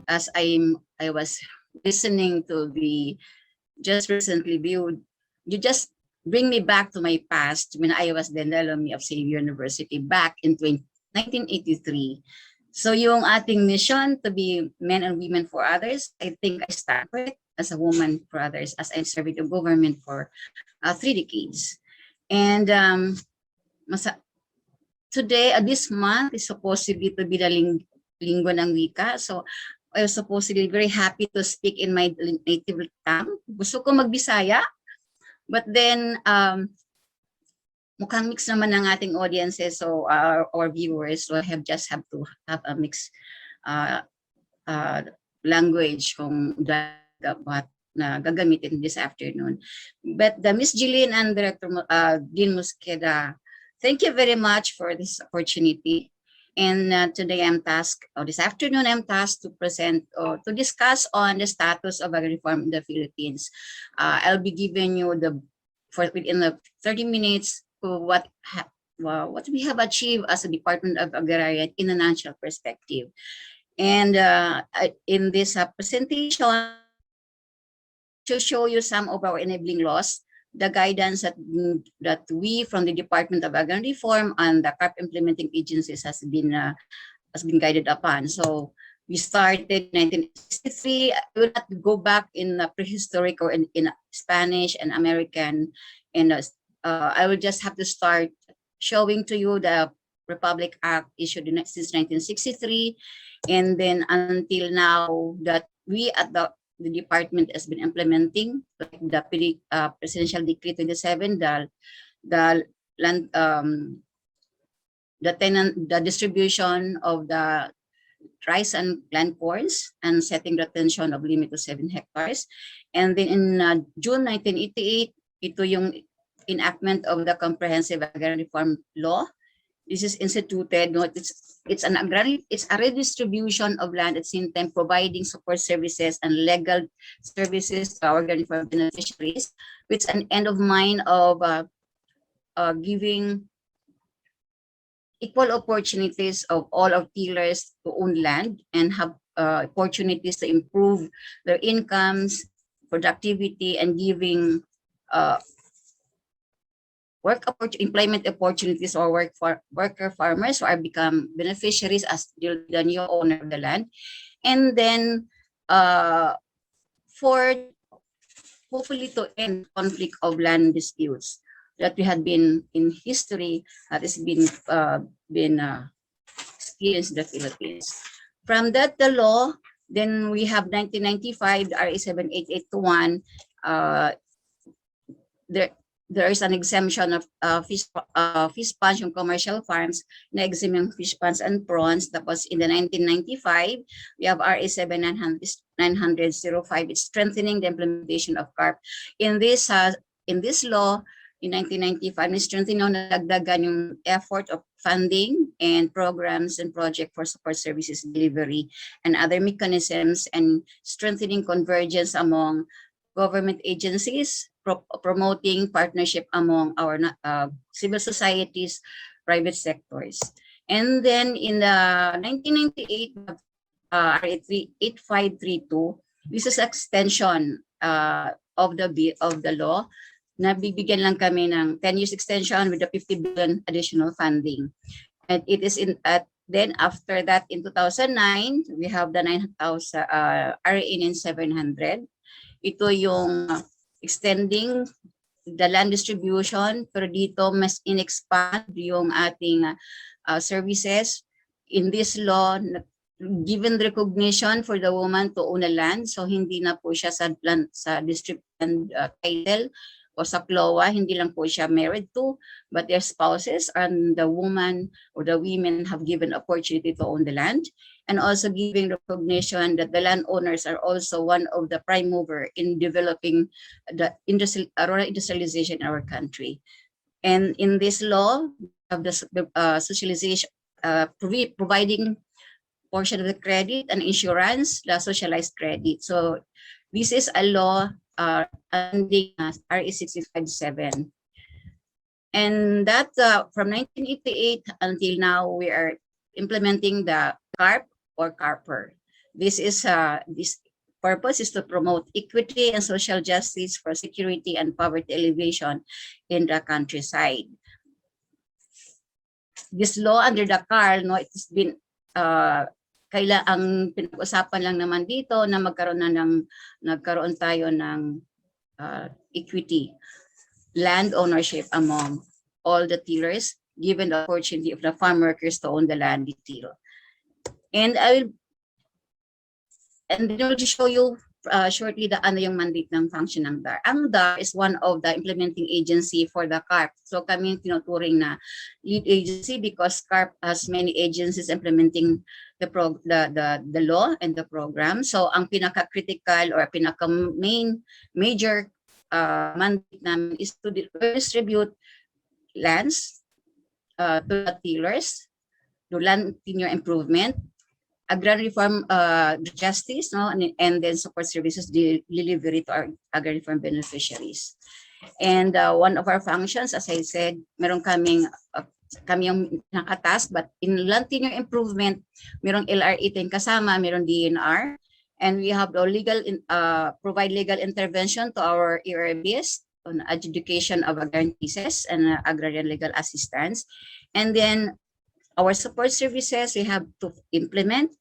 as I was listening to the just recently viewed, you just bring me back to my past when I was the alumni of Xavier University back in 1983. So yung ating mission to be men and women for others, I think I started as a woman for others as I served the government for 3 decades. And today, this month is supposedly to be the Linggo ng Wika. So I was supposedly very happy to speak in my native tongue. Gusto ko magbisaya, but then mukhang mix naman ng ating audiences, so our viewers will have to have a mix language kung dapat na gagamitin this afternoon. But the Miss Jillian and Director Dean Mosqueda, thank you very much for this opportunity. And today I'm tasked, or this afternoon I'm tasked to present or to discuss on the status of agrarian reform in the Philippines. I'll be giving you within the 30 minutes what we have achieved as a Department of Agrarian in a national perspective. And in this presentation, to show you some of our enabling laws, the guidance that we from the Department of Agrarian Reform and the CARP implementing agencies has been guided upon. So we started in 1963. I will not go back in prehistoric or in Spanish and American, and I will just have to start showing to you the Republic Act issued since 1963, and then until now that we at the department has been implementing, like the Presidential Decree 27, the distribution of the rice and plant corns and setting the retention of limit to 7 hectares. And then in June 1988, ito yung enactment of the Comprehensive Agrarian Reform Law. This is instituted. It's a redistribution of land at the same time providing support services and legal services to our agrarian farm beneficiaries, with an end of mind of giving equal opportunities of all of tillers to own land and have opportunities to improve their incomes, productivity, and giving employment opportunities or worker farmers who are become beneficiaries as the new owner of the land. And then for hopefully to end conflict of land disputes that we had been in history that has been experienced in the Philippines. From that, the law, then we have 1995, RA 78821, there is an exemption of fish ponds yung commercial farms, na exempt yung fish ponds and prawns. Tapos in the 1995, we have RA 7905. It's strengthening the implementation of CARP. In this law, in 1995, it's strengthening nagdagan yung effort of funding and programs and project for support services delivery and other mechanisms, and strengthening convergence among government agencies, promoting partnership among our civil societies, private sectors. And then in the 1998, RA 8532, this is extension of the law. Nabibigyan lang kami ng 10 years extension with the 50 billion additional funding. And it is then after that in 2009, we have the 9,000 RA 9700. Ito yung extending the land distribution, pero dito mas in-expand yung ating services. In this law, given recognition for the woman to own a land, so hindi na po siya sa district land title o sa CLOA, hindi lang po siya married to, but their spouses and the woman or the women have given opportunity to own the land, and also giving recognition that the landowners are also one of the prime mover in developing the rural industrialization in our country. And in this law, of the socialization, providing portion of the credit and insurance, the socialized credit. So this is a law ending RA 657. And that from 1988 until now, we are implementing the CARP or CARPer. This purpose is to promote equity and social justice for security and poverty alleviation in the countryside. This law under the CAR, no, it's been ang pinag-usapan lang naman dito na nagkaroon tayo ng equity, land ownership among all the tillers, given the opportunity of the farm workers to own the land they till. And then I'll just show you shortly ano yung mandate ng function ng DAR. Ang DAR is one of the implementing agency for the CARP. So kami tinuturing na lead agency because CARP has many agencies implementing the law and the program. So ang pinaka-critical or major mandate namin is to distribute lands to the tillers, to land tenure improvement, agrarian reform justice, no, and then support services delivery to our agrarian reform beneficiaries. And one of our functions, as I said, meron kami yung nakatask, but in land tenure improvement, merong LRA 10 kasama, meron DNR, and we have the provide legal intervention to our ERBs on adjudication of agrarian cases and agrarian legal assistance. And then our support services, we have to implement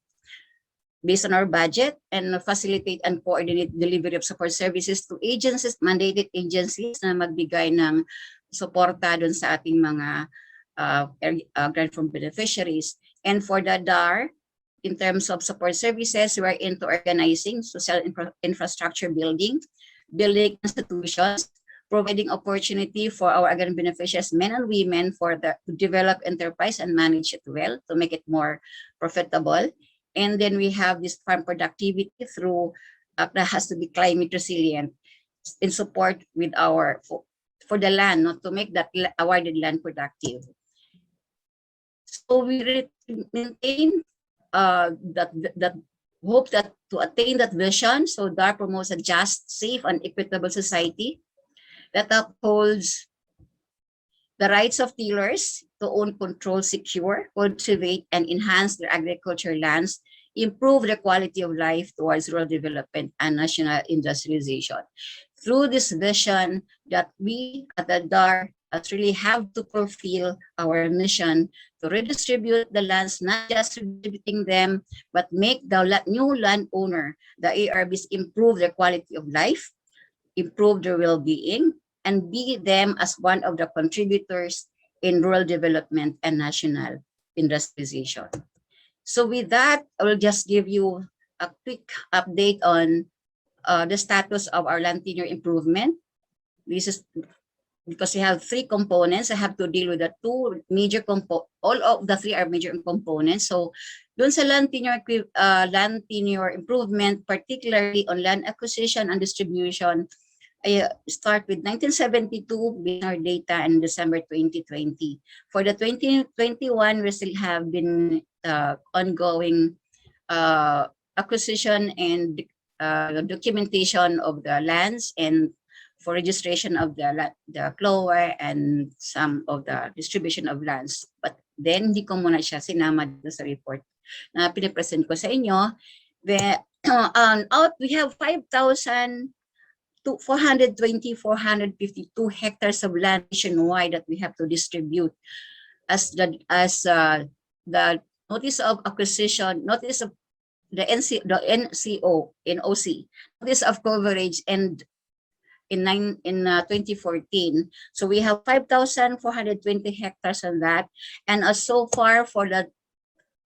based on our budget and facilitate and coordinate delivery of support services to agencies, mandated agencies na magbigay ng suporta dun sa ating mga grant from beneficiaries. And for the DAR, in terms of support services, we are into organizing social infrastructure building institutions, providing opportunity for our agrarian beneficiaries, men and women, to develop enterprise and manage it well to make it more profitable. And then we have this farm productivity through that has to be climate resilient in support with for the land, not to make that awarded land productive. So we maintain that hope that to attain that vision. So DAR promotes a just, safe, and equitable society that upholds the rights of tillers to own, control, secure, cultivate, and enhance their agricultural lands, improve the quality of life towards rural development and national industrialization. Through this vision that we at the DAR really have to fulfill our mission to redistribute the lands, not just redistributing them, but make the new landowner, the ARBs, improve their quality of life, improve their well-being, and be them as one of the contributors in rural development and national industrialization. So with that, I will just give you a quick update on the status of our land tenure improvement. This is because we have three components. I have to deal with the two major components. All of the three are major components. So dun sa land tenure improvement, particularly on land acquisition and distribution, I start with 1972 being our data in December 2020. For the 2021, we still have been ongoing acquisition and documentation of the lands and for registration of the CLOA and some of the distribution of lands. But then, hindi ko muna siya sinama dito sa report na pinipresent ko sa inyo. We have 452 hectares of land nationwide that we have to distribute as the notice of acquisition, notice of the NCO, notice of coverage, and in 2014. So we have 5,420 hectares on that, and so far for the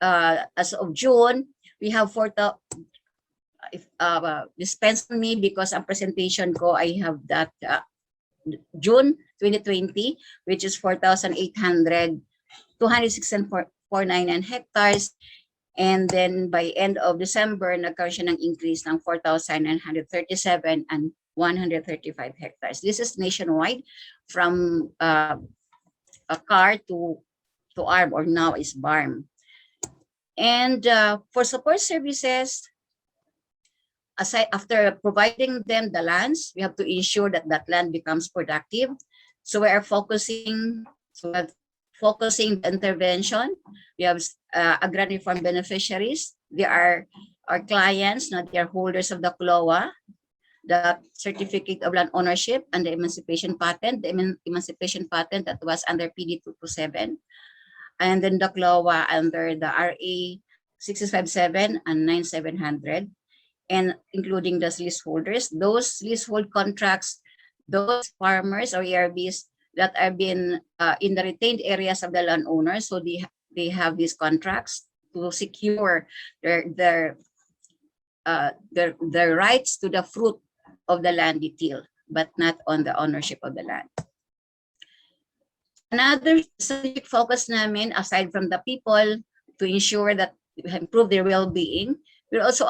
as of June, we have 4,000. Dispense me because ang presentation ko, I have that June 2020, which is 206.49 hectares. And then by end of December, nagkaroon siya ng increase ng 4,937 and 135 hectares. This is nationwide from a car to ARM, or now is BARM. And for support services, after providing them the lands, we have to ensure that that land becomes productive. So we are focusing the intervention. We have agrarian farm beneficiaries. They are Our clients, na they are holders of the CLOA, the Certificate of Land Ownership, and the Emancipation Patent, the Emancipation Patent that was under PD 227, and then the CLOA under the RA 657 and 9700, and including the leaseholders. Those leasehold contracts, those farmers or ERBs that are being in the retained areas of the landowner, so they have these contracts to secure their rights to the fruit of the land they till, but not on the ownership of the land. Another strategic focus namin, aside from the people, to ensure that we improve their well-being, we're also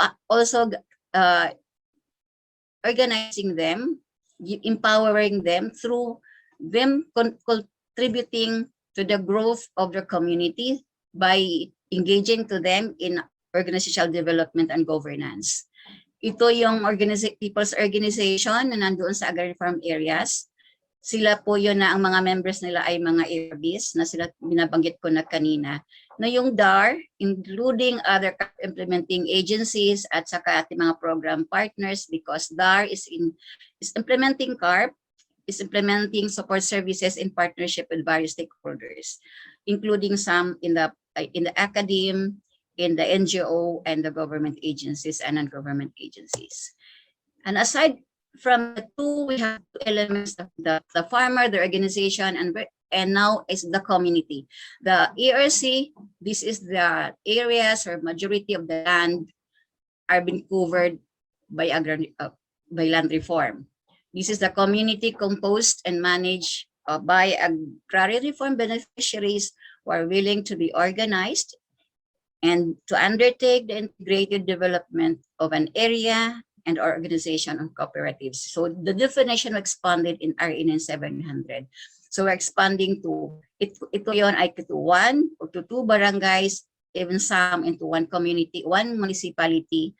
organizing them, empowering them through them contributing to the growth of their community by engaging to them in organizational development and governance. Ito yung people's organization na nandoon sa agrarian farm areas. Sila po yun na ang mga members nila ay mga ARBs na sila binabanggit ko na kanina. Na yung DAR, including other implementing agencies at saka ating mga program partners, because DAR is implementing CARP, is implementing support services in partnership with various stakeholders, including some in the academe, in the NGO, and the government agencies and non-government agencies. And aside from the two, we have two elements: the farmer, the organization, and now is the community. The ERC, this is the areas or majority of the land are being covered by land reform. This is the community composed and managed by agrarian reform beneficiaries who are willing to be organized and to undertake the integrated development of an area and organization of cooperatives. So the definition expanded in RA 9700. So we're expanding to, ito yon ay to 1 or to 2 barangays, even some into 1 community, 1 municipality,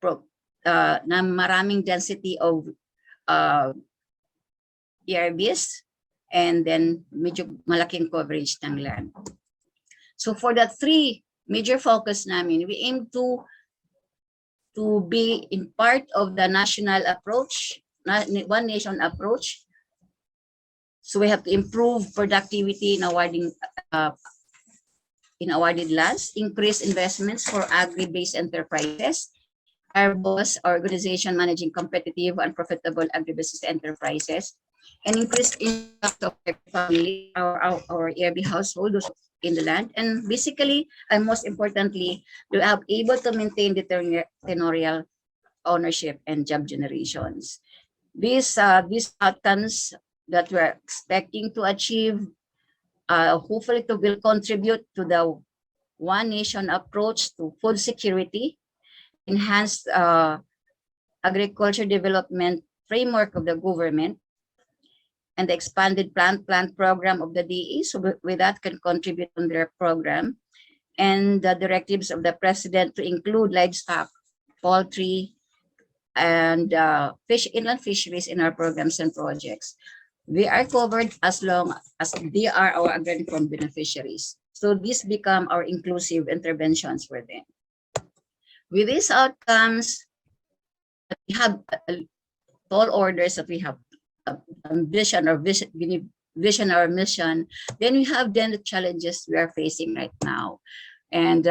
na maraming density of ERBs, and then medyo malaking coverage ng land. So for the 3 major focus namin, we aim to be in part of the national approach, one nation approach. So we have to improve productivity in awarded lands, increase investments for agri-based enterprises, our boss organization managing competitive and profitable agribusiness enterprises, and increase impact of our family, our ERB households in the land, and basically, and most importantly, to have able to maintain the tenorial ownership and job generations. These outcomes that we're expecting to achieve, hopefully will contribute to the one nation approach to food security, enhanced agriculture development framework of the government, and the expanded plant program of the DE, so with that can contribute on their program, and the directives of the president to include livestock, poultry, and inland fisheries in our programs and projects. They are covered as long as they are our agrarian reform beneficiaries. So these become our inclusive interventions for them. With these outcomes, we have tall orders that we have vision or mission. Then we have the challenges we are facing right now. And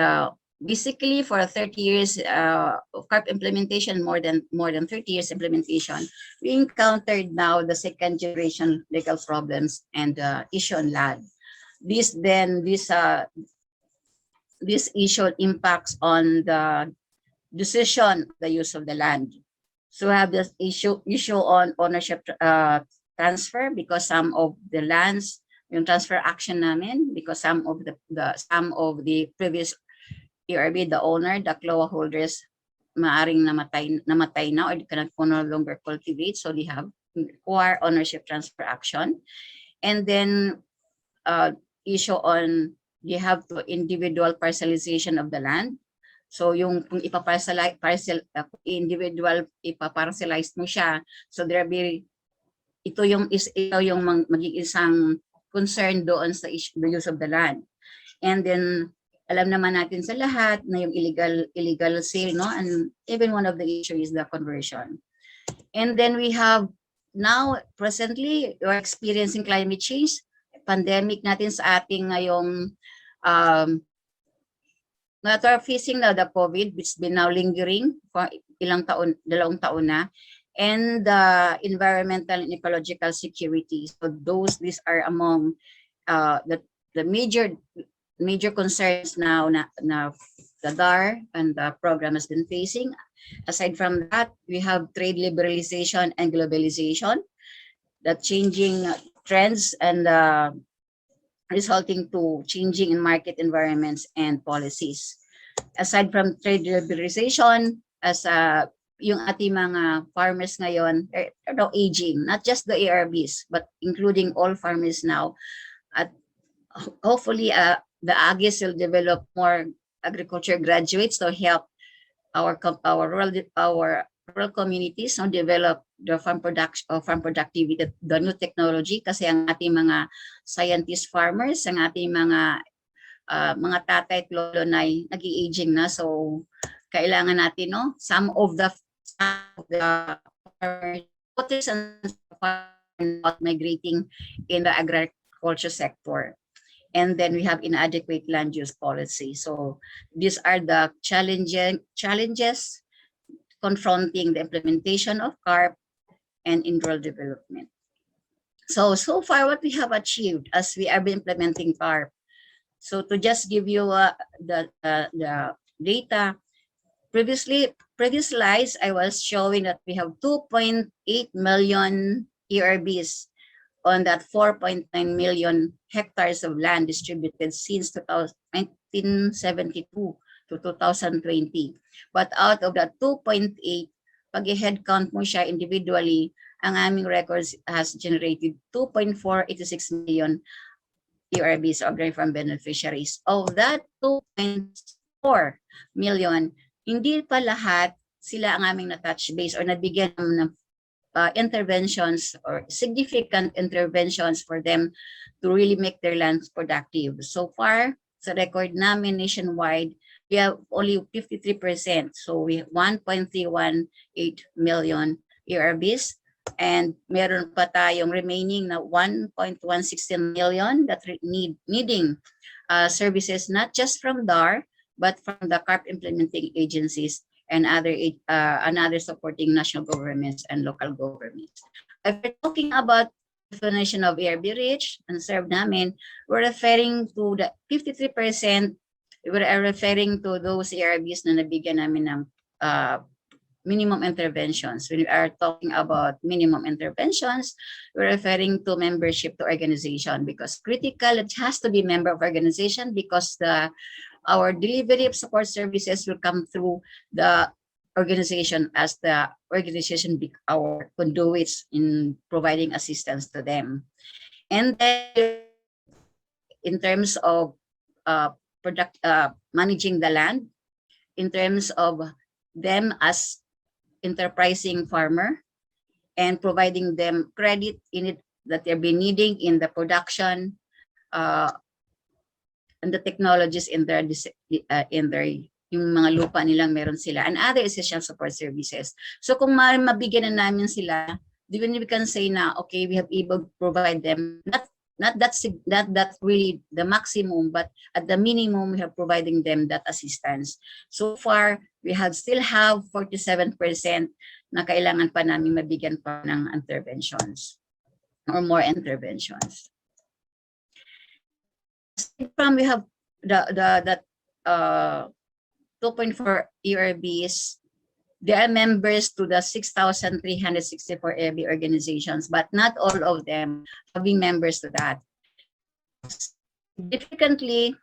basically for 30 years of CARP implementation, more than 30 years implementation, we encountered now the second generation legal problems and issue on land. This issue impacts on the decision, the use of the land. So we have this issue on ownership transfer, because some of the lands, yung transfer action namin, because some of the previous ERB, the owner, the CLOA holders, maaring namatay na or cannot no longer cultivate, so they have require ownership transfer action. And then issue on, you have to individual parcelization of the land. So yung kung individual ipaparcelize mo siya, so ito yung maging isang concern doon sa the use of the land. And then Alam naman natin sa lahat na yung illegal sale, no? And even one of the issues is the conversion. And then we have now, presently, we're experiencing climate change, pandemic natin sa ating ngayong that are facing now the COVID, which has been now lingering for ilang taon, 2 taon na, and the environmental and ecological security. So these are among the major concerns now na the DAR and the program has been facing. Aside from that, we have trade liberalization and globalization, the changing trends and resulting to changing in market environments and policies. Aside from trade liberalization, as yung ating mga farmers ngayon are aging, not just the ARBs, but including all farmers now. At hopefully, the AGIs will develop more agriculture graduates to help our rural communities to develop the farm production or farm productivity, the new technology, kasi ang ating mga scientist farmers, ang ating mga tatay at lolo na nag-i-aging na, so kailangan natin, no, some of the farmers and not migrating in the agriculture sector. And then we have inadequate land use policy. So these are the challenges confronting the implementation of CARP and in rural development. So far what we have achieved as we are implementing CARP. So to just give you the data, previous slides I was showing that we have 2.8 million ERBs on that 4.9 million hectares of land distributed since 1972 to 2020. But out of that 2.8, pag i-head count mo siya individually, ang aming records has generated 2.486 million ERBs, or agrarian farm beneficiaries. Of that 2.4 million, hindi pa lahat sila ang aming na-touch base or nabigyan ng interventions or significant interventions for them to really make their lands productive. So far, sa record namin nationwide, we have only 53%. So we have 1.318 million ERBs, and meron pa tayong remaining na 1.116 million that needing services not just from DAR, but from the CARP implementing agencies and other supporting national governments and local governments. If we're talking about definition of ERB rich and served namin, we're referring to the 53%, we're referring to those ERBs na nabigyan namin ng minimum interventions. When we are talking about minimum interventions, we're referring to membership to organization, because critical, it has to be member of organization, because our delivery of support services will come through the organization, as the organization be our conduits in providing assistance to them. And then in terms of managing the land, in terms of them as enterprising farmer and providing them credit in it that they'll be needing in the production, and the technologies in their yung mga lupa nilang meron sila, and other essential support services. So kung mabigyan na namin sila, then we can say na okay, we have able to provide them not that really the maximum, but at the minimum we have providing them that assistance. So far we still have 47% na kailangan pa namin mabigyan pa ng interventions or more interventions. From we have that 2.4 ERBs, they are members to the 6,364 ERB organizations, but not all of them have been members to that. Significantly,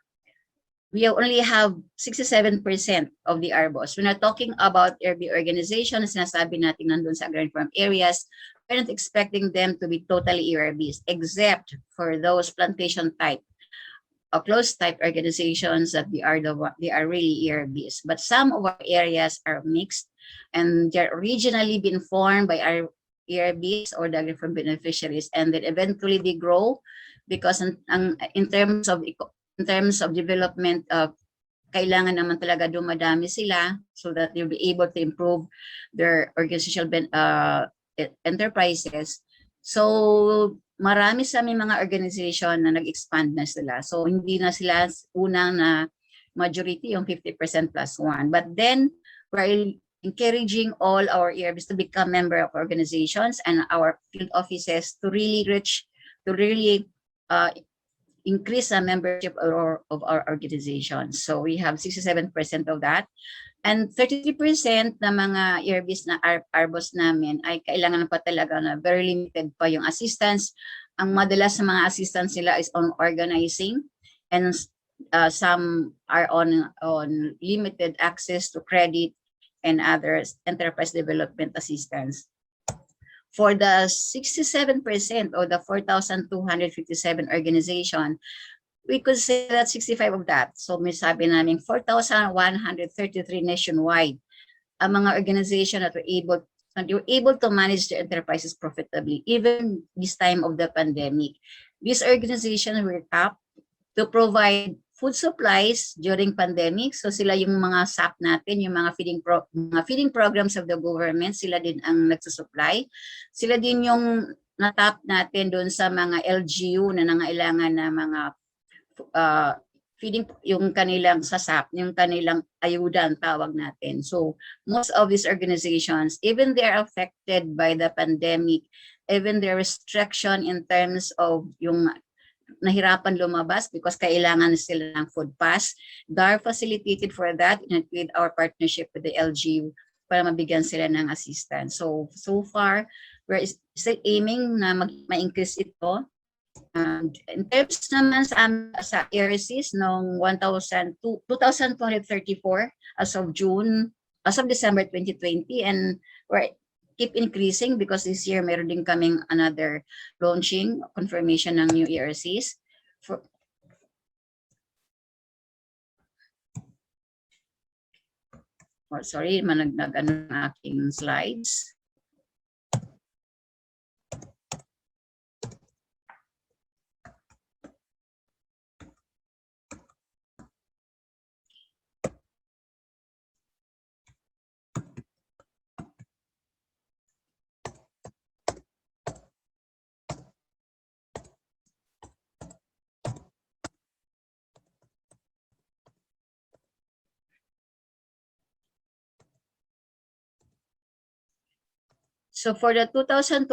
we only have 67% of the ARBOs. We're not talking about ERB organizations, sinasabi natin nandun sa agrarian farm areas, we're not expecting them to be totally ERBs, except for those plantation type closed type organizations that they are really ERBs. But some of our areas are mixed, and they're originally been formed by our ERBs or the agrarian beneficiaries, and then eventually they grow, because in terms of development of kailangan naman talaga dumadami sila so that they'll be able to improve their organizational enterprises. So marami sa aming mga organization na nag-expand na sila. So hindi na sila unang na majority yung 50% plus 1. But then we're encouraging all our ERBs to become member of organizations and our field offices to really increase the membership of our organizations. So we have 67% of that. And 33% na mga ERBs na ARBOS namin ay kailangan pa talaga na very limited pa yung assistance. Ang madalas sa mga assistance nila is on organizing, and some are on limited access to credit and other enterprise development assistance. For the 67% of the 4,257 organization, we could say that 65 of that. So may sabi namin 4,133 nationwide ang mga organization that were able to manage their enterprises profitably even this time of the pandemic. These organizations were tapped to provide food supplies during pandemic. So sila yung mga SAP natin, yung mga feeding programs of the government, sila din ang nagsusupply. Sila din yung natap natin doon sa mga LGU na nangailangan na mga feeding, yung kanilang sasap, yung kanilang ayuda ang tawag natin. So most of these organizations, even they are affected by the pandemic, even the restriction in terms of yung nahirapan lumabas because kailangan sila ng food pass, they are facilitated for that with our partnership with the LGU para mabigyan sila ng assistance. So far, we're still aiming na ma-increase ito. In terms naman sa ERCs noong 2,234 as of December 2020, and we're keep increasing because this year meron din kaming another launching confirmation ng new ERCs. Sorry, managdag ang aking slides. So for the 2,234,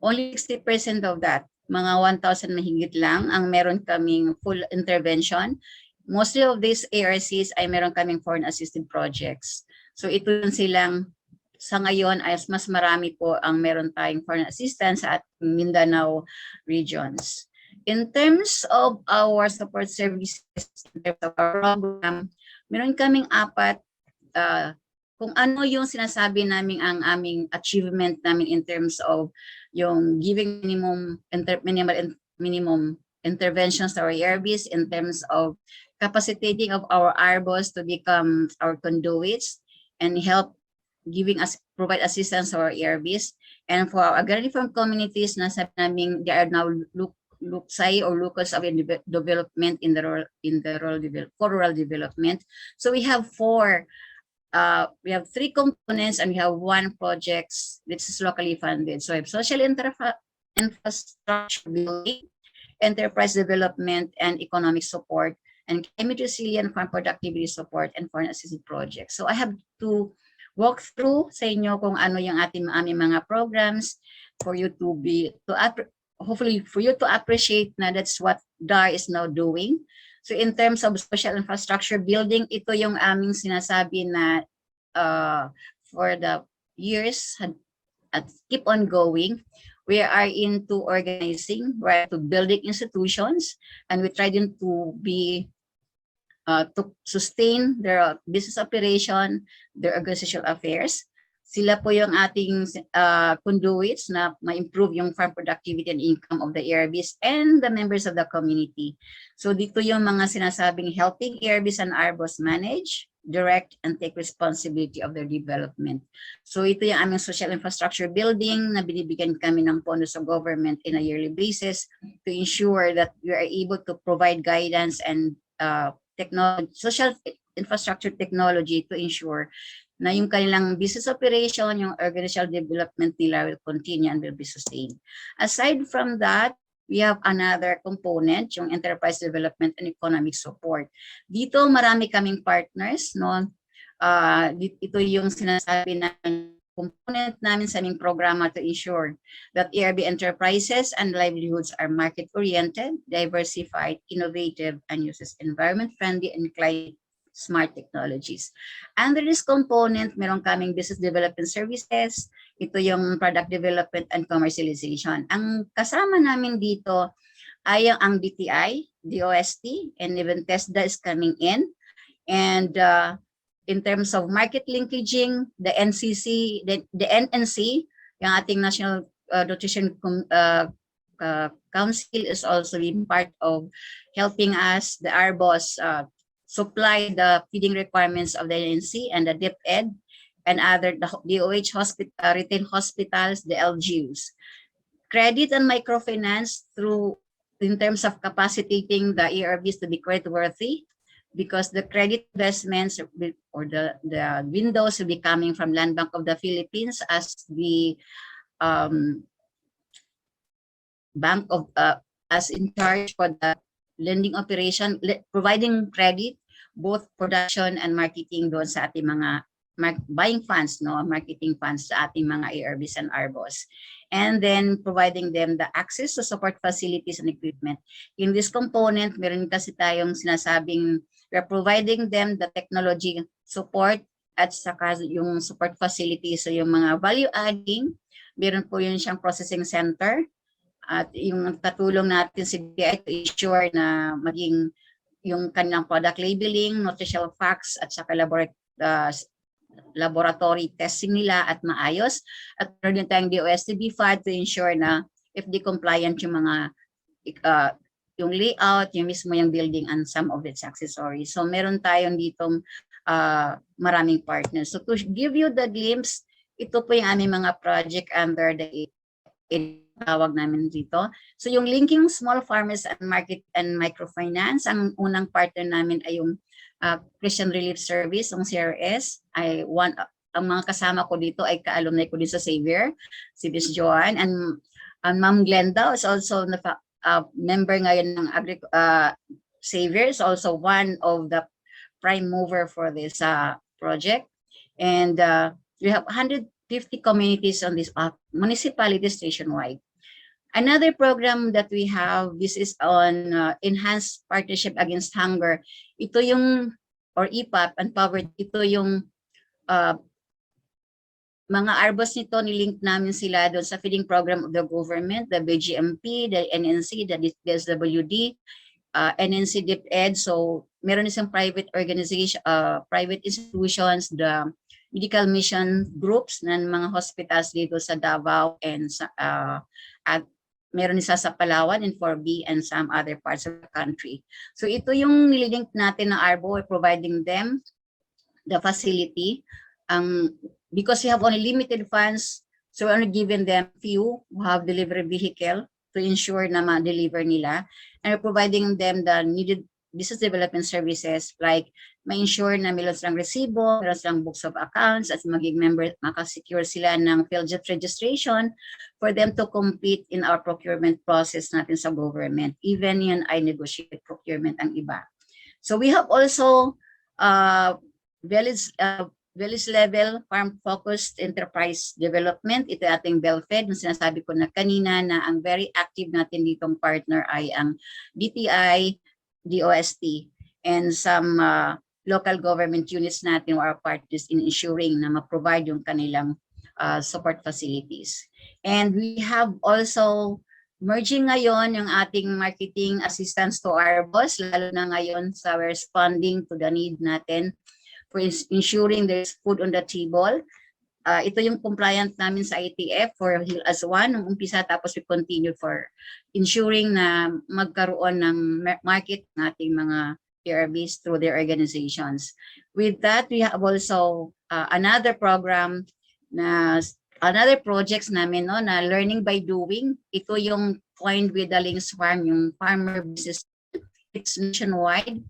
only 60% of that, mga 1,000 mahigit lang, ang meron kaming full intervention. Mostly of these ARCs ay meron kaming foreign assisted projects. So ito silang, sa ngayon ay mas marami po ang meron tayong foreign assistance at Mindanao regions. In terms of our support services, in terms of our program, meron kaming 4 kung ano yung sinasabi namin ang aming achievement namin in terms of yung giving minimum interventions to our ERBs, in terms of capacitating of our ARBOs to become our conduits and help provide assistance to our ERBs. And for our agrarian reform communities, nasabi namin they are now luksay or locus of development for rural development. So we have 3 components and we have 1 project which is locally funded. So we have social infrastructure building, enterprise development and economic support, and climate resilient farm productivity support and foreign assisted projects. So I have to walk through sa inyo kung ano yung aming mga programs for you hopefully for you to appreciate na that's what DAR is now doing. So in terms of social infrastructure building, ito yung aming sinasabi na for the years at keep on going. We are into organizing, we're into building institutions, and we try to sustain their business operation, their organizational affairs. Sila po yung ating conduits na ma-improve yung farm productivity and income of the ERBs and the members of the community. So dito yung mga sinasabing helping ERBs and ARBOs manage, direct, and take responsibility of their development. So ito yung aming social infrastructure building na binibigyan kami ng pondo sa government in a yearly basis to ensure that we are able to provide guidance and technology, social infrastructure technology to ensure na yung kanilang business operation, yung organizational development nila will continue and will be sustained. Aside from that, we have another component, yung enterprise development and economic support. Dito marami kaming partners, no? Ito yung sinasabi na component namin sa aming programa to ensure that ERB enterprises and livelihoods are market-oriented, diversified, innovative, and uses environment-friendly and climate-smart technologies. Under this component, meron kaming business development services. Ito yung product development and commercialization. Ang kasama namin dito ay ang DTI, DOST, and even TESDA is coming in. And in terms of market linkaging, the NCC, the NNC, yung ating National Nutrition Council is also being part of helping us, the ARBOS, supply the feeding requirements of the NNC and the DepEd and other DOH retail hospitals, the LGUs. Credit and microfinance through, in terms of capacitating the ERBs to be creditworthy, because the credit investments or the windows will be coming from Land Bank of the Philippines as the bank of as in charge for the lending operation, providing credit, both production and marketing doon sa ating mga buying funds, no, marketing funds sa ating mga ARBs and ARBOs. And then providing them the access to support facilities and equipment. In this component, meron kasi tayong sinasabing we're providing them the technology support at saka yung support facilities. So yung mga value adding, meron po yun siyang processing center. At yung katulong natin si DTI to ensure na maging yung kanilang product labeling, nutritional facts, at saka laboratory testing nila at maayos. At meron din tayong DOSTB FAD to ensure na FD compliant yung mga yung layout, yung mismo yung building and some of its accessories. So meron tayong ditong maraming partners. So to give you the glimpse, ito po yung aming mga project under the tawag namin dito. So yung linking small farmers and market and microfinance, ang unang partner namin ay yung Christian Relief Service, ang CRS. Ang mga kasama ko dito ay ka-alumni ko din sa Xavier, si Miss Joanne, and Ma'am Glenda is also member ngayon ng Xavier, is also one of the prime mover for this project. And we have 150 communities on this municipalities nationwide. Another program that we have, this is on Enhanced Partnership Against Hunger. Ito yung, or EPAP and poverty, ito yung mga ARBOS nito, nilink namin sila doon sa feeding program of the government, the BGMP, the NNC, the DSWD, NNC DepEd. So meron isang private organization, private institutions, the medical mission groups ng mga hospitals dito sa Davao and at meron isa sa Palawan and 4B and some other parts of the country. So ito yung nililink natin ng ARBO, providing them the facility. Because we have only limited funds, so we're only giving them few who have delivery vehicle to ensure na ma-deliver nila. And we're providing them the needed business development services like ma-ensure na meron silang resibo, meron silang books of accounts, at maging member, makasecure sila ng PhilJet registration for them to compete in our procurement process natin sa government. Even yun ay negotiated procurement ang iba. So we have also village level farm-focused enterprise development. Ito ating BELFED, yung sinasabi ko na kanina na ang very active natin ditong partner ay ang DTI, DOST, and some local government units natin who are partners in ensuring na ma-provide yung kanilang support facilities. And we have also merging ngayon yung ating marketing assistance to our boss, lalo na ngayon sa responding to the need natin for ensuring there's food on the table. Ito yung compliant namin sa ITF for Heal as One nung umpisa, tapos we continue for ensuring na magkaroon ng market ng ating mga ERBs through their organizations. With that, we have also another program na another projects namin, no, na learning by doing. Ito yung coined with the Links Farm, yung farmer business. It's nationwide.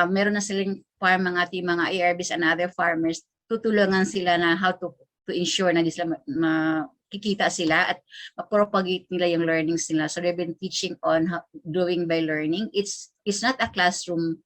meron na silang farm, mga ating mga ARBs and other farmers, tutulungan sila na how to ensure na di sila makikita sila at propagate nila yung learnings nila. So they've been teaching on doing by learning. It's not a classroom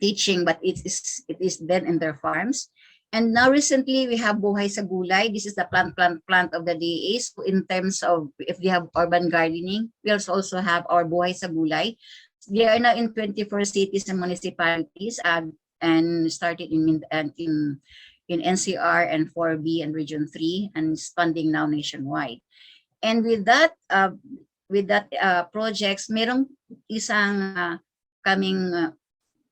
teaching, but it is done in their farms. And now recently we have Buhay sa Gulay. This is the plant of the DA. So in terms of if they have urban gardening, we also have our Buhay sa Gulay. They are now in 24 cities and municipalities and started in NCR and 4B and Region 3 and expanding now nationwide. And with that projects, merong isang kaming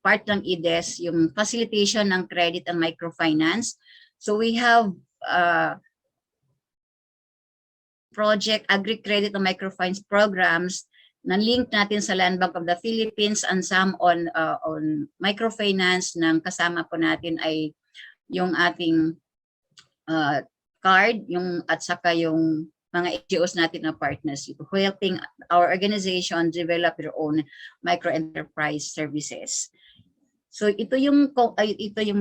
part ng IDES, yung facilitation ng credit and microfinance. So we have project agri-credit and microfinance programs na link natin sa Land Bank of the Philippines and some on microfinance. Ng kasama po natin ay yung ating card, at saka yung mga NGOs natin na partners, helping our organization develop their own micro-enterprise services. So ito yung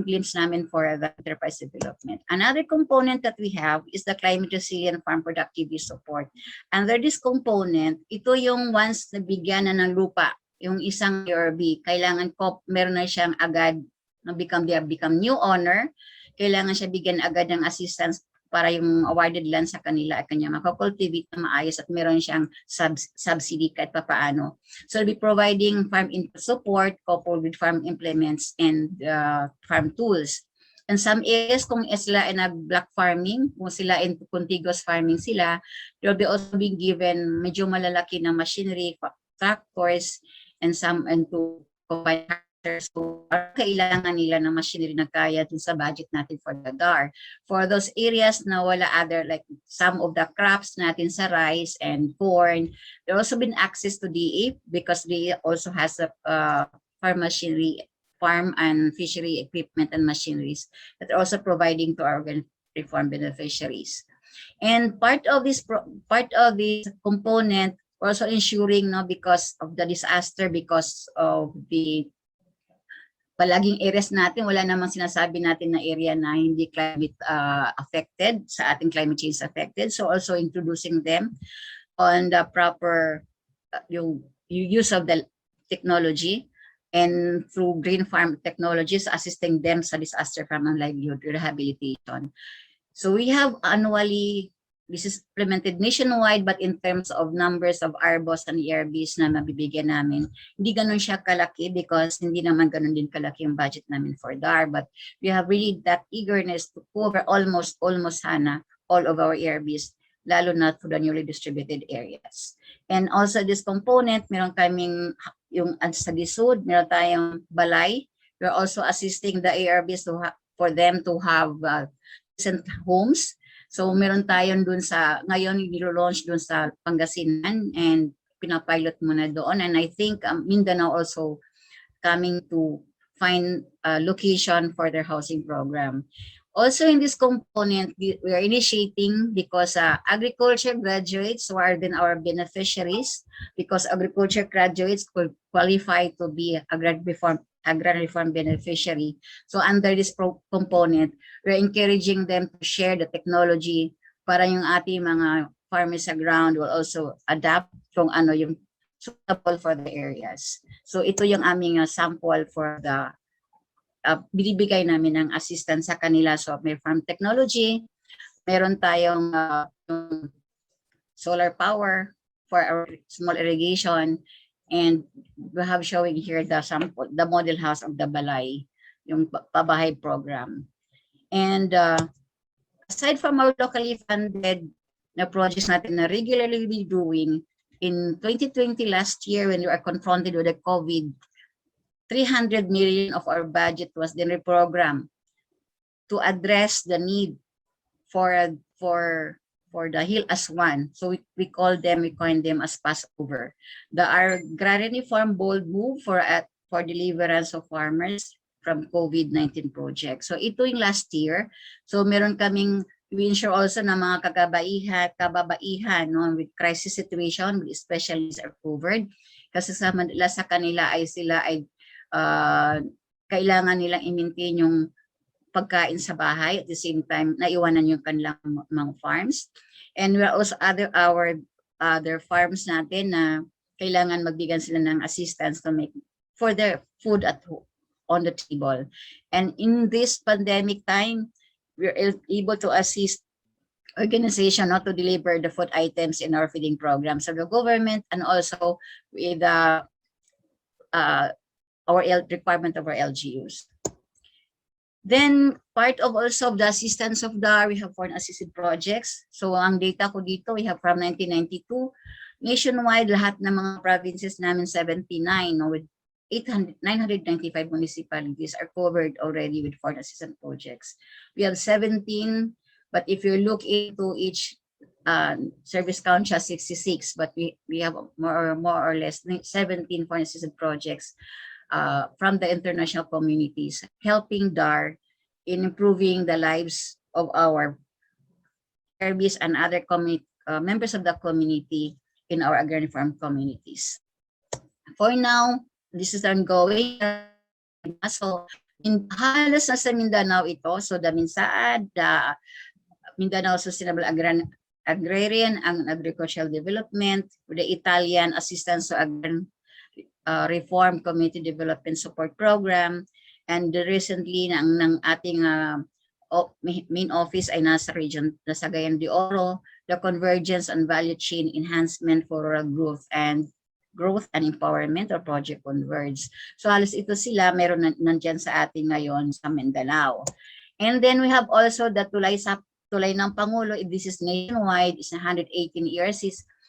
glimpse namin for the enterprise development. Another component that we have is the climate resilient farm productivity support. Under this component, ito yung once nabigyan na ng lupa, yung isang ARB, kailangan meron na siyang agad na become new owner, kailangan siya bigyan agad ng assistance para yung awarded land sa kanila at kanya makakultivate na maayos at meron siyang subsidy kahit papaano. So we'll be providing farm input support coupled with farm implements and farm tools. In some areas, kung sila in a block farming, kung sila in contiguous farming sila, they'll be also being given medyo malalaki na machinery, tractors, and to combine. So, kailangan nila ng machinery na kaya dun sa budget natin for the DAR. For those areas na wala other, like some of the crops natin sa rice and corn, there also been access to DA because they also has a farm and fishery equipment and machineries that are also providing to our organic reform beneficiaries. And part of this component, also ensuring because of the disaster, because of the palaging areas natin, wala namang sinasabi natin na area na hindi climate affected, sa ating climate change affected. So also introducing them on the proper yung use of the technology and through green farm technologies, assisting them sa disaster farm and livelihood rehabilitation. So we have annually, this is implemented nationwide, but in terms of numbers of ARBOs and ERBs na mabibigyan namin, hindi ganun siya kalaki because hindi naman ganun din kalaki yung budget namin for DAR, but we have really that eagerness to cover almost sana all of our ERBs, lalo na to the newly distributed areas. And also this component, meron kaming yung sa Gisud, meron tayong balay. We're also assisting the ARBs for them to have decent homes. So meron tayong dun ngayon nilo-launch dun sa Pangasinan and pinapilot muna doon. And I think Mindanao also coming to find a location for their housing program. Also in this component, we are initiating because agriculture graduates who are then our beneficiaries, because agriculture graduates could qualify to be agrarian reform beneficiary. So under this component, we're encouraging them to share the technology para yung ating mga farmers sa ground will also adapt kung ano yung suitable for the areas. So ito yung aming sample for the binibigay namin ng assistance sa kanila. So may farm technology, meron tayong solar power for our small irrigation, and we have showing here the sample, the model house of the Balay, yung pabahay program. And aside from our locally funded na projects natin na regularly we doing, in 2020 last year when we are confronted with the COVID, 300 million of our budget was then reprogrammed to address the need for the Hill as One. So we coin them as Passover. The Agrarian Reform bold move for deliverance of farmers from COVID-19 project. So ito yung last year. So meron kaming, we ensure also na mga kababaihan with crisis situation, with specialists are covered. Kasi sa kanila ay sila ay kailangan nilang i-maintain yung pagkain sa bahay, at the same time naiwanan yung kanilang mga farms. And we are also other farms natin na kailangan magbigyan sila ng assistance to make for their food at home on the table. And in this pandemic time, we're able to assist organization not to deliver the food items in our feeding programs of the government, and also with our requirement of our LGUs. Then, part of also the assistance of DAR, we have foreign assisted projects. So, ang data ko dito, we have from 1992, nationwide, lahat ng mga provinces namin, 79, no, with 995 municipalities are covered already with foreign assistance projects. We have 17, but if you look into each service count, 66, but we have more or less 17 foreign assistance projects from the international communities, helping DAR in improving the lives of our service and other members of the community in our agrarian farm communities. For now, this is ongoing. So, halos nasa Mindanao ito. So, the MINSAAD, the Mindanao Sustainable Agrarian and Agricultural Development, the Italian Assistance to Agrarian Reform Community Development Support Program, and recently ng ating main office ay nasa region, nasa Cagayan de Oro, the Convergence and Value Chain Enhancement for Rural Growth and Empowerment, or Project Converge. So halos ito sila meron nandyan sa ating ngayon sa Mindanao. And then we have also the Tulay ng Pangulo. This is nationwide, is 118 years.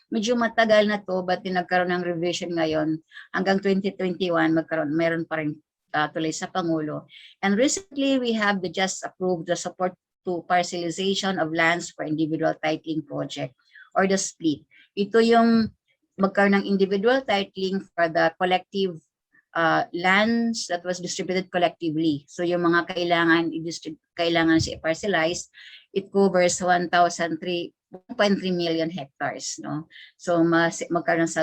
Medyo matagal na to, but nagkaroon ng revision ngayon hanggang 2021 meron pa rin Tulay sa Pangulo. And recently we have just approved the support to parcelization of lands for individual titling project, or the split. Ito yung magkaroon ng individual titling for the collective lands that was distributed collectively. So yung mga kailangan siya i-parcelize, it covers 1.3 million hectares. No? So magkaroon ng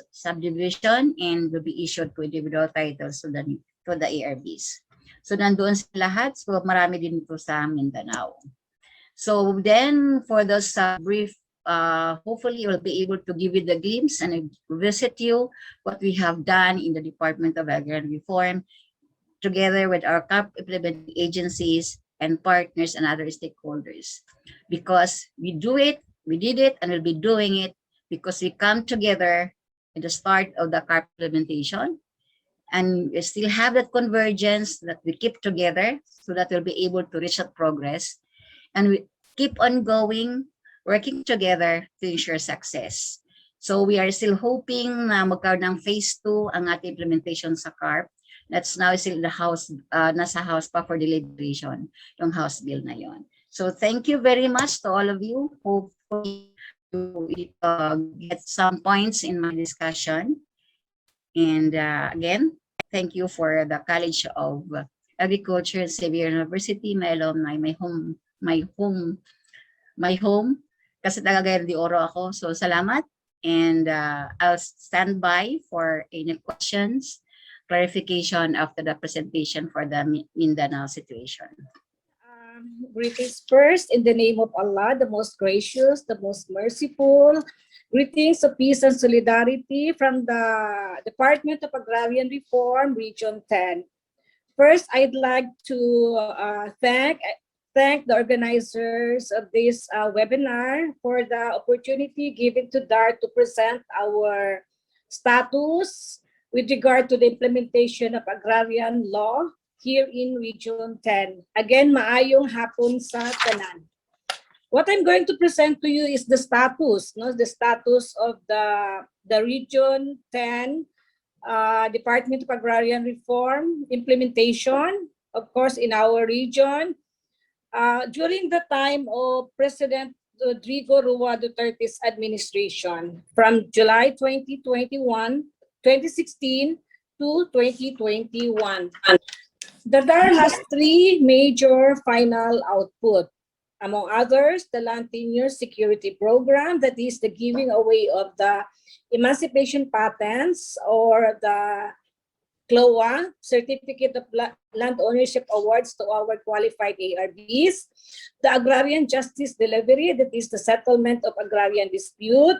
subdivision and will be issued to individual titles to the ARBs. So nandoon sa lahat, so marami din ito sa Mindanao. So then for those brief, hopefully we'll be able to give you the glimpse and visit you what we have done in the Department of Agrarian Reform together with our CARP implementing agencies and partners and other stakeholders. Because we did it, and we'll be doing it because we come together at the start of the CARP implementation, and we still have that convergence that we keep together so that we'll be able to reach that progress. And we keep on going, working together to ensure success. So we are still hoping na magkaroon ng phase 2 ang ating implementation sa CARP. That's now still the House, nasa House pa for deliberation, yung House bill na yon. So thank you very much to all of you. Hopefully you get some points in my discussion. And again, thank you for the College of Agriculture at Xavier University, my alumni, my home. Kasi taga Cagayan de Oro ako. So salamat. And I'll stand by for any questions, clarification after the presentation for the Mindanao situation. Greetings first in the name of Allah, the most gracious, the most merciful. Greetings of peace and solidarity from the Department of Agrarian Reform, Region 10. First, I'd like to thank the organizers of this webinar for the opportunity given to DAR to present our status with regard to the implementation of agrarian law here in Region 10. Again, maayong hapon sa tanan. What I'm going to present to you is the status, the status of the Region 10 Department of Agrarian Reform implementation, of course, in our region. During the time of President Rodrigo Roa Duterte's administration from July 2016 to 2021. The DAR has 3 major final output. Among others, the Land Tenure Security Program, that is the giving away of the emancipation patents or the CLOA, Certificate of Land Ownership Awards to our qualified ARBs. The Agrarian Justice Delivery, that is the settlement of agrarian dispute.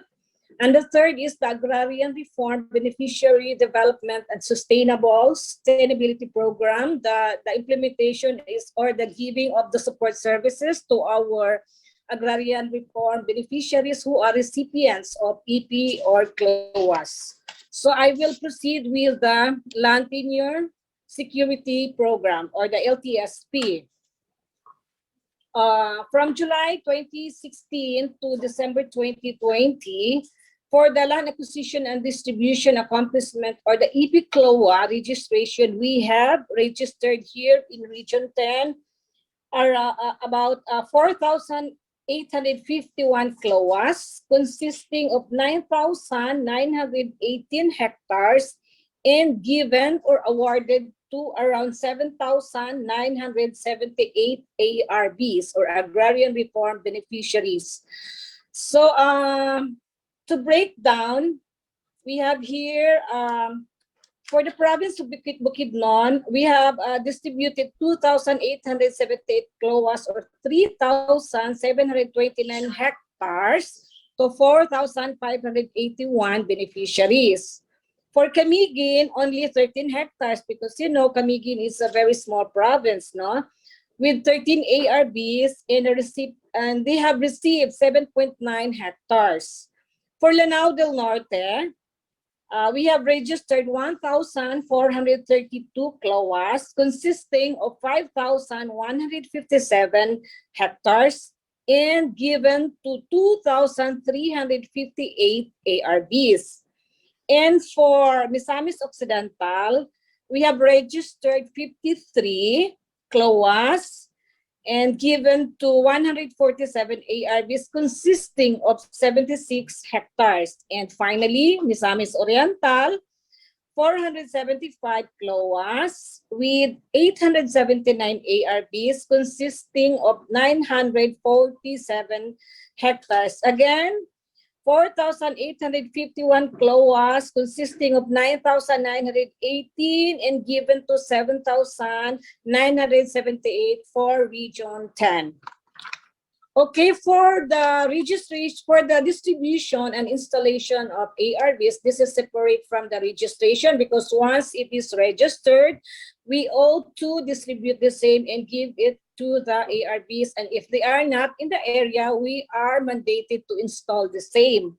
And the third is the Agrarian Reform Beneficiary Development and Sustainability Program. The implementation is, or the giving of the support services to our agrarian reform beneficiaries who are recipients of EP or CLOAS. So I will proceed with the Land Tenure Security Program, or the LTSP. From July 2016 to December 2020, for the land acquisition and distribution accomplishment, or the EP CLOA registration, we have registered here in Region 10 are about 4,851 CLOAs, consisting of 9,918 hectares, and given or awarded to around 7,978 ARBs, or Agrarian Reform Beneficiaries. So to break down, we have here, for the province of Bukidnon, we have distributed 2,878 CLOAs, or 3,729 hectares, to 4,581 beneficiaries. For Camiguin, only 13 hectares, because you know Camiguin is a very small province, no? With 13 ARBs, and they have received 7.9 hectares. For Lanao del Norte, we have registered 1,432 CLOAs, consisting of 5,157 hectares, and given to 2,358 ARBs. And for Misamis Occidental, we have registered 53 CLOAs and given to 147 ARBs, consisting of 76 hectares. And finally, Misamis Oriental, 475 CLOAs with 879 ARBs, consisting of 947 hectares. Again, 4,851 CLOAs, consisting of 9,918 and given to 7,978 for Region 10. Okay, for the registration, for the distribution and installation of ARBs, this is separate from the registration, because once it is registered, we ought to distribute the same and give it to the ARBs. And if they are not in the area, we are mandated to install the same.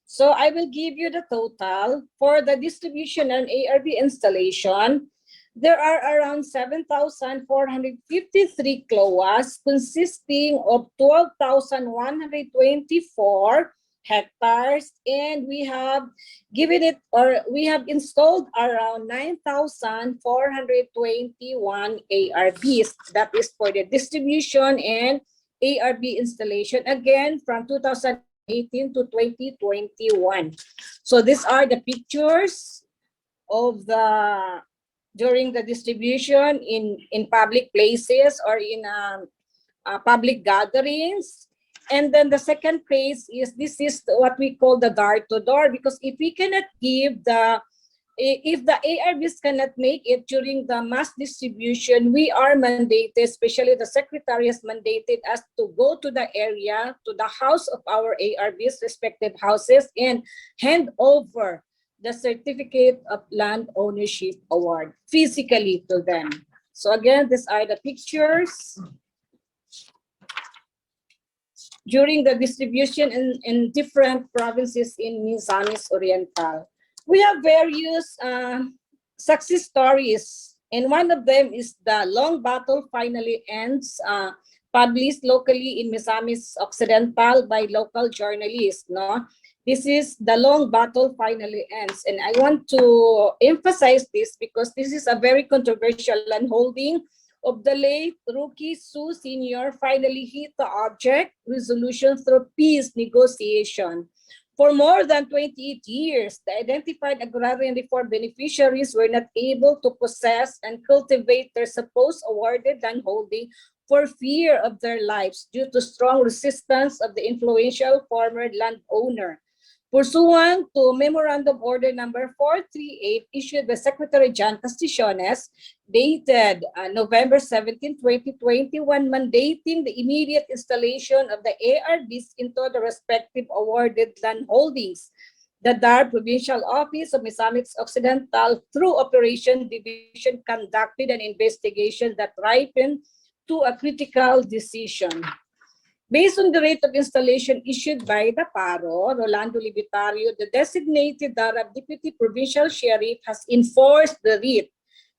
So I will give you the total. For the distribution and ARB installation, there are around 7,453 CLOAs, consisting of 12,124 hectares, and we have given it, or we have installed around 9,421 ARBs. That is for the distribution and ARB installation, again from 2018 to 2021. So these are the pictures of the during the distribution in public places or in public gatherings. And then the second phase is, this is what we call the door-to-door, because if we cannot give the, if the ARBs cannot make it during the mass distribution, we are mandated, especially the secretary has mandated us to go to the area, to the house of our ARBs, respective houses, and hand over the Certificate of Land Ownership Award physically to them. So again, these are the pictures during the distribution in different provinces in Misamis Oriental. We have various success stories, and one of them is the long battle finally ends, published locally in Misamis Occidental by local journalists. No, this is the long battle finally ends, and I want to emphasize this because this is a very controversial landholding of the late Rookie Su Sr. finally hit the object resolution through peace negotiation. For more than 28 years, the identified agrarian reform beneficiaries were not able to possess and cultivate their supposed awarded landholding for fear of their lives due to strong resistance of the influential former landowner. Pursuant to Memorandum Order Number 438 issued by Secretary John Casticiones, dated November 17, 2021, mandating the immediate installation of the ARBs into the respective awarded land holdings. The DAR Provincial Office of Misamis Occidental, through Operation Division, conducted an investigation that ripened to a critical decision. Based on the rate of installation issued by the PARO, Rolando Libitario, the designated Darab Deputy Provincial Sheriff, has enforced the writ.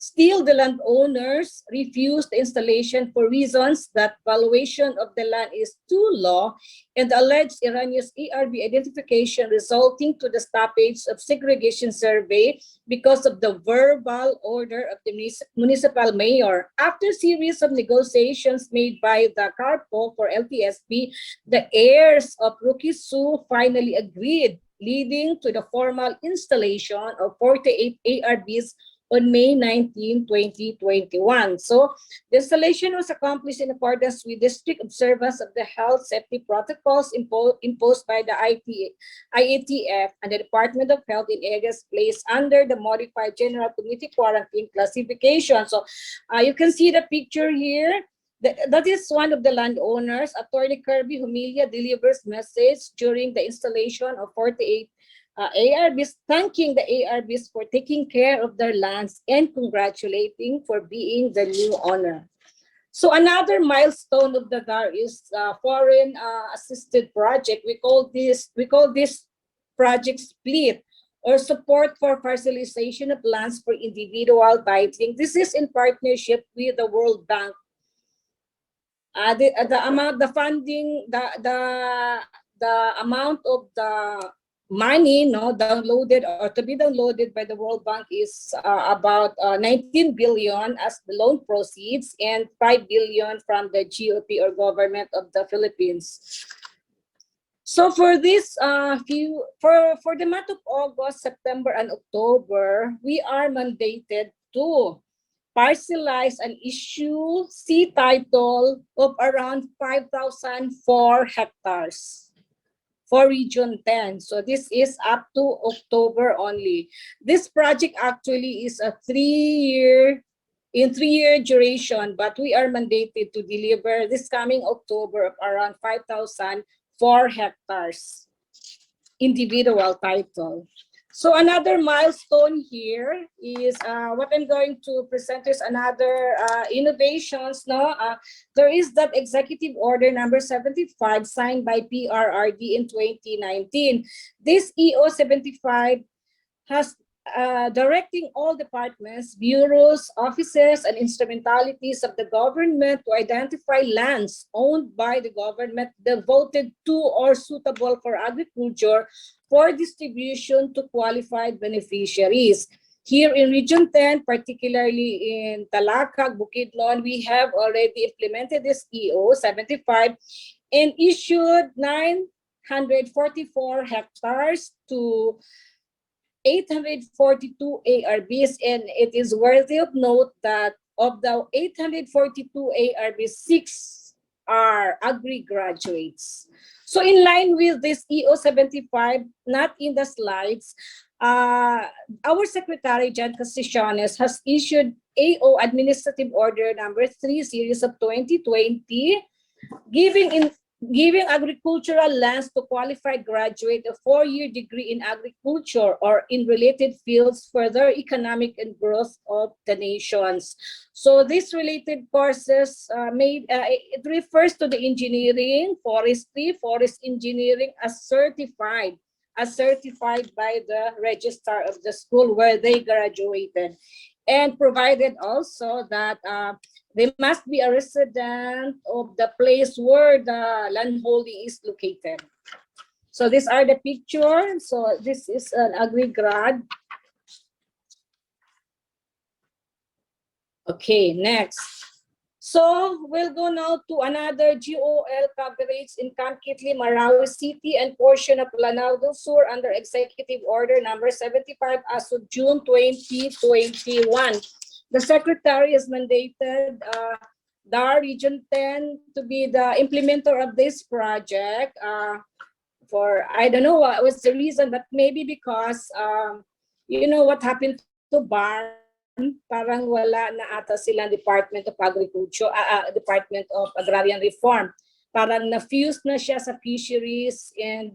Still, the landowners refused the installation for reasons that valuation of the land is too low and the alleged erroneous ARB identification resulting to the stoppage of segregation survey because of the verbal order of the municipal mayor. After a series of negotiations made by the CARPO for LTSP, the heirs of Rukisu finally agreed, leading to the formal installation of 48 ARBs on May 19, 2021. So the installation was accomplished in accordance with the strict observance of the health safety protocols imposed by the IATF and the Department of Health in areas placed under the modified general community quarantine classification. So you can see the picture here. That is one of the landowners. Attorney Kirby Humilia delivers message during the installation of 48 ARBs, thanking the ARBs for taking care of their lands and congratulating for being the new owner. So another milestone of the DAR is foreign assisted project. We call this project split, or support for parcelization of lands for individual tithing. This is in partnership with the World Bank. The amount, the funding, the amount of the money downloaded or to be downloaded by the World Bank is about 19 billion as the loan proceeds and 5 billion from the GOP or government of the Philippines. So for this for the month of August, September, and October, we are mandated to parcelize and issue C title of around 5,004 hectares for Region 10. So this is up to October only. This project actually is a 3-year duration, but we are mandated to deliver this coming October of around 5,004 hectares individual title. So another milestone here is what I'm going to present is another innovations. There is that executive order number 75 signed by PRRD in 2019. This EO 75 has directing all departments, bureaus, offices, and instrumentalities of the government to identify lands owned by the government devoted to or suitable for agriculture for distribution to qualified beneficiaries. Here in Region 10, particularly in Talakag, Bukidnon, we have already implemented this EO 75 and issued 944 hectares to 842 ARBs, and it is worthy of note that of the 842 ARBs, 6 are agri graduates. So in line with this EO 75, not in the slides, our Secretary John Casticiones has issued AO Administrative Order number 3 series of 2020, giving agricultural lands to qualified graduate a 4-year degree in agriculture or in related fields for their economic and growth of the nations. So these related courses it refers to the engineering, forestry, forest engineering as certified by the registrar of the school where they graduated, and provided also that they must be a resident of the place where the land holding is located. So these are the pictures. So this is an agri-grad. Okay, next. So we'll go now to another GOL coverage in Camp Kitli, Marawi City, and portion of Lanao del Sur under Executive Order number 75 as of June 2021. The Secretary has mandated DAR Region 10 to be the implementer of this project for, I don't know what was the reason, but maybe because, you know what happened to BARM, parang wala na ata silang Department of Agriculture, Department of Agrarian Reform. Parang na-fuse na siya sa fisheries and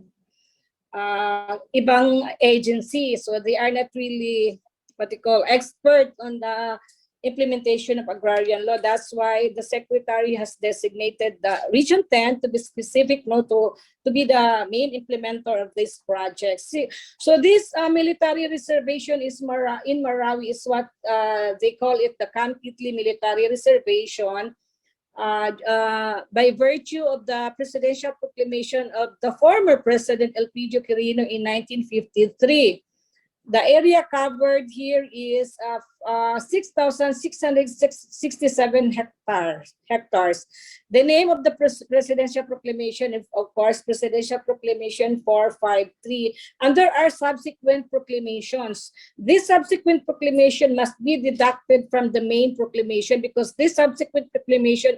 ibang agency. So they are not really what they call expert on the implementation of agrarian law. That's why the secretary has designated the Region 10 to be specific, no, to be the main implementer of this project. See, so this military reservation is in Marawi is what they call it the Camp Kitli Military Reservation. By virtue of the presidential proclamation of the former President Elpidio Quirino in 1953. The area covered here is 6,667 hectares. The name of the presidential proclamation is, of course, Presidential Proclamation 453. And there are subsequent proclamations. This subsequent proclamation must be deducted from the main proclamation because this subsequent proclamation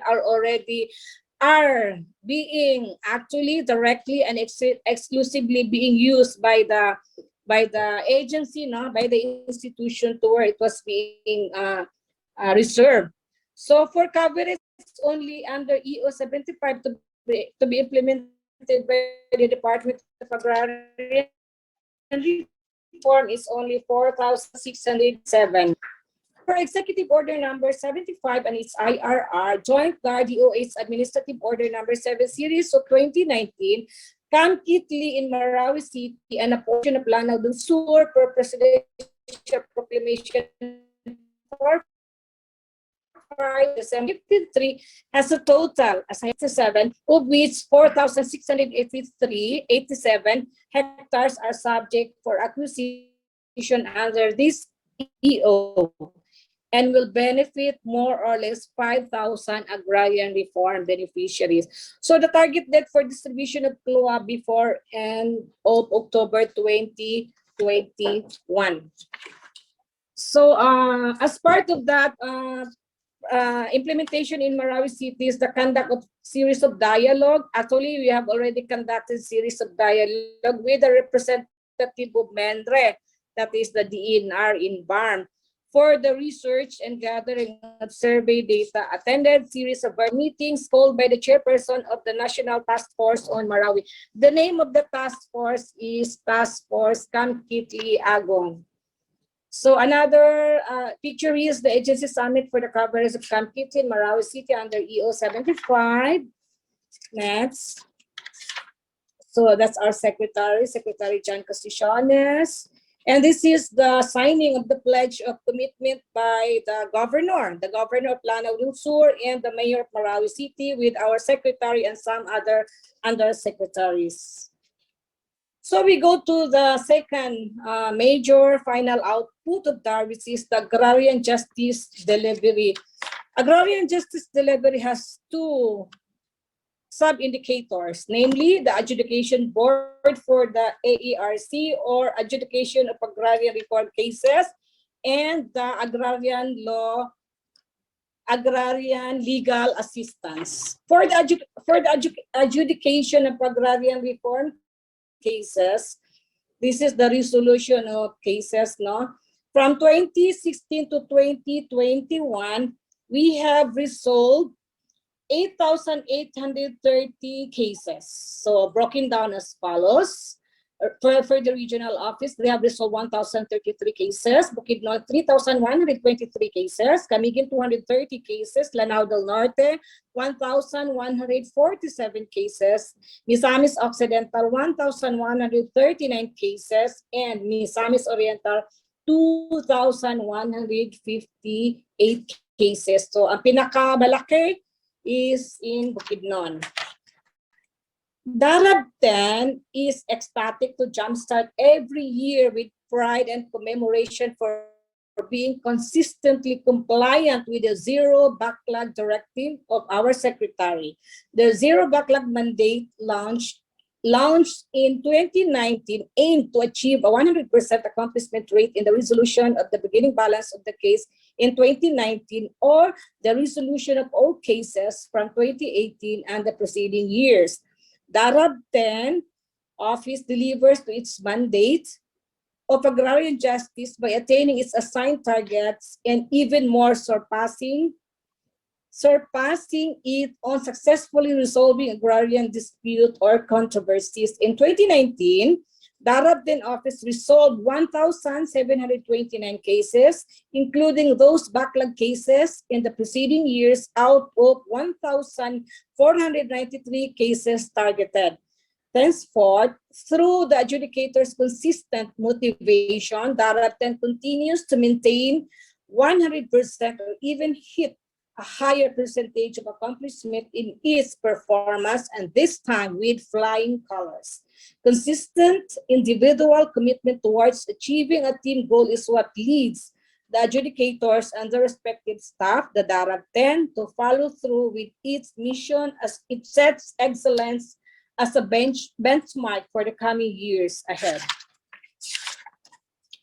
are being actually directly and exclusively being used by the agency, no, by the institution to where it was being reserved. So for coverage only under EO 75 to be implemented by the Department of Agrarian Reform is only 4,607. For Executive Order Number 75 and its IRR, Joint Guard DOH Administrative Order Number 7 Series of 2019, Camp Kitli in Marawi City and a portion of Lanao del Sur per Presidential Proclamation 453 has a total, as I said, 7, of which 4,687 hectares are subject for acquisition under this EO and will benefit more or less 5,000 agrarian reform beneficiaries. So the target date for distribution of CLOA before end of October 2021. So as part of that implementation in Marawi City is the conduct of series of dialogue. Actually, we have already conducted series of dialogue with the representative of MENRE, that is the DNR in BARM, for the research and gathering of survey data, attended series of meetings called by the chairperson of the National Task Force on Marawi. The name of the task force is Task Force Camp Kitli Agong. So another picture is the agency summit for the coverage of Camp Kitli in Marawi City under EO 75. Next. So that's our Secretary John Casticiones. And this is the signing of the pledge of commitment by the governor of Lanao del Sur and the mayor of Marawi City with our secretary and some other undersecretaries. So we go to the second major final output of that, which is the agrarian justice delivery. Agrarian justice delivery has two sub-indicators, namely the adjudication board for the AERC or adjudication of agrarian reform cases and the agrarian legal assistance. For the adjudication of agrarian reform cases, this is the resolution of cases, no? From 2016 to 2021, we have resolved 8,830 cases. So broken down as follows. For the regional office, they have resolved 1,033 cases. Bukidnon, 3,123 cases. Camiguin, 230 cases. Lanao del Norte, 1,147 cases. Misamis Occidental, 1,139 cases. And Misamis Oriental, 2,158 cases. So ang pinakamalaki is in Bukidnon. Darab 10 is ecstatic to jumpstart every year with pride and commemoration for being consistently compliant with the zero backlog directive of our secretary. The zero backlog mandate launched in 2019 aimed to achieve a 100% accomplishment rate in the resolution of the beginning balance of the case in 2019 or the resolution of all cases from 2018 and the preceding years. Darab 10 office delivers to its mandate of agrarian justice by attaining its assigned targets and even more surpassing it on successfully resolving agrarian dispute or controversies. In 2019, the Arabden office resolved 1,729 cases, including those backlog cases in the preceding years out of 1,493 cases targeted. Thenceforth, through the adjudicator's consistent motivation, the Arabden continues to maintain 100% or even hit a higher percentage of accomplishment in its performance, and this time with flying colors. Consistent individual commitment towards achieving a team goal is what leads the adjudicators and the respective staff, the DARAG 10, to follow through with its mission as it sets excellence as a benchmark for the coming years ahead.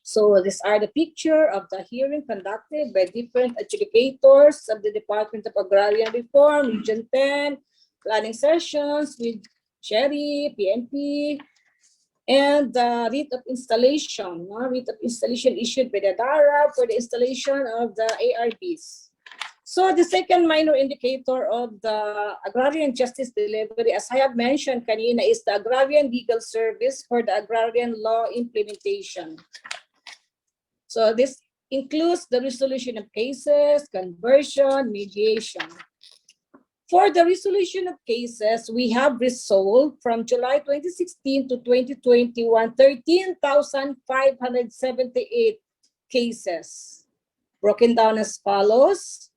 So these are the picture of the hearing conducted by different adjudicators of the Department of Agrarian Reform, Region 10, planning sessions with Sherry, PNP, and the writ of installation, issued by the DARA for the installation of the ARBs. So the second minor indicator of the agrarian justice delivery, as I have mentioned kanina, is the agrarian legal service for the agrarian law implementation. So this includes the resolution of cases, conversion, mediation. For the resolution of cases, we have resolved from July 2016 to 2021, 13,578 cases, broken down as follows.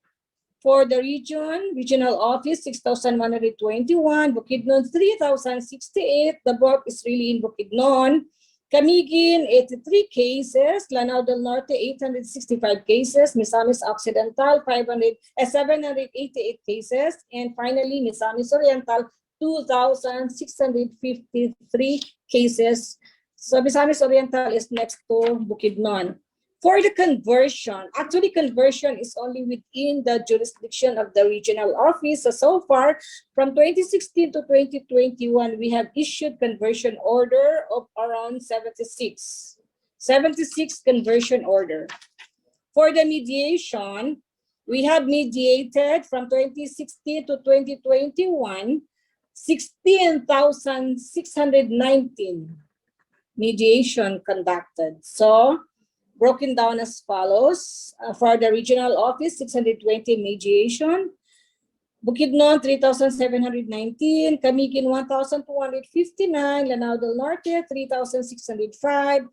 For the regional office, 6,121, Bukidnon, 3,068. The bulk is really in Bukidnon. Camiguin, 83 cases. Lanao del Norte, 865 cases. Misamis Occidental, 788 cases. And finally, Misamis Oriental, 2,653 cases. So Misamis Oriental is next to Bukidnon. For the conversion, actually conversion is only within the jurisdiction of the regional office. So far, from 2016 to 2021, we have issued conversion order of around 76 conversion order. For the mediation, we have mediated from 2016 to 2021, 16,619 mediation conducted. So, broken down as follows. For the regional office, 620 mediation. Bukidnon, 3,719. Camiguin, 1,259. Lanao del Norte, 3,605.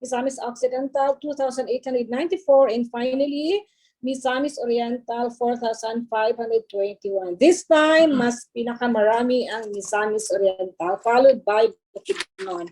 Misamis Occidental, 2,894. And finally, Misamis Oriental, 4,521. This time, mas pinakamarami ang Misamis Oriental, followed by Bukidnon.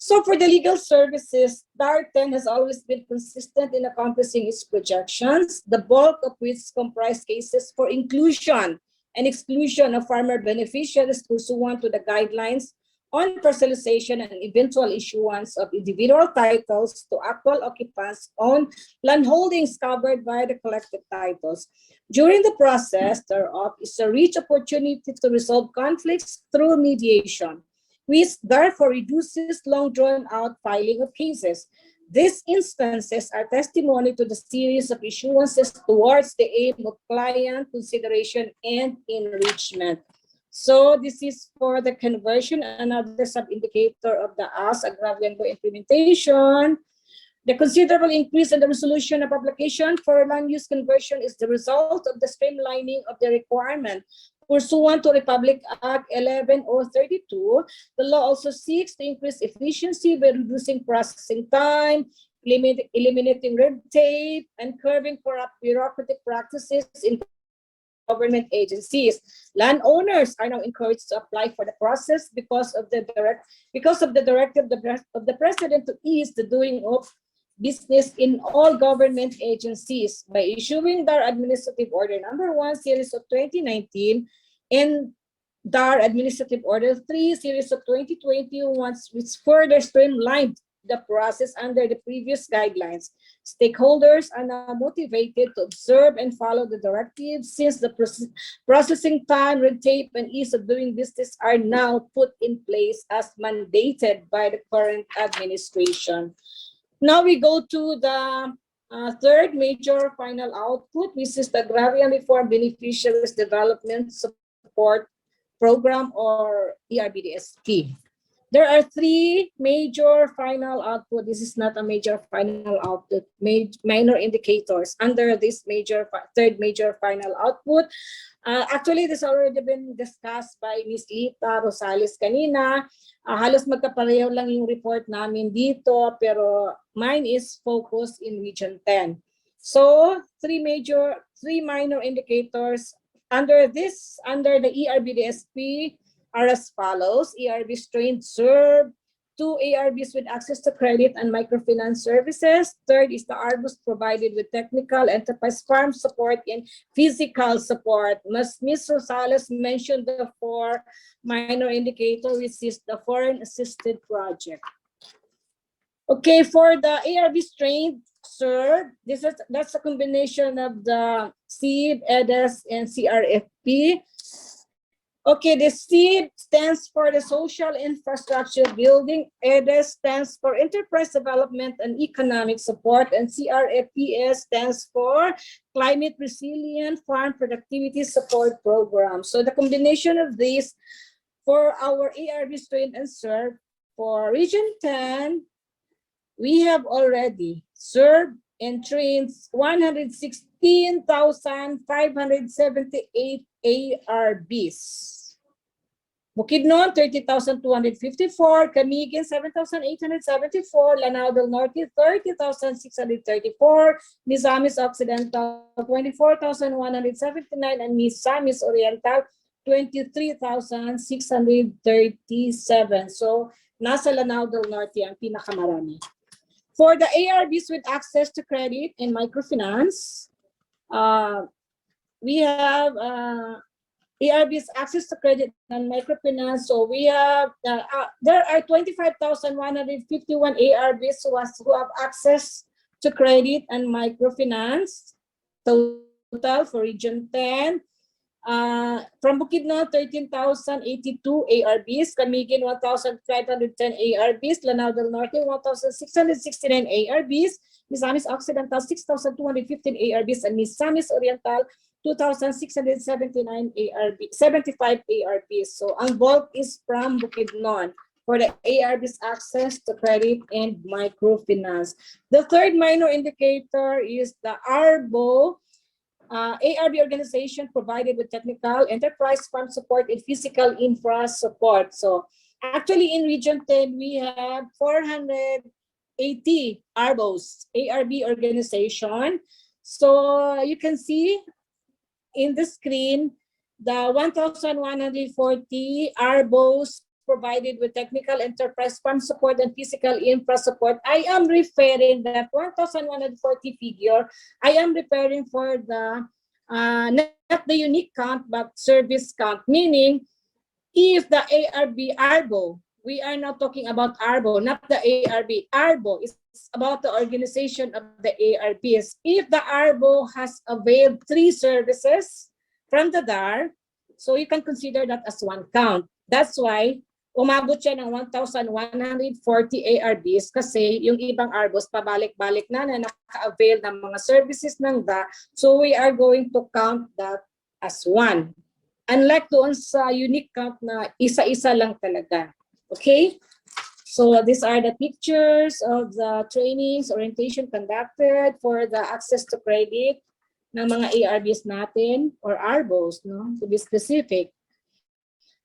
So for the legal services, DAR 10 has always been consistent in accomplishing its projections, the bulk of which comprise cases for inclusion and exclusion of farmer beneficiaries pursuant to the guidelines on parcelization and eventual issuance of individual titles to actual occupants on land holdings covered by the collective titles. During the process thereof is a rich opportunity to resolve conflicts through mediation, which therefore reduces long drawn-out filing of cases. These instances are testimony to the series of issuances towards the aim of client consideration and enrichment. So this is for the conversion, another sub-indicator of the AS agrarian law implementation. The considerable increase in the resolution of application for land use conversion is the result of the streamlining of the requirement pursuant to Republic Act 11032. The law also seeks to increase efficiency by reducing processing time, eliminating red tape, and curbing corrupt bureaucratic practices in government agencies. Landowners are now encouraged to apply for the process because of the directive of the President to ease the doing of business in all government agencies by issuing DAR Administrative Order Number 1, Series of 2019, and DAR Administrative Order 3, Series of 2020, which further streamlined the process under the previous guidelines. Stakeholders are now motivated to observe and follow the directives since the processing time, red tape, and ease of doing business are now put in place as mandated by the current administration. Now we go to the third major final output, which is the Agrarian Reform Beneficiaries Development Support Program, or ERBDSP. There are three major final output. This is not a major final output, minor indicators under this third major final output. Actually, this already been discussed by Ms. Lita Rosales kanina. Halos magkapareho lang yung report namin dito, pero mine is focused in Region 10. So, three minor indicators under the ERBDSP are as follows: ARBs trained served, 2 ARBs with access to credit and microfinance services. Third is the ARBs provided with technical enterprise farm support and physical support. Ms. Rosales mentioned the 4 minor indicator, which is the foreign assisted project. Okay, for the ARBs trained served, that's a combination of the SEED, EDES, and CRFP. Okay, the SEED stands for the Social Infrastructure Building, EDES stands for Enterprise Development and Economic Support, and CRFPS stands for Climate Resilient Farm Productivity Support Program. So the combination of these for our ARBs trained and served for Region 10, we have already served and trained 116,578 ARBs. Bukidnon, 30,254. Camiguin, 7,874. Lanao del Norte, 30,634. Misamis Occidental, 24,179. And Misamis Oriental, 23,637. So, nasa Lanao del Norte ang pinakamarami. For the ARBs with access to credit and microfinance, we have ARBs access to credit and microfinance. So we have, there are 25,151 ARBs who have access to credit and microfinance total for Region 10. From Bukidnon, 13,082 ARBs, Camiguin, 1,510 ARBs, Lanao del Norte, 1,669 ARBs, Misamis Occidental, 6,215 ARBs, and Misamis Oriental, 2,679 ARBs, 75 ARBs. So ang bulk is from Bukidnon for the ARBs access to credit and microfinance. The third minor indicator is the ARBO, ARB organization provided with technical, enterprise farm support, and physical infra support. So actually in Region 10, we have 480 ARBOs, ARB organization. So you can see in the screen, the 1,140 ARBOs provided with technical enterprise farm support and physical infra support. I am referring that 1,140 figure, I am referring for the, not the unique count, but service count, meaning if the ARBO, we are not talking about ARBO, not the ARBO is about the organization of the ARBs. If the ARBO has availed 3 services from the DAR, so you can consider that as one count. That's why umabot siya ng 1,140 ARBs kasi yung ibang ARBOs pabalik-balik na naka-avail ng mga services ng DA. So we are going to count that as one. Unlike doon sa unique count na isa-isa lang talaga. Okay? So these are the pictures of the trainings, orientation conducted for the access to credit ng mga ARBs natin or ARBOs, no? To be specific.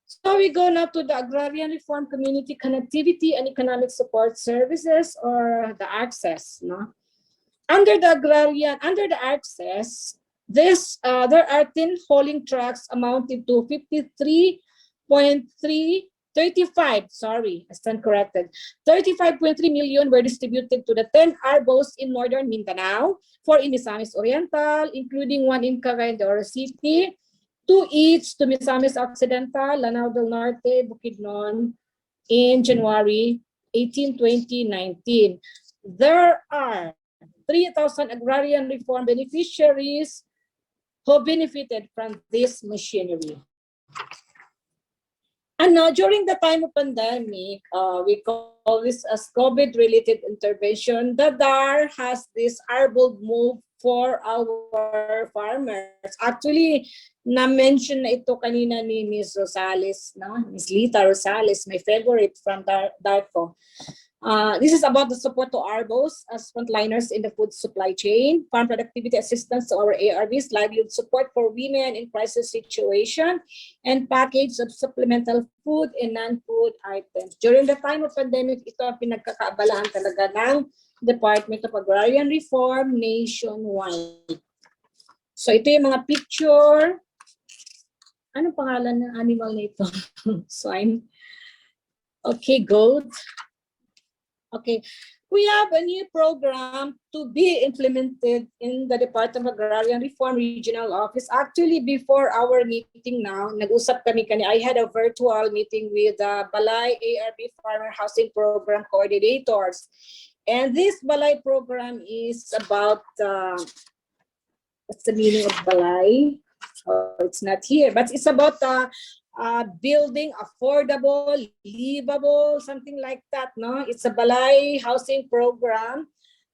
So we go now to the Agrarian Reform Community Connectivity and Economic Support Services, or the access. No? Under the access, there are 10 hauling trucks amounting to 35, sorry, I stand corrected. 35.3 million were distributed to the 10 ARBOs in Northern Mindanao, 4 in Misamis Oriental, including 1 in Cagayan City, 2 each to Misamis Occidental, Lanao del Norte, Bukidnon in January 2019. There are 3,000 agrarian reform beneficiaries who benefited from this machinery. And now, during the time of pandemic, we call this as COVID-related intervention. The DAR has this arbold move for our farmers. Actually, na-mention na ito kanina ni Ms. Rosales, no? Ms. Lita Rosales, my favorite from DARCO. This is about the support to ARBOs as frontliners in the food supply chain, farm productivity assistance to our ARBs, livelihood support for women in crisis situation, and package of supplemental food and non-food items. During the time of pandemic, ito ang pinagkakaabalahan talaga ng Department of Agrarian Reform nationwide. So ito yung mga picture. Anong pangalan ng animal na ito? Swine. Okay, goat. Okay, we have a new program to be implemented in the Department of Agrarian Reform Regional Office. Actually, before our meeting now, nag-usap kami I had a virtual meeting with the Balay ARB Farmer Housing Program coordinators. And this Balay program is about, what's the meaning of Balay? Oh, it's not here, but it's about building affordable, livable, something like that, no? It's a Balay housing program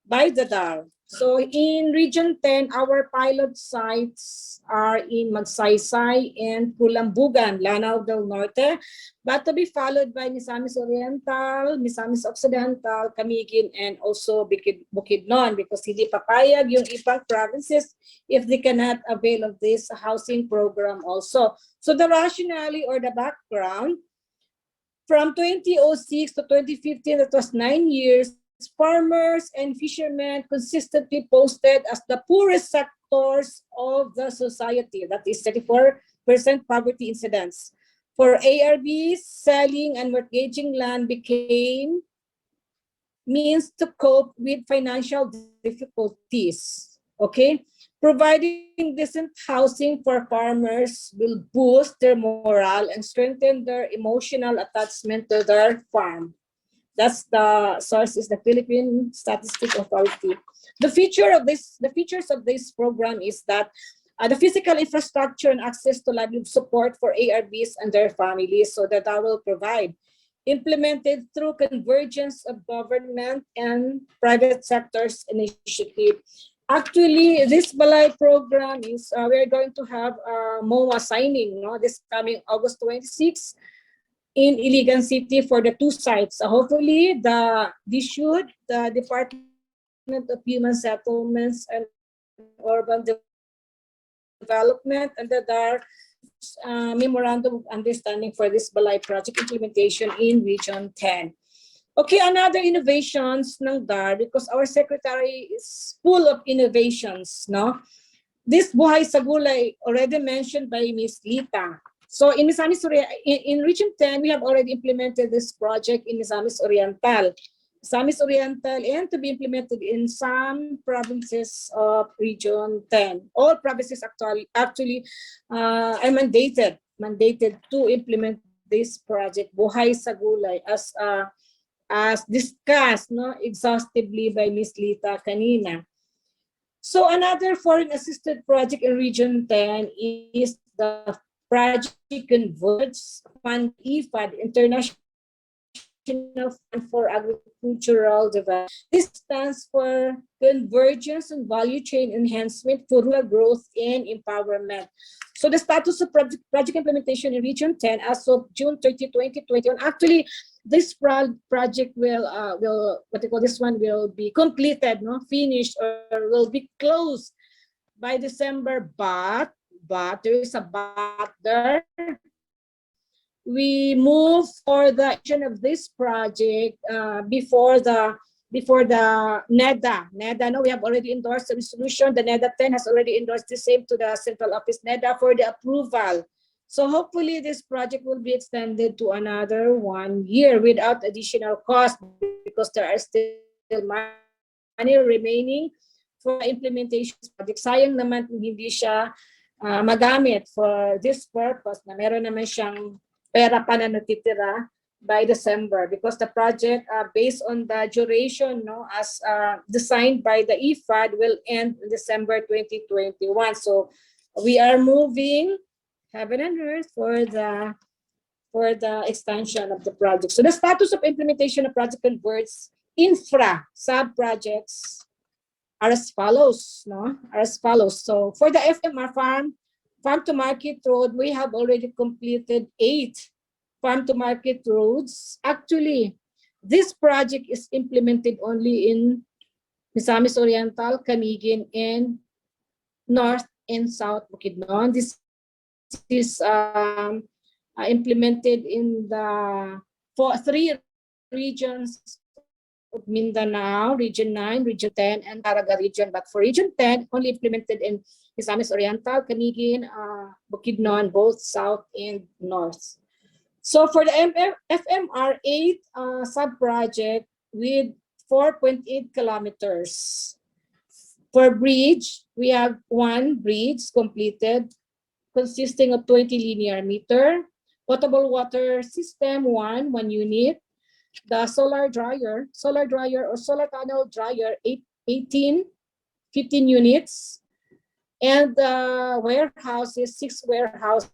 by the DAR. So in Region 10, our pilot sites are in Magsaysay and Pulambugan, Lanao del Norte, but to be followed by Misamis Oriental, Misamis Occidental, Camiguin, and also Bukidnon, because hindi papayag yung ibang provinces if they cannot avail of this housing program also. So the rationale or the background, from 2006 to 2015, that was 9 years, farmers and fishermen consistently posted as the poorest sectors of the society. That is 34% poverty incidence. For ARBs, selling and mortgaging land became means to cope with financial difficulties. Okay? Providing decent housing for farmers will boost their morale and strengthen their emotional attachment to their farm. That's the source is the Philippine Statistics Authority. The features of this program is that the physical infrastructure and access to livelihood support for ARBs and their families, so that will provide, implemented through convergence of government and private sectors initiative. Actually, this Balay program is we're going to have MOA signing, no, this coming August 26. In Iligan City for the two sites. So hopefully, the Department of Human Settlements and Urban Development and the DAR Memorandum of Understanding for this Balay project implementation in Region 10. Okay, another innovations ng DAR, because our secretary is full of innovations, no? This Buhay sa Gulay, already mentioned by Ms. Lita. So in Misamis in Region 10, we have already implemented this project in Misamis Oriental. Misamis Oriental, and to be implemented in some provinces of Region 10. All provinces actually are mandated to implement this project, Buhay sa Gulay, as discussed, no, exhaustively by Ms. Lita kanina. So another foreign assisted project in Region 10 is the Project Converge Fund, IFAD, International Fund for Agricultural Development. This stands for Convergence and Value Chain Enhancement for Rural Growth and Empowerment. So the status of project implementation in Region 10 as of June 30, 2021. Actually, this project will be completed, no, finished, or will be closed by December, but there is a but there. We move for the action of this project before the NEDA. No, we have already endorsed the resolution. The NEDA 10 has already endorsed the same to the Central Office NEDA for the approval. So hopefully this project will be extended to another 1 year without additional cost, because there are still money remaining for implementation project. Sayang naman kung hindi siya magamit for this purpose, na meron naman siyang pera pa na natitira by December, because the project, based on the duration, no, as designed by the IFAD, will end in December 2021. So we are moving heaven and earth for the extension of the project. So the status of implementation of project converts infra sub-projects are as follows, no? Are as follows. So for the FMR farm to market road, we have already completed 8 farm to market roads. Actually, this project is implemented only in Misamis Oriental, Camiguin, and North and South Bukidnon. This is implemented in the 3 regions of Mindanao, Region 9, Region 10, and Caraga region. But for Region 10, only implemented in Misamis Oriental, Camiguin, Bukidnon, both South and North. So for the FMR 8 sub-project with 4.8 kilometers. For bridge, we have 1 bridge completed consisting of 20 linear meter. Potable water system, 1 unit. The solar dryer or solar panel dryer, 15 units. And the warehouses, 6 warehouses,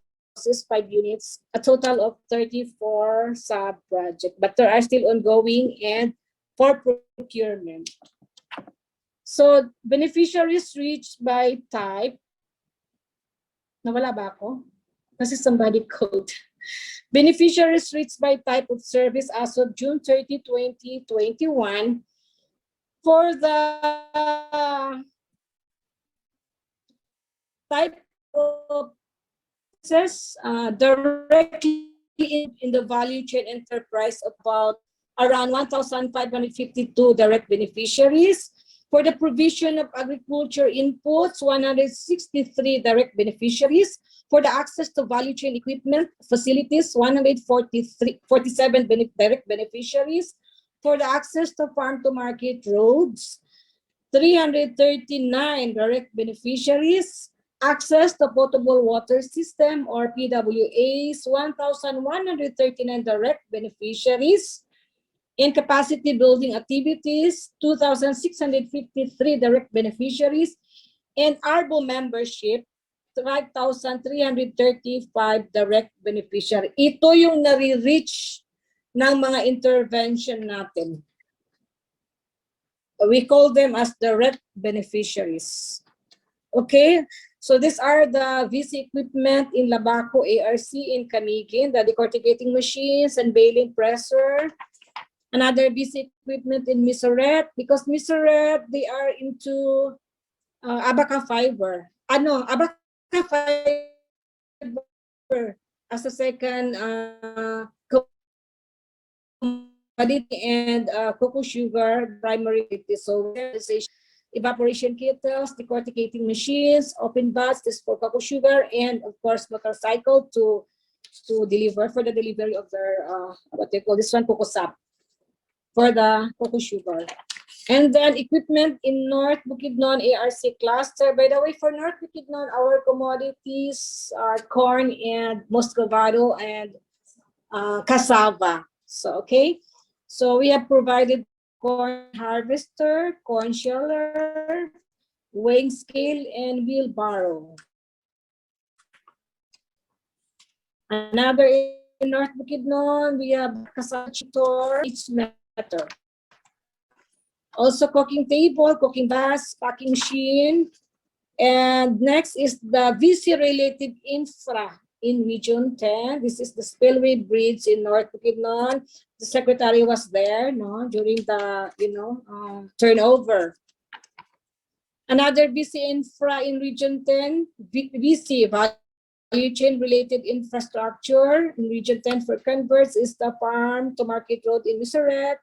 5 units, a total of 34 sub-projects. But there are still ongoing and for procurement. So beneficiaries reached by type. Nawala ba ako? Kasi somebody code. Beneficiaries reached by type of service as of June 30, 2021. For the type of services directly in the value chain enterprise, about around 1,552 direct beneficiaries. For the provision of agriculture inputs, 163 direct beneficiaries. For the access to value chain equipment facilities, 147 direct beneficiaries. For the access to farm to market roads, 339 direct beneficiaries. Access to potable water system or PWAs, 1,139 direct beneficiaries. In capacity building activities, 2,653 direct beneficiaries. And ARBO membership, 5,335 direct beneficiary. Ito yung nare-reach ng mga intervention natin. We call them as direct beneficiaries. Okay, so these are the VC equipment in Labaco, ARC in Camiguin, the decorticating machines and baling presser. Another VC equipment in Misoret, because Misoret, they are into abaca fiber. Abaca fiber as a second commodity, and cocoa sugar primary. So evaporation kettles, decorticating machines, open baths, this for cocoa sugar, and of course motorcycle to deliver for the delivery of their what they call this one, cocoa sap for the cocoa sugar. And then equipment in North Bukidnon ARC cluster. By the way, for North Bukidnon, our commodities are corn and muscovado and cassava. So, okay. So we have provided corn harvester, corn sheller, weighing scale, and wheelbarrow. Another in North Bukidnon, we have cassava chitor, each meter. Also cooking table, cooking bass, packing machine. And next is the VC-related infra in Region 10. This is the spillway bridge in North Bukidnon. The secretary was there, no, during the, turnover. Another VC infra in Region 10, VC, value chain related infrastructure in Region 10 for converts, is the farm to market road in Misoret.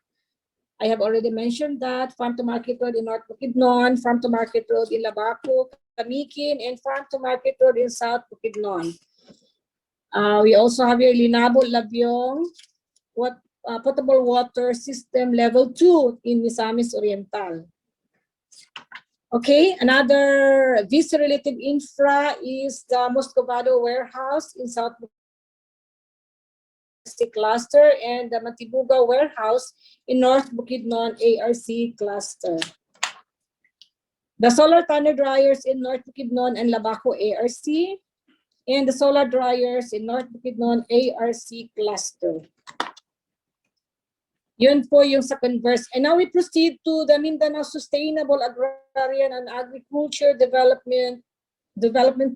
I have already mentioned that. Farm to market road in North Bukidnon, farm to market road in Labaco, Camiguin, and farm to market road in South Bukidnon. We also have here Linabo, Labyong, potable water system level 2 in Misamis Oriental. Okay, another VC-related infra is the Muscovado warehouse in South ARC cluster and the Matibuga warehouse in North Bukidnon ARC cluster. The solar tonner dryers in North Bukidnon and Labaco ARC, and the solar dryers in North Bukidnon ARC cluster. Yun po yung sa converse. And now we proceed to the Mindanao Sustainable Agrarian and Agriculture Development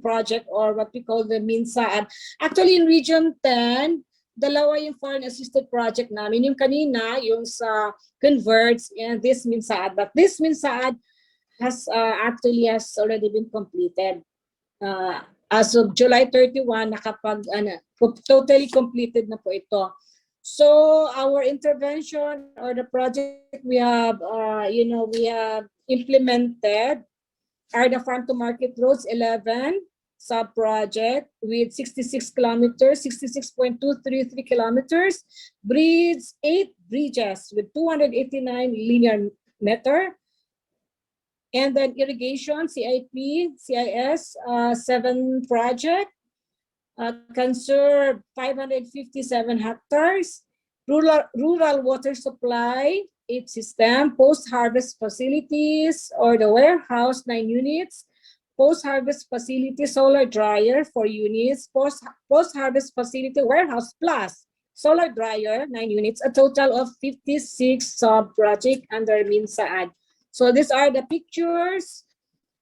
Project, or what we call the MINSAAD. Actually, in Region 10, dalawa yung foreign assisted project namin. Yung kanina, yung sa converts, and this MINSAAD. But this MINSAAD has already been completed. As of July 31, totally completed na po ito. So our intervention or the project we have implemented are the farm to market roads 11 sub-project with 66 kilometers, 66.233 kilometers, bridges, 8 bridges with 289 linear meter, and then irrigation, CIP, CIS, 7 project, conserve 557 hectares, rural water supply, 8 system, post-harvest facilities or the warehouse, 9 units, post-harvest facility solar dryer, 4 units, post-harvest facility warehouse plus solar dryer, 9 units, a total of 56 sub-project under MINSAAD. So these are the pictures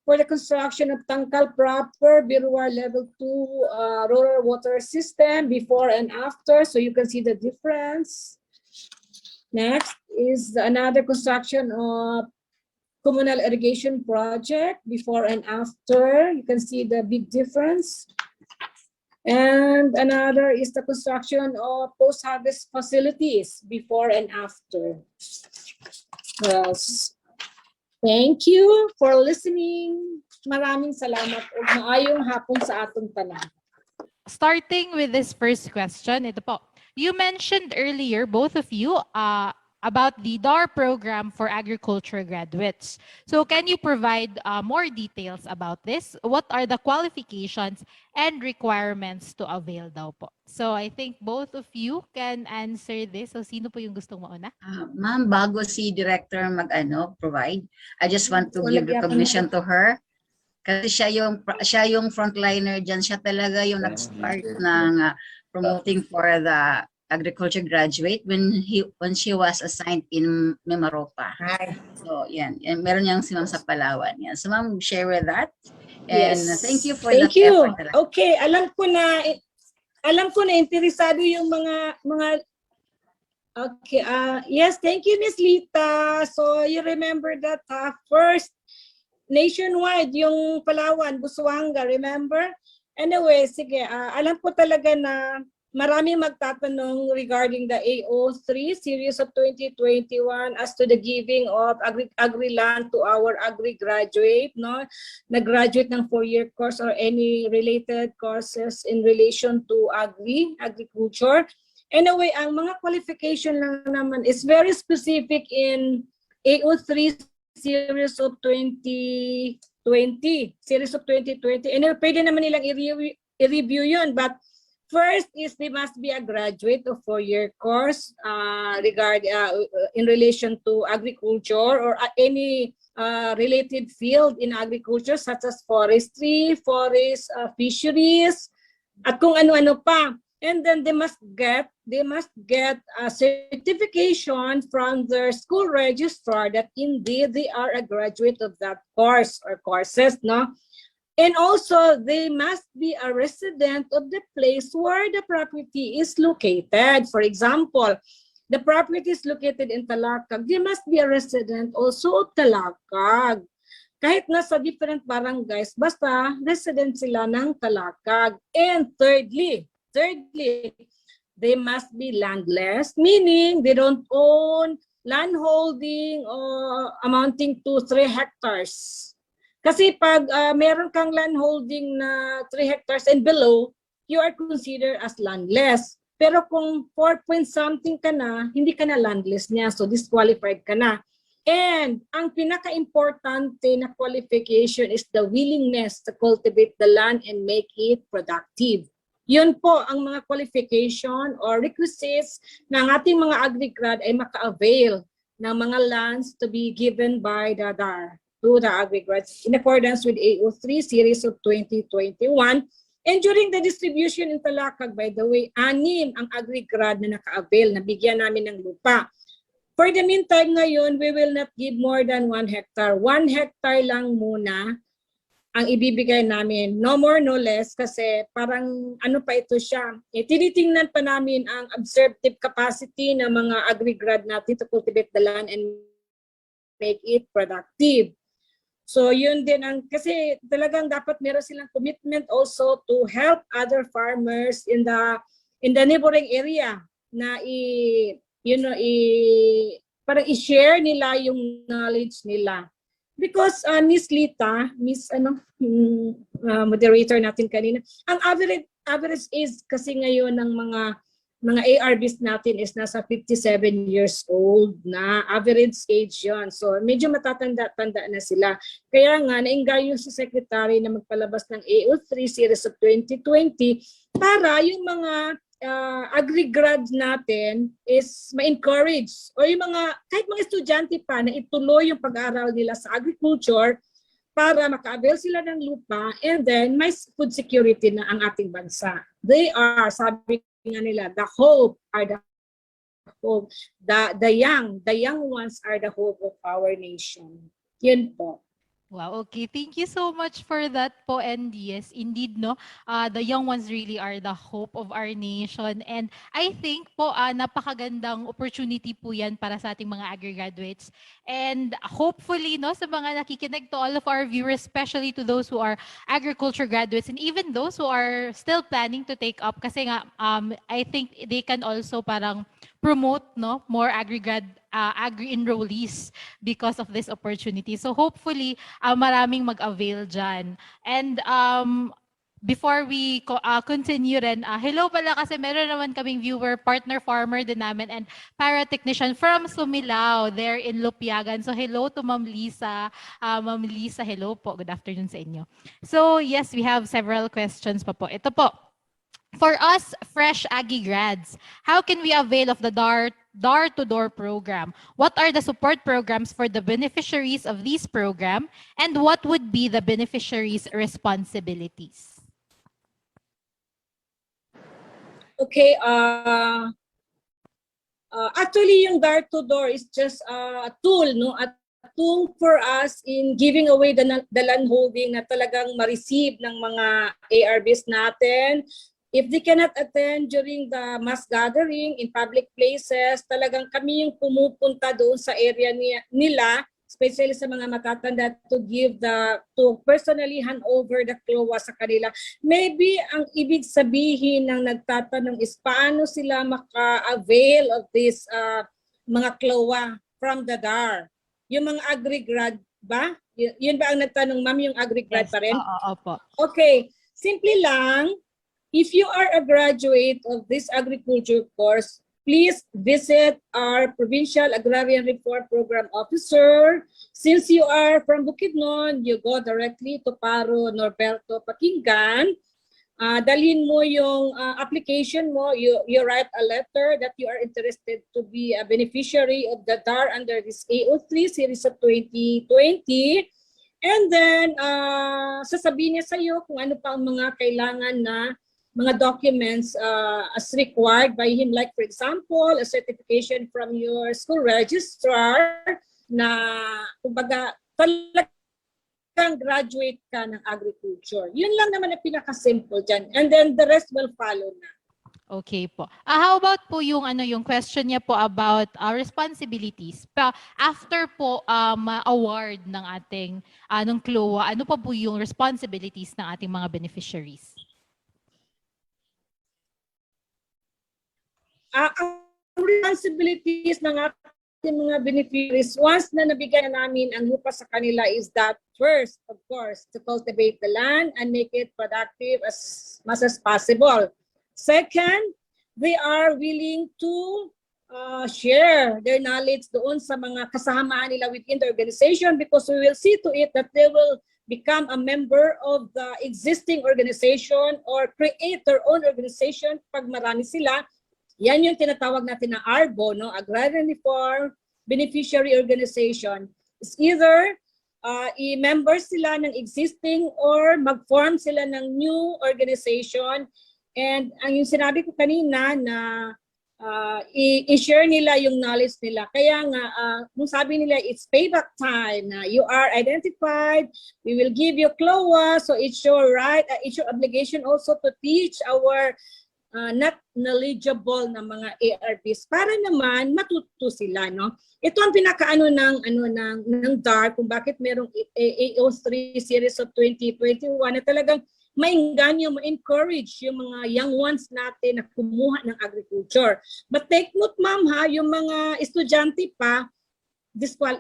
for the construction of Tangkal proper Biruar level 2 rural water system before and after, so you can see the difference. Next is another construction of communal irrigation project before and after. You can see the big difference. And another is the construction of post-harvest facilities before and after. Yes. Thank you for listening. Maraming salamat o maayong hapon sa atong tanan. Starting with this first question, ito po. You mentioned earlier, both of you, about the DAR program for agriculture graduates. So can you provide more details about this? What are the qualifications and requirements to avail daw po? So I think both of you can answer this. So sino po yung gustong mauna? Ma'am, bago si Director provide, I just want to give recognition to her. Kasi siya yung frontliner dyan. Siya talaga yung nag-start ng promoting for the agriculture graduate when she was assigned in Mimaropa. So yan, meron niyang si Ma'am sa Palawan. Yan. So Ma'am, share with that. And yes. Thank you for that effort. Okay, alam ko na interesado yung mga okay, yes, thank you, Miss Lita. So you remember that first nationwide yung Palawan, Busuanga, remember? Anyway, sige, alam ko talaga na marami magtatanong regarding the AO3 series of 2021 as to the giving of agri-land to our agri-graduate, no? Nag-graduate ng 4-year course or any related courses in relation to agriculture. Anyway, ang mga qualification lang naman is very specific in AO3 series of 2020. Series of 2020. Anyway, pwede naman nilang i-review yun, but first is they must be a graduate of 4-year course in relation to agriculture or any related field in agriculture such as forestry, fisheries, at kung ano-ano pa. And then they must get a certification from their school registrar that indeed they are a graduate of that course or courses, no? And also, they must be a resident of the place where the property is located. For example, the property is located in Talakag. They must be a resident also of Talakag. Kahit nasa different barangays, basta resident sila ng Talakag. And thirdly, they must be landless, meaning they don't own land holding amounting to 3 hectares. Kasi pag meron kang land holding na 3 hectares and below, you are considered as landless. Pero kung 4 point something ka na, hindi ka na landless niya. So disqualified ka na. And ang pinaka-importante na qualification is the willingness to cultivate the land and make it productive. Yun po ang mga qualification or requisites ng ating mga agri-grad ay maka-avail ng mga lands to be given by the DAR to the agri-grads in accordance with AO3 series of 2021. And during the distribution in Talakag, by the way, 6 ang agri-grad na naka-avail, na bigyan namin ng lupa. For the meantime ngayon, we will not give more than 1 hectare. 1 hectare lang muna ang ibibigay namin, no more no less, kasi parang ano pa ito siya, tinitingnan pa namin ang absorptive capacity ng mga agri-grad natin to cultivate the land and make it productive. So yun din ang, kasi talagang dapat meron silang commitment also to help other farmers in the neighboring area na parang i-share nila yung knowledge nila. Because Miss Lita, moderator natin kanina, ang average age kasi ngayon ng mga ARBs natin is nasa 57 years old na average age yon. So medyo matatanda-tanda na sila. Kaya nga naingayo si Secretary na magpalabas ng AO3 series of 2020 para yung mga agri-grads natin is ma-encourage o yung mga, kahit mga estudyante pa na ituloy yung pag-aaral nila sa agriculture para maka-avail sila ng lupa and then may food security na ang ating bansa. They are, sabi nga nila, the hope are the hope. The young ones are the hope of our nation. Yun po. Wow, okay. Thank you so much for that po. And yes, indeed, no, the young ones really are the hope of our nation. And I think po, napakagandang opportunity po yan para sa ating mga agri-graduates. And hopefully, no, sa mga nakikinig to all of our viewers, especially to those who are agriculture graduates and even those who are still planning to take up, kasi nga, I think they can also parang promote, no, more agri-enrollees because of this opportunity. So hopefully, maraming mag-avail dyan. And before we continue rin, hello pala kasi meron naman kaming viewer, partner farmer din namin, and para-technician from Sumilao there in Lupiagan. So hello to Ma'am Lisa. Ma'am Lisa, hello po. Good afternoon sa inyo. So yes, we have several questions pa po. Ito po. For us fresh Aggie grads, how can we avail of the door-to-door program? What are the support programs for the beneficiaries of this program? And what would be the beneficiaries' responsibilities? Okay, actually yung door-to-door is just a tool, no? A tool for us in giving away the land holding na talagang ma-receive ng mga ARBs natin. If they cannot attend during the mass gathering in public places, talagang kami yung pumupunta doon sa area nila, especially sa mga matatanda, to personally hand over the CLOA sa kanila. Maybe ang ibig sabihin ng nagtatanong is paano sila maka-avail of this mga CLOA from the DAR. Yung mga agri-grad ba? Yun ba ang nagtanong, ma'am, yung agri-grad pa rin? Opo. Okay, simple lang. If you are a graduate of this agriculture course, please visit our Provincial Agrarian Reform Program Officer. Since you are from Bukidnon, you go directly to Paro Norberto Pakinggan. Dalhin mo yung application mo, you write a letter that you are interested to be a beneficiary of the DAR under this AO3 series of 2020. And then, sasabihin niya sa iyo kung ano pa ang mga kailangan na mga documents as required by him, like for example, a certification from your school registrar na kumbaga talagang graduate ka ng agriculture. Yun lang naman ang pinaka-simple dyan. And then the rest will follow na. Okay po. How about po yung yung question niya po about responsibilities? After po award ng ating ng CLOA, ano pa po yung responsibilities ng ating mga beneficiaries? Ang responsibilities ng ating mga beneficiaries, once na nabigyan na namin ang lupa sa kanila, is that first, of course, to cultivate the land and make it productive as much as possible. Second, they are willing to share their knowledge doon sa mga kasamaan nila within the organization, because we will see to it that they will become a member of the existing organization or create their own organization pag marami sila. Yan yung tinatawag natin na ARBO, no? Agrarian Reform Beneficiary Organization. It's either i-member sila ng existing or mag-form sila ng new organization. And ang yung sinabi ko kanina na i-share nila yung knowledge nila. Kaya nga, kung sabi nila, it's payback time. You are identified, we will give you CLOA, so it's your right, it's your obligation also to teach our not knowledgeable na mga ARPs para naman matuto sila, no? Ito ang pinakaano ng DAR kung bakit merong AO3 series of 2021 na talagang maingganyo, ma-encourage yung mga young ones natin na kumuha ng agriculture. But take note, ma'am, ha, yung mga estudyante pa,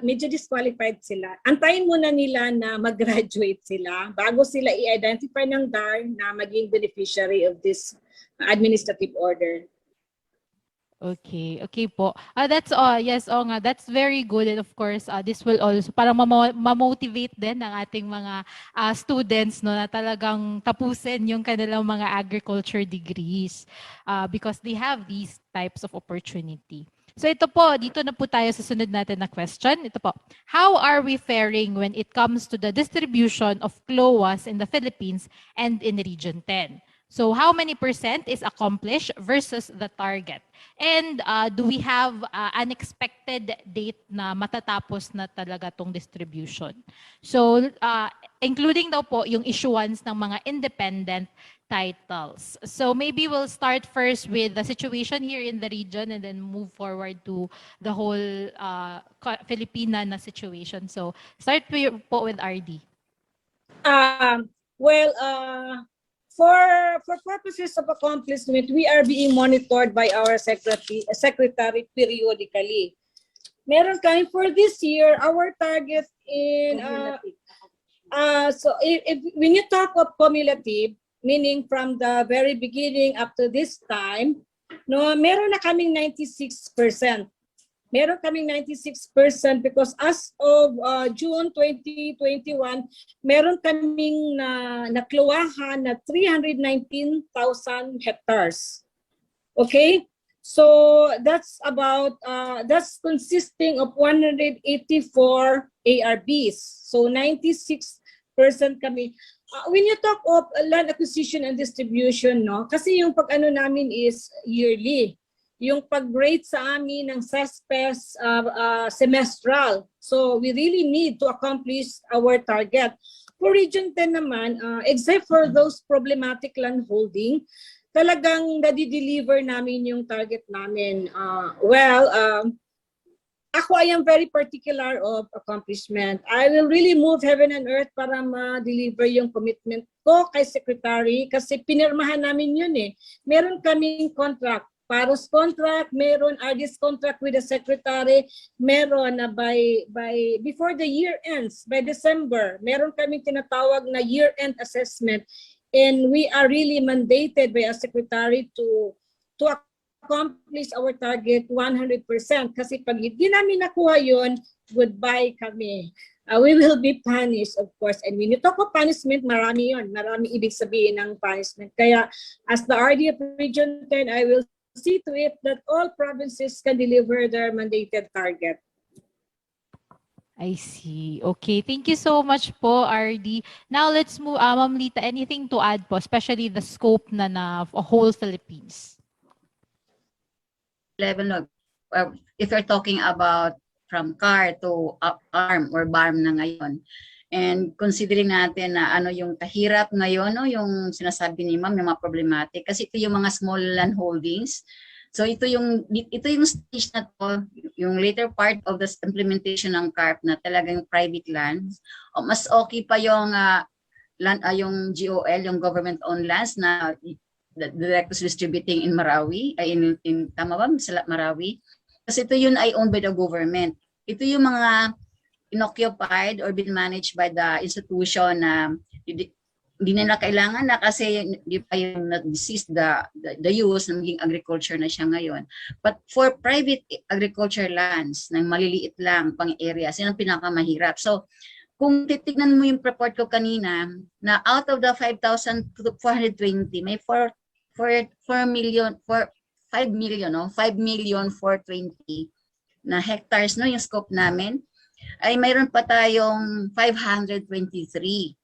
medyo disqualified sila. Antayin muna nila na mag-graduate sila bago sila i-identify ng DAR na maging beneficiary of this administrative order. Okay, okay po. That's all. Yes, nga, that's very good. And of course, this will also parang ma-motivate din ng ating mga students, no, na talagang tapusin yung kanilang mga agriculture degrees because they have these types of opportunity. So ito po, dito na po tayo sa sunod natin na question. Ito po, how are we faring when it comes to the distribution of CLOAs in the Philippines and in Region 10? So how many % is accomplished versus the target? And do we have an expected date na matatapos na talaga tong distribution? So including daw po yung issuance ng mga independent titles. So maybe we'll start first with the situation here in the region and then move forward to the whole Filipina na situation. So start po with RD. For purposes of accomplishment, we are being monitored by our secretary periodically. Meron kami for this year, our target in when you talk of cumulative, meaning from the very beginning up to this time, no, meron na kaming 96%. Meron kaming 96% because as of June 2021, meron kaming nakluwahan na 319,000 hectares. Okay? So that's about, that's consisting of 184 ARBs. So 96% kami. When you talk of land acquisition and distribution, no, kasi yung pag-ano namin is yearly. Yung pag-rate sa amin ng SESPES semestral. So we really need to accomplish our target. For Region 10 naman, except for those problematic land holding, talagang nadi-deliver namin yung target namin. Ako, I am very particular of accomplishment. I will really move heaven and earth para ma-deliver yung commitment ko kay Secretary kasi pinirmahan namin yun eh. Meron kaming contract. Paros contract, meron RDS contract with the secretary, meron na before the year ends, by December, meron kaming tinatawag na year-end assessment, and we are really mandated by a secretary to accomplish our target 100%. Kasi pag hindi namin nakuha yun, goodbye kami. We will be punished, of course. And when you talk of punishment, marami yun. Marami ibig sabihin ng punishment. Kaya as the RD of Region 10, I will see to it that all provinces can deliver their mandated target. I see. Okay. Thank you so much po, RD. Now let's move, Ma'am Lita, anything to add po, especially the scope na whole Philippines? Level of, if you're talking about from car to arm or BARM na ngayon, and considering natin na ano yung kahirap ngayon, no, yung sinasabi ni Ma'am, yung mga problematic, kasi ito yung mga small land holdings. So ito yung stage na to, yung later part of the implementation ng CARP na talagang private lands. O mas okay pa yung land, yung GOL, yung government-owned lands na directly distributing in Marawi, in tama ba? Sa Marawi. Kasi ito yun ay owned by the government. Ito yung mga inoccupied or been managed by the institution na hindi na kailangan na kasi di pa yung nag-cease the use ng maging agriculture na siya ngayon. But for private agriculture lands na maliliit lang pang areas, yun ang pinakamahirap. So kung titignan mo yung report ko kanina, na out of the 5,420, may 4 million, 5 million, no? 5,420,000 na hectares, no, yung scope namin, ay mayroon pa tayong 523,000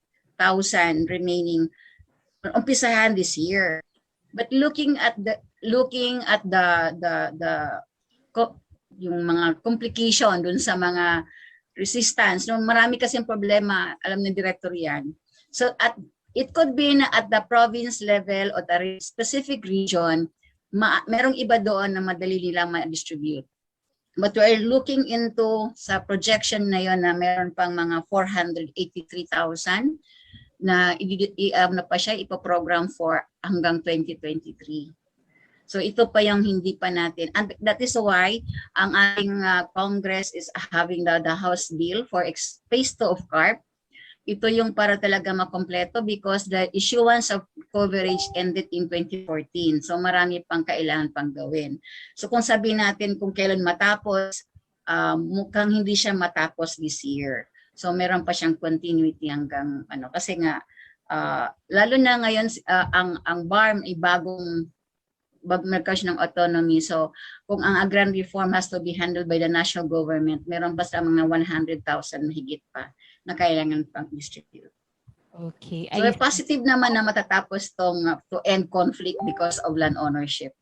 remaining umpisahan this year. But looking at the yung mga complication dun sa mga resistance, no, marami kasing problema, alam ng director yan. So it could be na at the province level or the specific region, merong iba doon na madali nilang ma-distribute. But we're looking into sa projection na yon na meron pang mga 483,000 na na pa siya ipoprogram for hanggang 2023. So ito pa yung hindi pa natin. And that is why ang ating Congress is having the House Bill for Phase 2 of CARP. Ito yung para talaga makompleto because the issuance of coverage ended in 2014. So marami pang kailangan pang gawin. So kung sabihin natin kung kailan matapos, mukhang hindi siya matapos this year. So meron pa siyang continuity hanggang ano. Kasi nga, lalo na ngayon, ang BARM ay bagong ng autonomy. So kung ang agrarian reform has to be handled by the national government, meron pa sa mga 100,000 mahigit pa na kailangan pang distribute. Okay. So positive naman na matatapos tong to end conflict because of land ownership.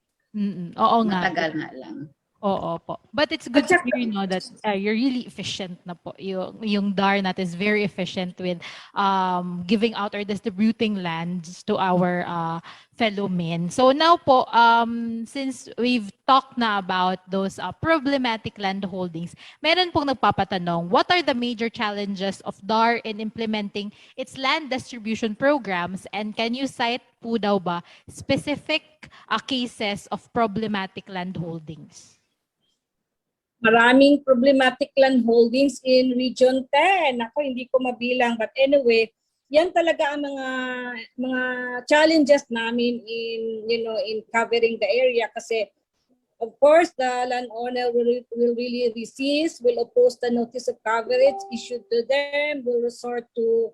Oo nga. Matagal nga lang. Oo po. But it's good to hear, that you're really efficient na po. Yung DAR natin is very efficient with giving out or distributing lands to our fellow men. So now po, since we've talked na about those problematic land holdings, meron pong nagpapatanong, what are the major challenges of DAR in implementing its land distribution programs, and can you cite po daw ba specific cases of problematic land holdings? Maraming problematic land holdings in Region 10. Ako, hindi ko mabilang. But anyway, yan talaga ang mga challenges namin in covering the area. Kasi, of course, the landowner will really resist, will oppose the notice of coverage issued to them, will resort to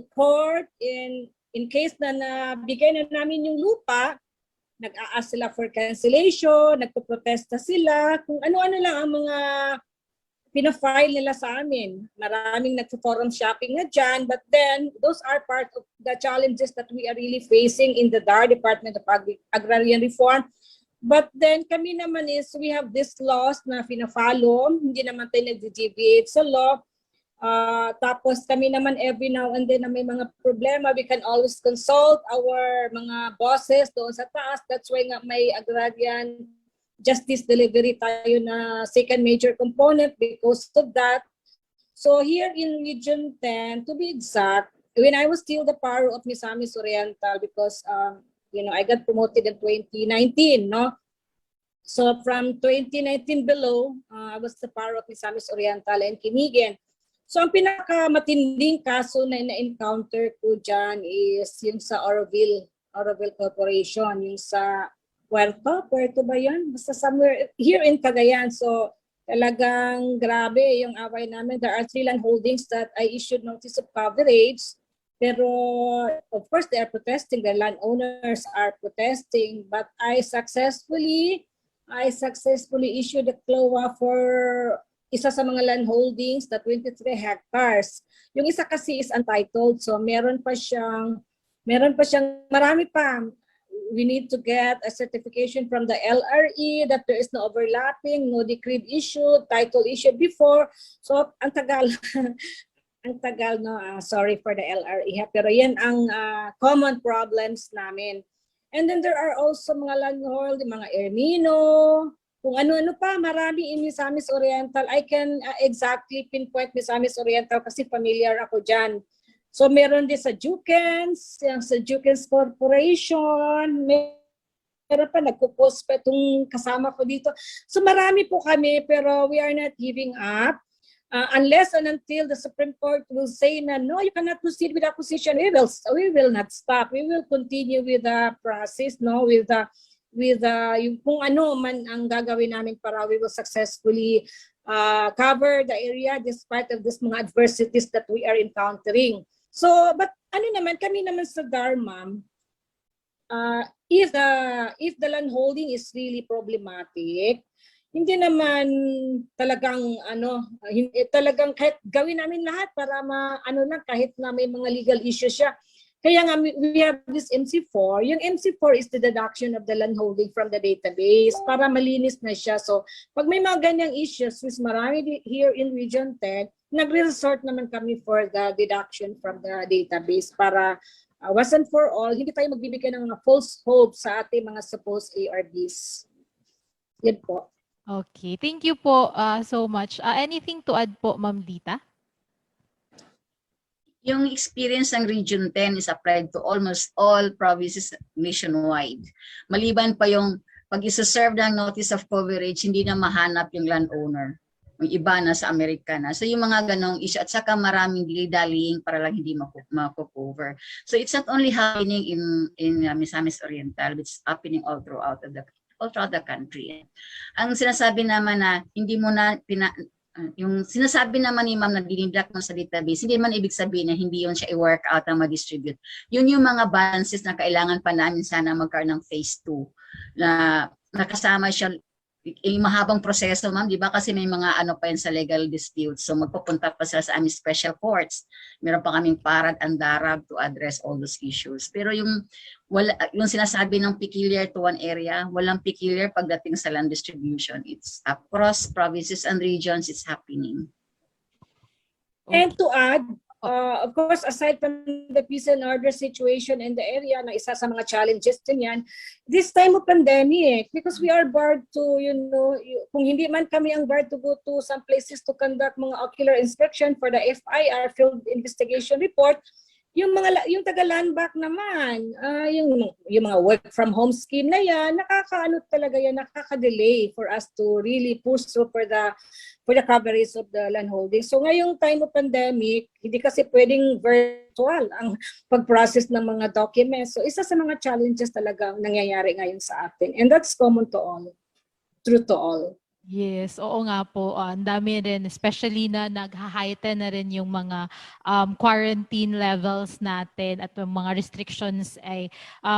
court. In case na nabigay na namin yung lupa, nag-a-ask sila for cancellation, nagpo-protesta sila, kung ano-ano lang ang mga pina-file nila sa amin. Maraming nagpo-forum shopping na dyan, but then those are part of the challenges that we are really facing in the DAR, Department of Agrarian Reform. But then kami naman is, we have this laws na pina-follow, hindi naman tayo nag-deviate sa law. Tapos kami naman every now and then na may mga problema, we can always consult our mga bosses doon sa taas. That's why nga may agrarian justice delivery tayo na second major component because of that. So here in Region 10, to be exact, when I was still the paro of Misamis Oriental, because I got promoted in 2019, no? So from 2019 below, I was the paro of Misamis Oriental and Kinigen. So ang pinakamatinding kaso na na-encounter ko dyan is yung sa Oroville Corporation, yung sa Puerto ba yun? Basta somewhere here in Cagayan. So talagang grabe yung away namin. There are 3 land holdings that I issued notice of coverage. Pero of course they are protesting, the landowners are protesting, but I successfully issued a CLOA for isa sa mga land holdings na 23 hectares. Yung isa kasi is untitled, so meron pa siyang marami pa. We need to get a certification from the LRE that there is no overlapping, no decree issued, title issued before. So ang tagal ang tagal, no. Sorry for the LRE, pero yan ang common problems namin. And then there are also mga landhold, mga Ermino, kung ano-ano pa, marami in Misamis Oriental. I can exactly pinpoint Misamis Oriental kasi familiar ako dyan. So meron din sa Jukens, yung sa Jukens Corporation, meron pa nagpo-post pa itong kasama ko dito. So marami po kami pero we are not giving up. unless and until the Supreme Court will say na no, you cannot proceed with acquisition, we will not stop. We will continue with the process, no, with yung kung ano man ang gagawin namin para we will successfully cover the area despite of this mga adversities that we are encountering. So, but ano naman, kami naman sa DAR, ma'am, if the land holding is really problematic, hindi naman talagang talagang kahit gawin namin lahat para kahit na may mga legal issues siya. Kaya nga we have this MC4. Yung MC4 is the deduction of the land holding from the database para malinis na siya. So pag may mga ganyang issues, which marami here in Region 10, nagre-resort naman kami for the deduction from the database para once and for all, hindi tayo magbibigay ng mga false hope sa ating mga supposed ARBs. Yan po. Okay, thank you po so much. Anything to add po, Ma'am Lita? Yung experience ng Region 10 is applied to almost all provinces nationwide. Maliban pa yung pag isa-serve ng notice of coverage, hindi na mahanap yung landowner. Yung iba na sa Amerika na. So yung mga ganong issue at saka maraming dilly-dallying para lang hindi mako-cover. So it's not only happening in Misamis Oriental, it's happening all throughout the country. Ang sinasabi naman na hindi mo na yung sinasabi naman ni Ma'am na dinidrak mo sa database, hindi man ibig sabihin na hindi yun siya i-work out na ma-distribute. Yun yung mga balances na kailangan pa namin sana magkaroon ng phase 2 na nakasama siya. Mahabang proseso, ma'am, di ba? Kasi may mga ano pa yan sa legal disputes. So magpupunta pa sila sa aming special courts. Meron pa kaming parad and darab to address all those issues. Pero yung sinasabi ng peculiar to one area, walang peculiar pagdating sa land distribution. It's across provinces and regions, it's happening. And to add, of course, aside from the peace and order situation in the area, na isa sa mga challenges din yan, this time of pandemic, because we are barred to, kung hindi man kami ang barred to go to some places to conduct mga ocular inspection for the FIR, Field Investigation Report, yung taga-land back naman, yung mga work from home scheme na yan, nakaka-delay for us to really push through for the coverage of the land holding. So ngayong time of pandemic, hindi kasi pwedeng virtual ang pag-process ng mga documents. So isa sa mga challenges talaga nangyayari ngayon sa atin. And that's common to all, true to all. Yes, oo nga po. Ang dami rin, especially na nag-heighten na rin yung mga quarantine levels natin at yung mga restrictions ay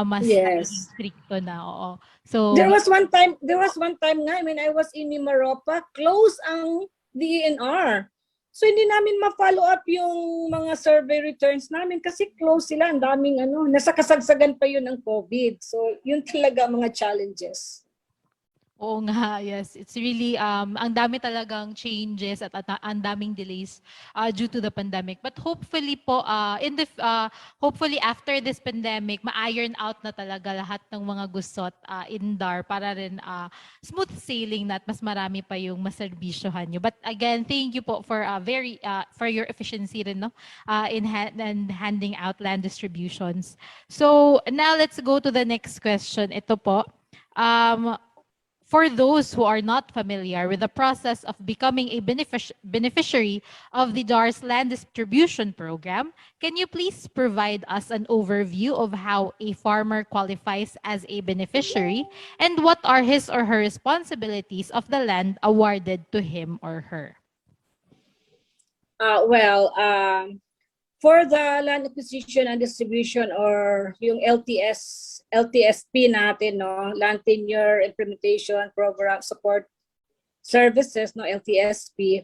mas stricto na. Oo. So there was one time nga, I was in Mimaropa, close ang DENR. So hindi namin ma-follow up yung mga survey returns namin kasi close sila, ang daming nasa kasagsagan pa yun ng COVID. So yun talaga mga challenges. Oo nga, yes. It's really, ang dami talagang changes at ang daming delays due to the pandemic. But hopefully po, hopefully after this pandemic, ma-iron out na talaga lahat ng mga gusot in DAR para rin smooth sailing na at mas marami pa yung maserbisyohan nyo. But again, thank you po for for your efficiency rin, no? In handing out land distributions. So now let's go to the next question. Ito po. For those who are not familiar with the process of becoming a beneficiary of the DAR's land distribution program, can you please provide us an overview of how a farmer qualifies as a beneficiary and what are his or her responsibilities of the land awarded to him or her? For the land acquisition and distribution or yung LTSP natin, no, Land Tenure Implementation Program Support Services, no, LTSP,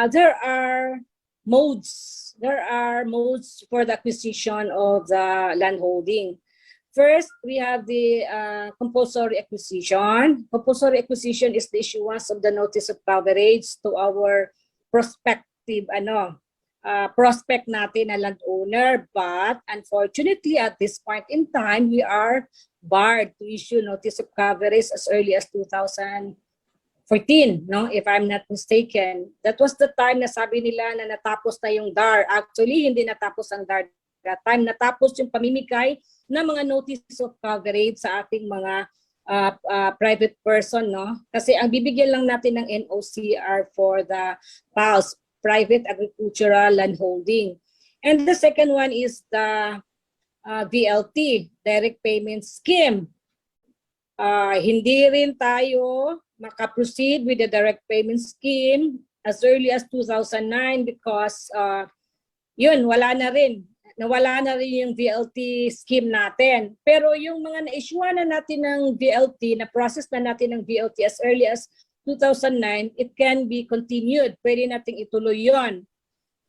there are modes. There are modes for the acquisition of the land holding. First, we have the compulsory acquisition. Compulsory acquisition is the issuance of the notice of coverage to our prospective prospect natin na landowner, but unfortunately at this point in time we are barred to issue notice of coverage as early as 2014, no, if I'm not mistaken. That was the time na sabi nila na natapos na yung DAR. Actually hindi natapos ang DAR that time, natapos yung pamimigay ng mga notice of coverage sa ating mga private person, no? Kasi ang bibigyan lang natin ng NOCR for the PALS, Private Agricultural Land Holding. And the second one is the VLT, Direct Payment Scheme. Hindi rin tayo makaproceed with the direct payment scheme as early as 2009 because yun, nawala na rin yung VLT scheme natin. Pero yung mga na-issue na natin ng VLT, na-process na natin ng VLT as early as 2009, it can be continued. Pwede nating ituloy yon.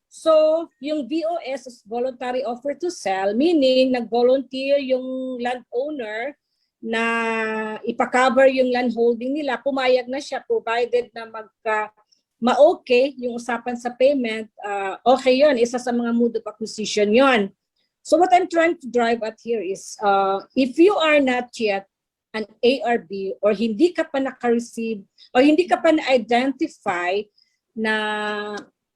So, yung VOS is voluntary offer to sell, meaning nag-volunteer yung landowner na ipa-cover yung land holding nila, pumayag na siya provided na ma-okay yung usapan sa payment, okay yon, isa sa mga mode of acquisition yon. So what I'm trying to drive at here is, if you are not yet an ARB or hindi ka pa naka-receive or hindi ka pa na-identify na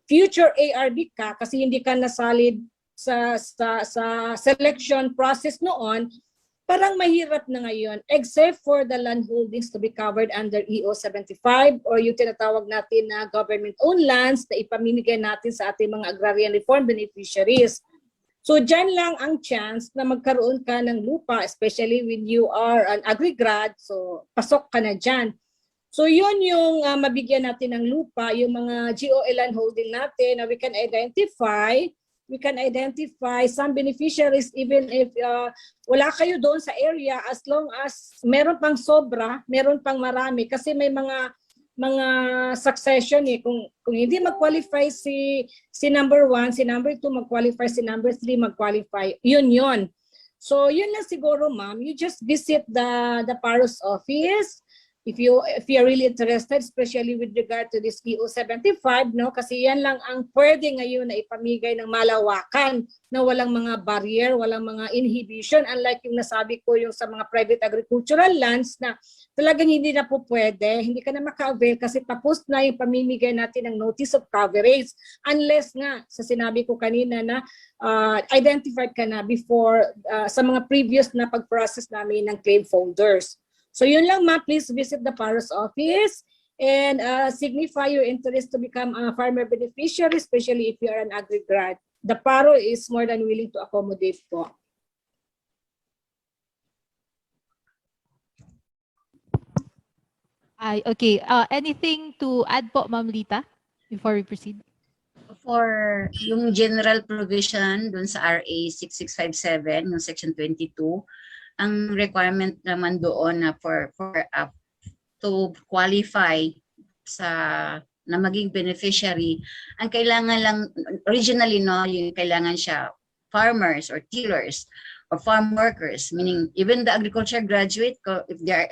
future ARB ka kasi hindi ka nasalid sa selection process noon, parang mahirap na ngayon, except for the land holdings to be covered under EO 75 or yung tinatawag natin na government-owned lands na ipamimigay natin sa ating mga agrarian reform beneficiaries. So dyan lang ang chance na magkaroon ka ng lupa, especially when you are an agri-grad, so pasok ka na dyan. So yun yung mabigyan natin ng lupa, yung mga GOL land holding natin na we can identify some beneficiaries even if wala kayo doon sa area, as long as meron pang sobra, meron pang marami kasi may mga succession eh. Kung hindi mag-qualify si number 1, si number 2 mag-qualify, si number 3 mag-qualify. Yun. So yun lang siguro, ma'am. You just visit the PARO's office. If you're really interested, especially with regard to this EO 75, no? Kasi yan lang ang pwede ngayon na ipamigay ng malawakan na walang mga barrier, walang mga inhibition, unlike yung nasabi ko yung sa mga private agricultural lands na talagang hindi na po pwede, hindi ka na maka-avail kasi tapos na yung pamimigay natin ng notice of coverage unless nga sa sinabi ko kanina na identified ka na before sa mga previous na pag-process namin ng claim folders. So yun lang, ma, please visit the PARO's office and signify your interest to become a farmer beneficiary, especially if you are an agri-grad. The PARO is more than willing to accommodate po. Okay. Anything to add po, Ma'am Lita, before we proceed? For yung general provision dun sa RA 6657, yung section 22, ang requirement naman doon na to qualify na maging beneficiary, ang kailangan lang originally, no, yung kailangan siya farmers or tillers or farm workers, meaning even the agriculture graduate, if they are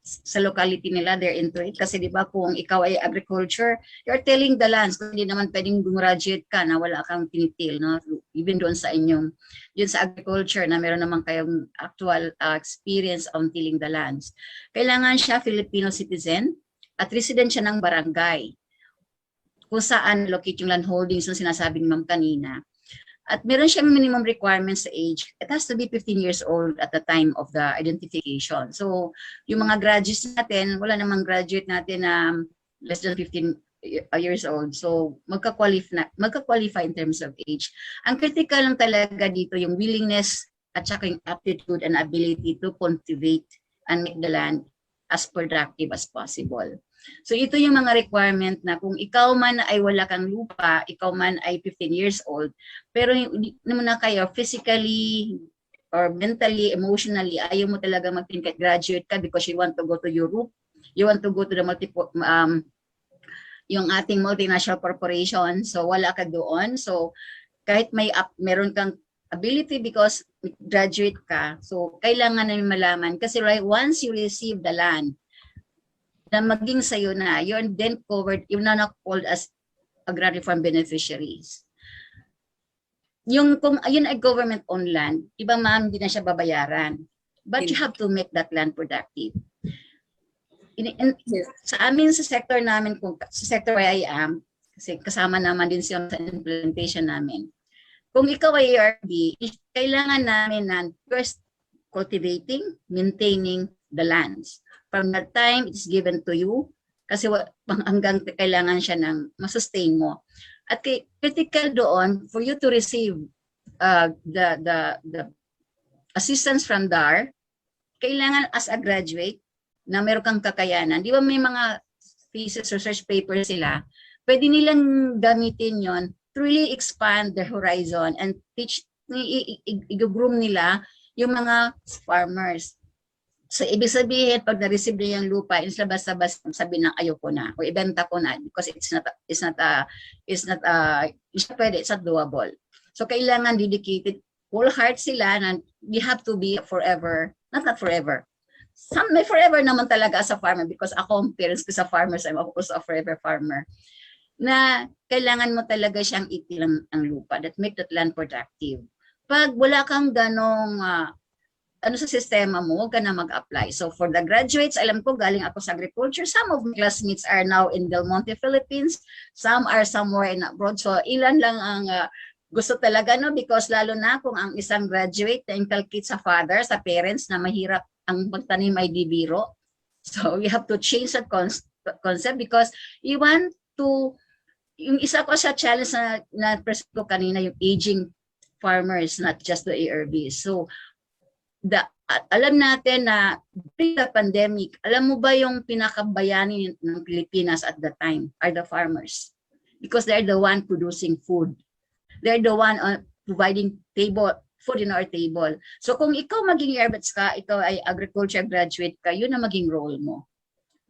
sa locality nila, they're into it. Kasi di ba kung ikaw ay agriculture, you're tilling the lands. Kung hindi naman pwedeng graduate ka na wala kang tinitil, no? Even doon sa inyong, yun sa agriculture na meron naman kayong actual experience on tilling the lands. Kailangan siya Filipino citizen at resident siya ng barangay kung saan locate yung land holdings na sinasabi ni Ma'am kanina. At meron siyang minimum requirements sa age. It has to be 15 years old at the time of the identification. So, yung mga graduates natin, wala namang graduate natin na less than 15 years old. So, magka-qualify in terms of age. Ang critical lang talaga dito, yung willingness at saka yung aptitude and ability to cultivate and make the land as productive as possible. So ito yung mga requirement na kung ikaw man ay wala kang lupa, ikaw man ay 15 years old, pero hindi naman na kayo physically or mentally, emotionally, ayaw mo talaga mag-think graduate ka because you want to go to Europe, you want to go to the yung ating multinational corporation, so wala ka doon. So kahit meron kang ability because graduate ka, so kailangan namin malaman kasi right, once you receive the land, na maging sa'yo na, you're then covered, you're not called as agrarian reform beneficiaries. Kung ayun ay government-owned land, iba ma'am, hindi na siya babayaran. But you have to make that land productive. Sa amin, sa sector namin, sa sector where I am, kasi kasama naman din siya sa implementation namin. Kung ikaw ay ARB, kailangan namin na first cultivating, maintaining, the lands. From that time, it's given to you kasi hanggang kailangan siya ng masustain mo. At critical doon, for you to receive the assistance from DAR, kailangan as a graduate na meron kang kakayanan. Di ba may mga thesis, research paper sila, pwede nilang gamitin yon to really expand their horizon and teach, i-groom nila yung mga farmers. So, ibig sabihin, pag na-receive na yung lupa, instead basta-basta sabi ng ayoko na o ibenta ko na because it's not pwede, it's not doable. So, kailangan dedicated, whole heart sila na you have to be forever, not forever. Some may forever naman talaga as a farmer because ako, parents ko sa farmers, I'm also a forever farmer. Na kailangan mo talaga siyang itilang ang lupa that make that land productive. Pag wala kang ganong sa sistema mo, huwag ka na mag-apply. So for the graduates, alam ko galing ako sa agriculture. Some of my classmates are now in Del Monte, Philippines. Some are somewhere in abroad. So ilan lang ang gusto talaga, no? Because lalo na kung ang isang graduate na inculcate sa father, sa parents na mahirap ang pagtanim ay di biro. So we have to change that concept because you want to, yung isa ko sa challenge na present ko kanina, yung aging farmers, not just the ARBs. So alam natin na during the pandemic, alam mo ba yung pinakabayani ng Pilipinas at the time are the farmers because they're the one producing food. They're the one providing food in our table. So kung ikaw maging ARBs ka, ikaw ay agriculture graduate ka, yun na maging role mo.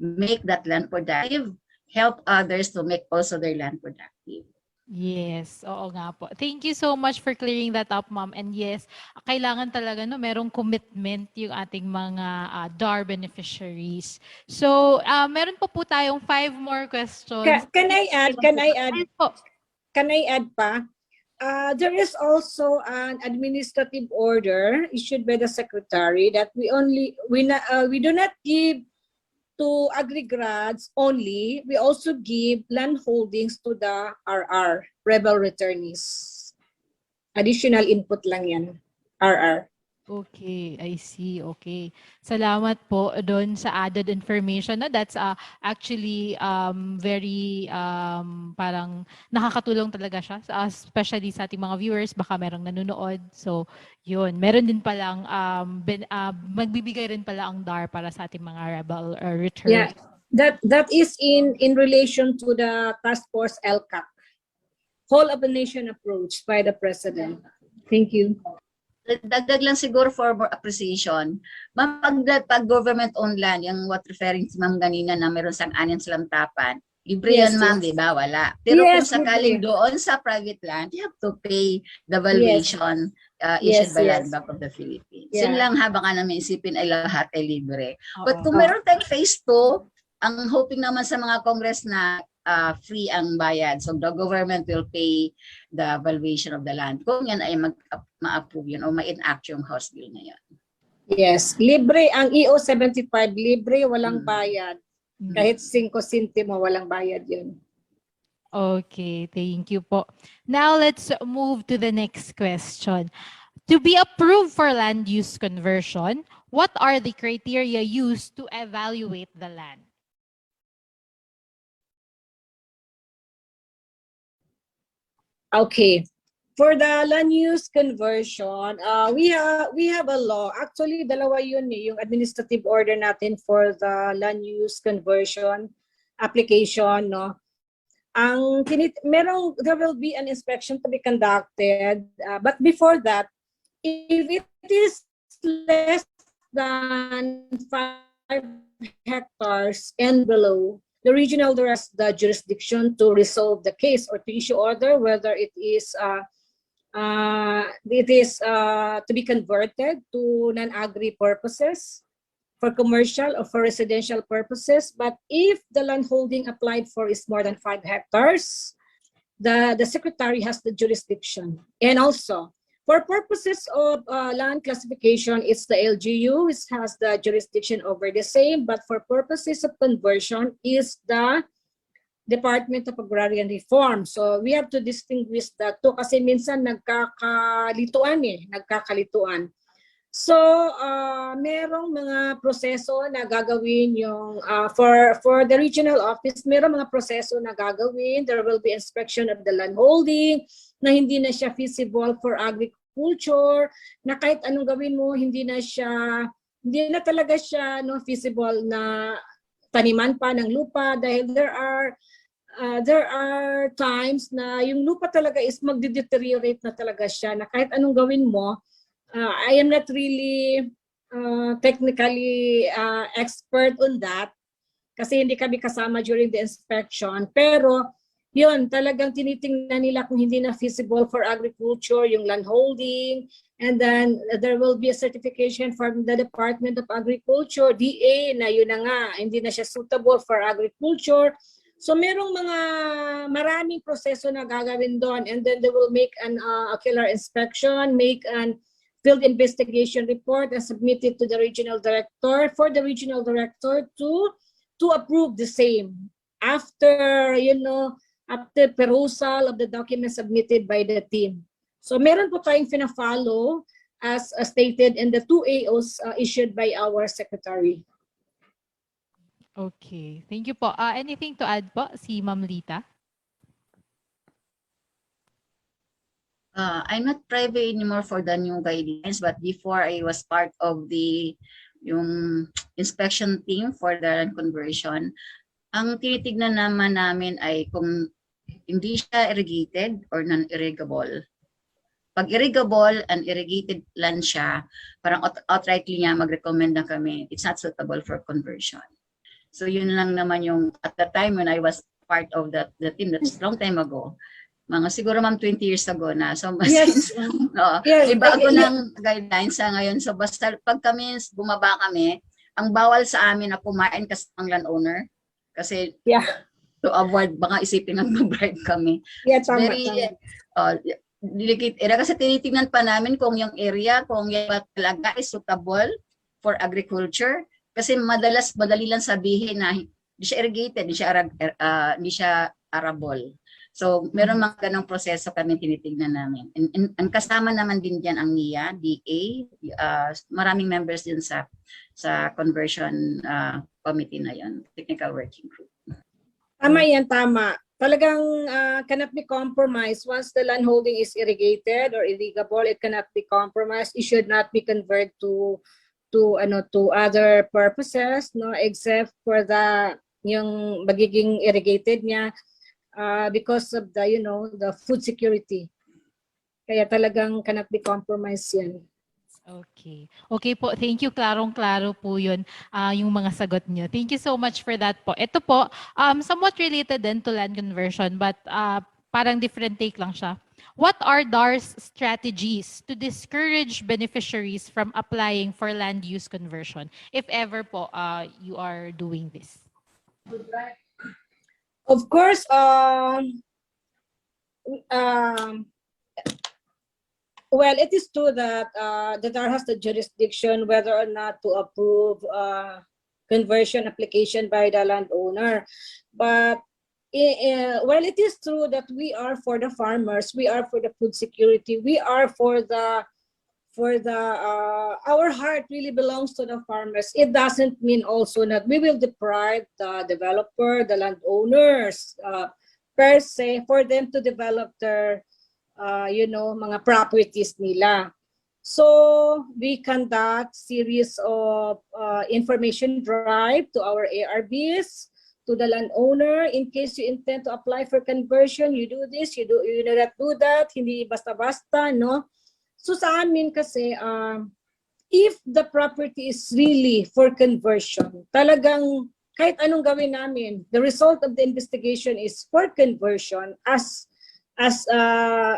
Make that land productive, help others to make also their land productive. Yes, oo nga po. Thank you so much for clearing that up, ma'am. And yes, kailangan talaga merong commitment yung ating mga DAR beneficiaries. So, meron pa po tayong 5 more questions. Can I add pa? There is also an administrative order issued by the secretary that we do not give to agri-grads only, we also give land holdings to the RR, rebel returnees. Additional input lang yan, RR. Okay, I see. Okay. Salamat po doon sa added information. No? That's actually very parang nakakatulong talaga siya, especially sa ating mga viewers, baka merong nanonood. So, yun. Meron din palang, magbibigay rin pala ang DAR para sa ating mga rebel return. Yeah, that is in relation to the task force LCAC, whole of the nation approach by the President. Thank you. Dagdag lang siguro for more appreciation. Pag government-owned land, yung what referring to ma'am ganina na meron sang anin silang tapan, libre yan ma'am, di ba? Wala. Pero kung sakaling doon sa private land, you have to pay the valuation issued by Land Bank of the Philippines. Yun lang habang ka namin isipin ay lahat ay libre. But kung meron tayong phase 2, ang hoping naman sa mga Congress na free ang bayad. So the government will pay the valuation of the land. Kung yan ay ma-approve yun o ma-enact yung House Bill na yan. Yes, libre ang EO 75, libre, walang bayad. Kahit 5 sentimo, walang bayad yun. Okay, thank you po. Now let's move to the next question. To be approved for land use conversion, what are the criteria used to evaluate the land? Okay, for the land use conversion, we have a law. Actually, dalawa yun yung administrative order natin for the land use conversion application, no. There will be an inspection to be conducted, but before that, if it is less than 5 hectares and below, the regional has the jurisdiction to resolve the case or to issue order whether it is to be converted to non-agri purposes, for commercial or for residential purposes. But if the land holding applied for is more than 5 hectares, the secretary has the jurisdiction. And also, for purposes of land classification, it's the LGU which has the jurisdiction over the same, but for purposes of conversion is the Department of Agrarian Reform. So we have to distinguish the two kasi minsan nagkakalituan. So, merong mga proseso na gagawin yung for the regional office, merong mga proseso na gagawin. There will be inspection of the land holding na hindi na siya feasible for agriculture, na kahit anong gawin mo, hindi na talaga siya feasible na taniman pa ng lupa dahil there are times na yung lupa talaga is magde-deteriorate na talaga siya, na kahit anong gawin mo. I am not really technically expert on that kasi hindi kami kasama during the inspection. Pero yun, talagang tinitingnan nila kung hindi na feasible for agriculture yung land holding, and then there will be a certification from the Department of Agriculture, DA, na yun na nga, hindi na siya suitable for agriculture. So merong maraming proseso na gagawin doon, and then they will make an ocular inspection, make an field investigation report and submit it to the regional director for the regional director to approve the same after after perusal of the documents submitted by the team. So meron po tayong fina-follow as stated in the 2 AOs issued by our secretary. Okay. Thank you po. Anything to add po, si Ma'am Lita? I'm not privy anymore for the new guidelines, but before I was part of yung inspection team for the land conversion. Ang tinitignan naman namin ay kung hindi siya irrigated or non-irrigable. Pag irrigable and irrigated land siya, parang outrightly niya mag-recommend na kami, it's not suitable for conversion. So yun lang naman yung, at the time when I was part of the team, that's long time ago, mga siguro ma'am 20 years ago na. So mas Yes. yes, may bago ng guidelines sa ngayon. So basta pag bumaba kami, ang bawal sa amin na kumain kasi ang landowner. Kasi to avoid baka isipin ng bribe kami. Yeah, tama, Very tama. kasi tinitingnan pa namin kung yung area, kung yung talaga is suitable for agriculture. Kasi madali lang sabihin na hindi siya irrigated, hindi siya arable. So, meron mga ganong proseso kami tinitignan namin. And kasama naman din dyan ang NIA, DA, maraming members din sa conversion committee na yon, technical working group. Tama yan, tama. Talagang cannot be compromised. Once the land holding is irrigated or irrigable, it cannot be compromised. It should not be converted to other purposes, no, except for yung magiging irrigated niya. Because of the food security. Kaya talagang cannot be compromised yan. Okay. Okay po. Thank you. Klarong-klaro po yun, yung mga sagot niyo. Thank you so much for that po. Ito po, somewhat related din to land conversion, but parang different take lang siya. What are DAR's strategies to discourage beneficiaries from applying for land use conversion, if ever po you are doing this? Of course, well, it is true that the DAR has the jurisdiction whether or not to approve conversion application by the landowner. But well, it is true that we are for the farmers, we are for the food security, we are for our heart really belongs to the farmers. It doesn't mean also that we will deprive the developer, the landowners per se, for them to develop their mga properties nila. So we conduct series of information drive to our ARBs, to the landowner. In case you intend to apply for conversion, you do this, you do not do that, hindi basta-basta, no? So sa amin kasi, if the property is really for conversion, talagang kahit anong gawin namin, the result of the investigation is for conversion as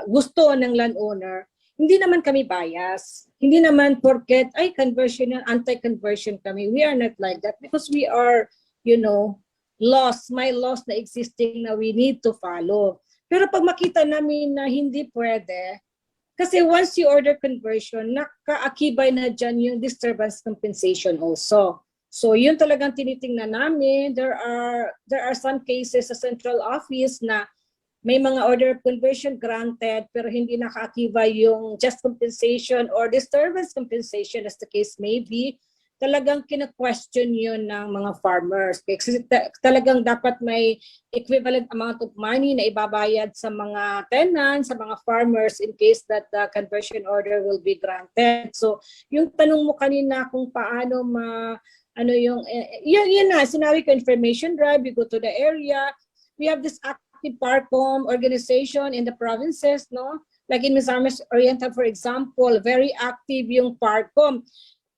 gusto ng landowner, hindi naman kami bias. Hindi naman porket, conversion yan, anti-conversion kami. We are not like that because we are, laws na existing na we need to follow. Pero pag makita namin na hindi pwede, kasi once you order conversion, nakaakibay na dyan yung disturbance compensation also. So yun talagang tinitingnan namin. There are some cases sa central office na may mga order of conversion granted pero hindi nakaakiba yung just compensation or disturbance compensation as the case may be, talagang kina-question yun ng mga farmers. Kasi talagang dapat may equivalent amount of money na ibabayad sa mga tenants, sa mga farmers in case that the conversion order will be granted. So yung tanong mo kanina kung paano ano yung, yun na, sinabi ko, information drive, you go to the area, we have this active PARCOM organization in the provinces, no? Like in Misamis Oriental, for example, very active yung PARCOM.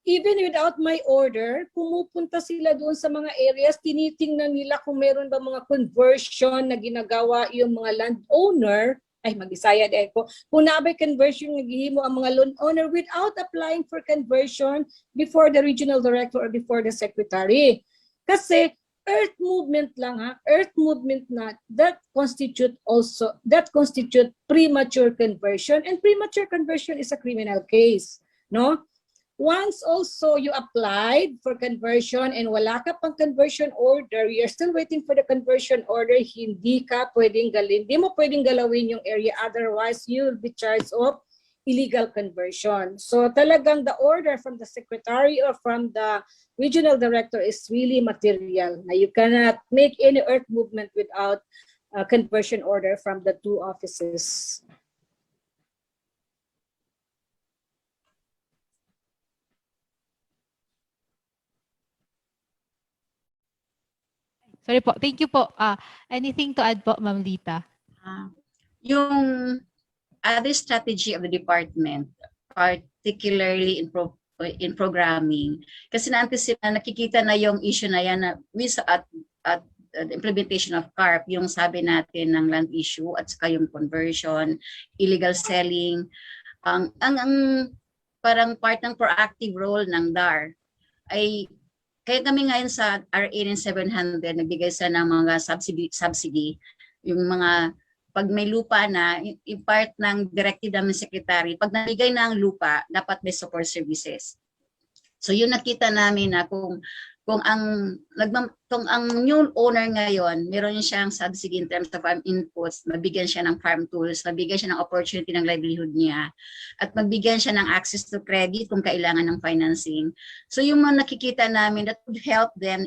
Even without my order, pumupunta sila doon sa mga areas, tinitingnan nila kung meron ba mga conversion na ginagawa yung mga landowner, ay mag-Bisaya din ko, kung nabay conversion naghihimo ang mga landowner without applying for conversion before the regional director or before the secretary. Kasi earth movement lang earth movement na, that constitute premature conversion, and premature conversion is a criminal case, no? Once also you applied for conversion and wala ka pang conversion order, you're still waiting for the conversion order, hindi mo pwedeng galawin yung area, otherwise you'll be charged of illegal conversion. So talagang the order from the secretary or from the regional director is really material. Now, you cannot make any earth movement without a conversion order from the two offices. Sorry po. Thank you po. Anything to add po, Ma'am Lita? Yung other strategy of the department, particularly in programming, kasi nakikita na yung issue na yan na at the implementation of CARP, yung sabi natin ng land issue at saka yung conversion, illegal selling, ang parang part ng proactive role ng DAR ay kaya kami ngayon sa RA 700 nagbigay sa ng mga subsidy yung mga pag may lupa na, yung part ng directive namin secretary, pag nabigay na ang lupa, dapat may support services. So yun nakita namin na kung ang new owner ngayon, meron siyang subsidy in terms of farm inputs, mabigyan siya ng farm tools, mabigyan siya ng opportunity ng livelihood niya, at mabigyan siya ng access to credit kung kailangan ng financing. So yung mga nakikita namin, that would help them,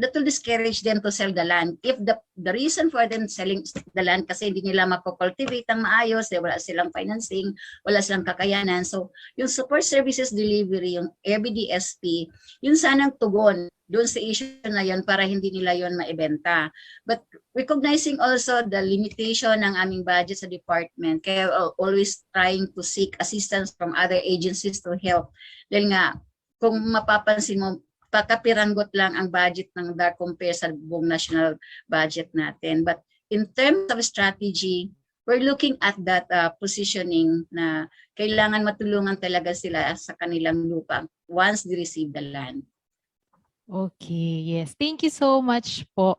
that will discourage them to sell the land. If the reason for them selling the land kasi hindi nila mako-cultivate ang maayos, wala silang financing, wala silang kakayanan. So yung support services delivery, yung ABDSP, yun sanang tugon doon sa issue na yun para hindi nila yun maibenta. But recognizing also the limitation ng aming budget sa department, kaya always trying to seek assistance from other agencies to help. Dahil nga, kung mapapansin mo, pakapiranggot lang ang budget ng DAR compare sa buong national budget natin. But in terms of strategy, we're looking at that positioning na kailangan matulungan talaga sila sa kanilang lupa once they receive the land. Okay, yes. Thank you so much po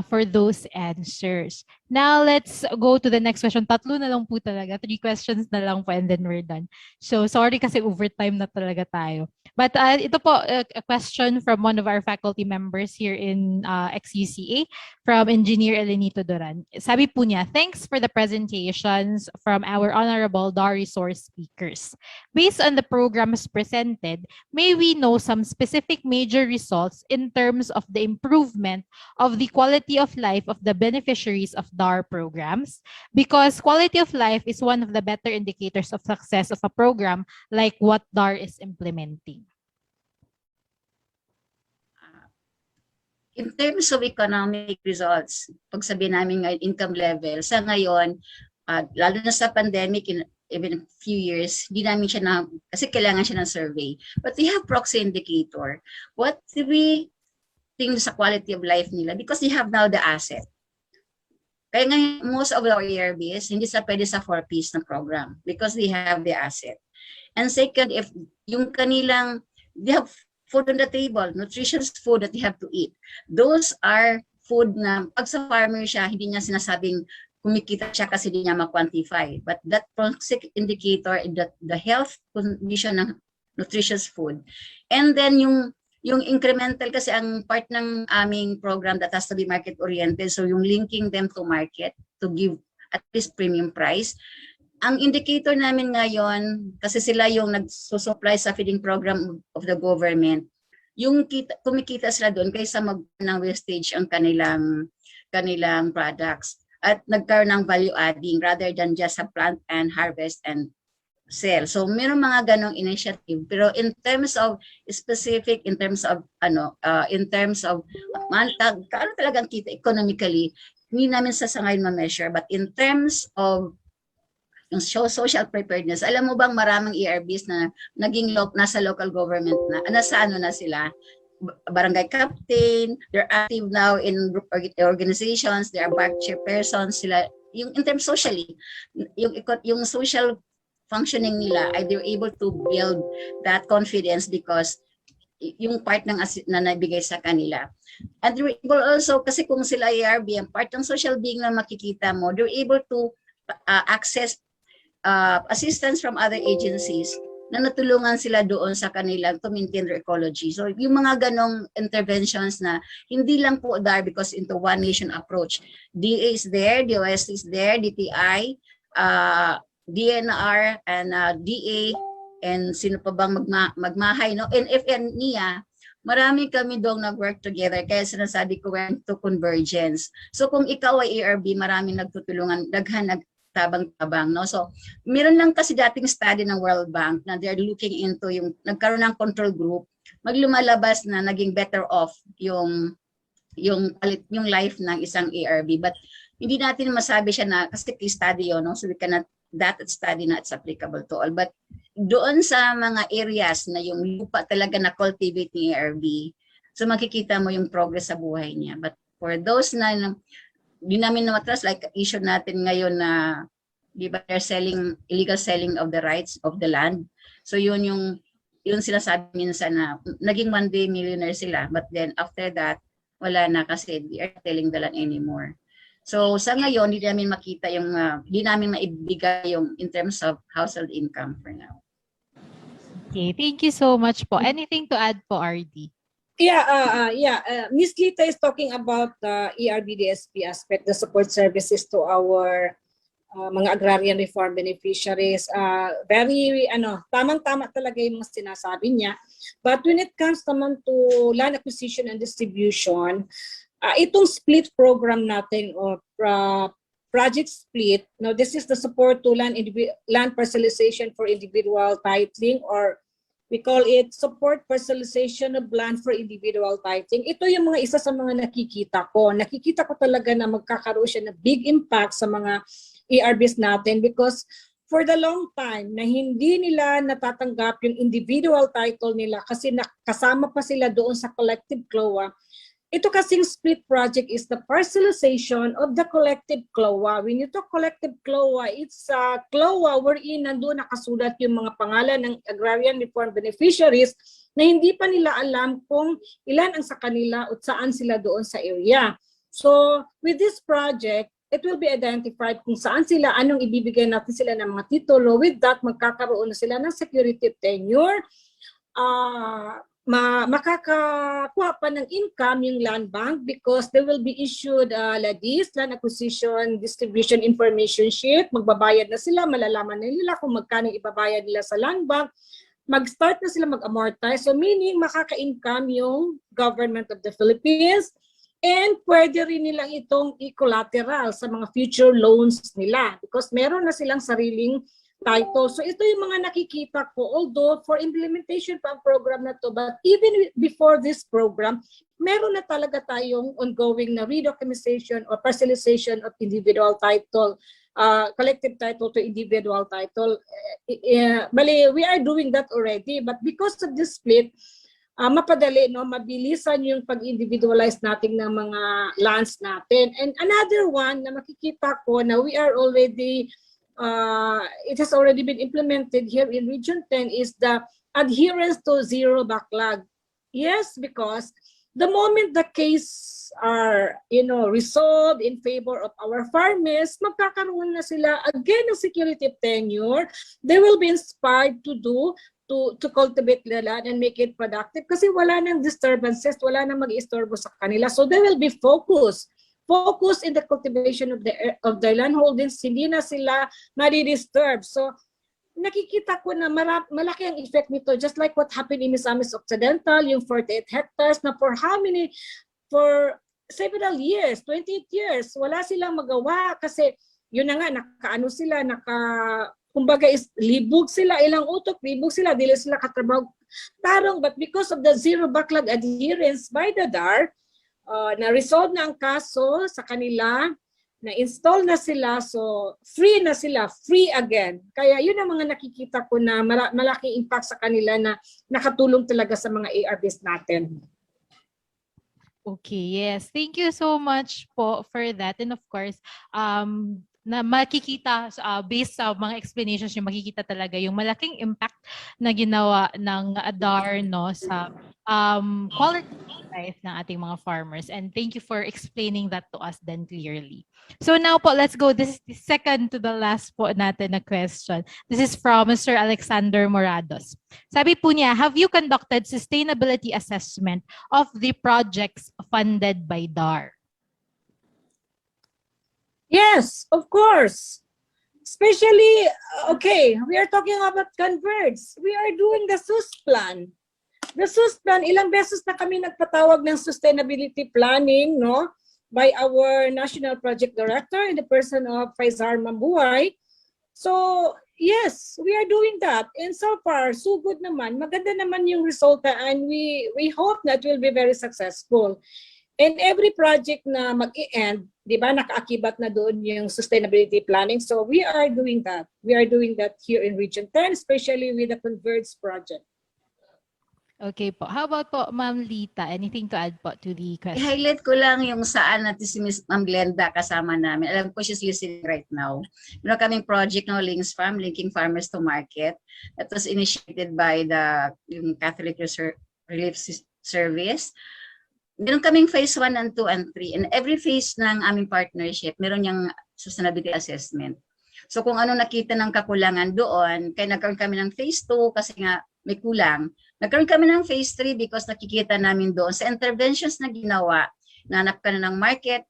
for those answers. Now, let's go to the next question. Tatlo na lang po talaga. 3 questions na lang po and then we're done. So, sorry kasi overtime na talaga tayo. But ito po, a question from one of our faculty members here in XUCA from Engineer Elenito Duran. Sabi po niya, thanks for the presentations from our honorable DAR resource speakers. Based on the programs presented, may we know some specific major results in terms of the improvement of the quality of life of the beneficiaries of DAR programs? Because quality of life is one of the better indicators of success of a program like what DAR is implementing. In terms of economic results, pag sabihin namin income level, sa ngayon, lalo na sa pandemic, even a few years, hindi namin siya kasi kailangan siya ng survey. But we have proxy indicator. What do we think sa quality of life nila? Because they have now the asset. Kaya ngayon, most of our ARBs, hindi sa pwede sa 4Ps na program because they have the asset. And second, if yung kanilang, they have food on the table, nutritious food that they have to eat. Those are food na pag sa farmer siya, hindi niya sinasabing kumikita siya kasi hindi niya ma-quantify. But that proxy indicator, the health condition ng nutritious food. And then yung incremental kasi ang part ng aming program that has to be market-oriented. So yung linking them to market, to give at least premium price. Ang indicator namin ngayon, kasi sila yung nagsusupply sa feeding program of the government, yung kumikita sila doon kaysa ng wastage ang kanilang products at nagkaroon ng value adding rather than just a plant and harvest and sell. So meron mga ganong initiative, pero in terms of specific, in terms of kaano talagang kita economically, hindi namin sasangayon ma-measure, but in terms of yung social preparedness, alam mo bang maraming ERBs na nasa local government na, nasa ano na sila, barangay captain, they're active now in group organizations, they are bar chairpersons, sila, yung in terms socially, yung social functioning nila, they're able to build that confidence because yung part na nabigay sa kanila. And they're able also, kasi kung sila ERB, ang part ng social being na makikita mo, they're able to access assistance from other agencies na natulungan sila doon sa kanilang to maintain their ecology. So yung mga ganong interventions na hindi lang po there because into one nation approach. DA is there, DOS is there, DTI, DNR, and DA, and sino pa bang magmahay, no? NFN niya, marami kami doon nag-work together, kaya sinasabi ko went to convergence. So kung ikaw ay ARB, maraming nagtutulungan, daghan tabang-tabang, no? So, meron lang kasi dating study ng World Bank na they're looking into yung nagkaroon ng control group, maglumalabas na naging better off yung life ng isang ARB. But hindi natin masabi siya na kasi case study yun, no? So we cannot that study na it's applicable to all. But doon sa mga areas na yung lupa talaga na cultivate ni ARB, so makikita mo yung progress sa buhay niya. But for those na di namin na-trust, like issue natin ngayon na, di ba, they're selling, illegal selling of the rights of the land. So yun sinasabi minsan na naging one day millionaire sila, but then after that, wala na kasi they are selling the land anymore. So sa ngayon, hindi namin makita yung, hindi namin maibigay yung in terms of household income for now. Okay, thank you so much po. Anything to add po, RD? Ms. Lita is talking about the ERBDSP aspect, the support services to our mga agrarian reform beneficiaries. Very, tamang-tama talaga yung mga sinasabi niya. But when it comes naman to land acquisition and distribution, itong split program natin or project split, this is the support to land parcelization for individual titling, or we call it support parcelization of land for individual titling. Ito yung mga isa sa mga nakikita ko. Nakikita ko talaga na magkakaroon siya ng big impact sa mga ERBs natin because for the long time na hindi nila natatanggap yung individual title nila kasi kasama pa sila doon sa collective CLOA. Ito kasing split project is the parcelization of the collective CLOA. When you talk collective CLOA, it's a CLOA wherein nandun nakasulat yung mga pangalan ng agrarian reform beneficiaries na hindi pa nila alam kung ilan ang sa kanila at saan sila doon sa area. So with this project, it will be identified kung saan sila, anong ibibigay natin sila ng mga titulo. With that, magkakaroon na sila ng security tenure. Makakakuha pa ng income yung land bank because they will be issued LADIS, Land Acquisition Distribution Information Sheet. Magbabayad na sila, malalaman na nila kung magkano ibabayad nila sa land bank. Mag-start na sila mag-amortize. So meaning makaka-income yung government of the Philippines and pwede rin nilang itong i-collateral sa mga future loans nila because meron na silang sariling title. So ito yung mga nakikita ko, although for implementation pa ang program na to, but even before this program, meron na talaga tayong ongoing na redocumization or parcelization of individual title, collective title to individual title. We are doing that already, but because of this split, mapadali, mabilisan yung pag-individualize natin ng mga lands natin. And another one na makikita ko na we are already it has already been implemented here in Region 10 is the adherence to zero backlog. Yes, because the moment the case are resolved in favor of our farmers, magkakaroon na sila again ng security tenure. They will be inspired to cultivate the land and make it productive kasi wala nang disturbances, wala nang mag-istorbo sa kanila. So they will be focused focus in the cultivation of their land holdings, hindi na sila madi-disturb. So nakikita ko na malaki ang effect nito, just like what happened in Misamis Occidental, yung 48 hectares na for several years, 28 years, wala silang magawa kasi yun na nga, kumbaga libog sila, ilang utok, libog sila, dili sila katrabaho tarong, but because of the zero backlog adherence by the DAR, na-resolve na ang kaso sa kanila, na-install na sila, so free na sila, free again. Kaya yun ang mga nakikita ko na malaking impact sa kanila na nakatulong talaga sa mga ARBs natin. Okay, yes. Thank you so much po for that. And of course, na makikita based sa mga explanations niyo, makikita talaga yung malaking impact na ginawa ng ADAR no sa quality of life ng ating mga farmers. And thank you for explaining that to us then clearly. So now po, let's go. This is the second to the last po natin na question. This is from Mr. Alexander Morados. Sabi po niya, have you conducted sustainability assessment of the projects funded by DAR? Yes, of course. Especially, okay, we are talking about converts. We are doing the SUS plan. The SUS plan, ilang beses na kami nagpatawag ng sustainability planning, no? By our National Project Director in the person of Faisar Mambuhay. So, yes, we are doing that. And so far, so good naman. Maganda naman yung resulta and we hope that will be very successful. And every project na mag-i-end, di ba, nakaakibat na doon yung sustainability planning. So we are doing that. We are doing that here in Region 10, especially with the Converge project. Okay po. How about po, Ma'am Lita? Anything to add po to the question? I-highlight ko lang yung saan natin si Ms. Ma'am Glenda kasama namin. Alam ko she's listening right now. Meron kaming project no Links Farm, Linking Farmers to Market. That was initiated by yung Catholic Relief Service. Meron kaming phase 1 and 2 and 3. And every phase ng aming partnership, meron yung sustainability assessment. So kung ano nakita ng kakulangan doon, kaya nagkaroon kami ng phase 2 kasi nga may kulang. Nagkaroon kami ng phase 3 because nakikita namin doon sa interventions na ginawa, nanap ka na ng market,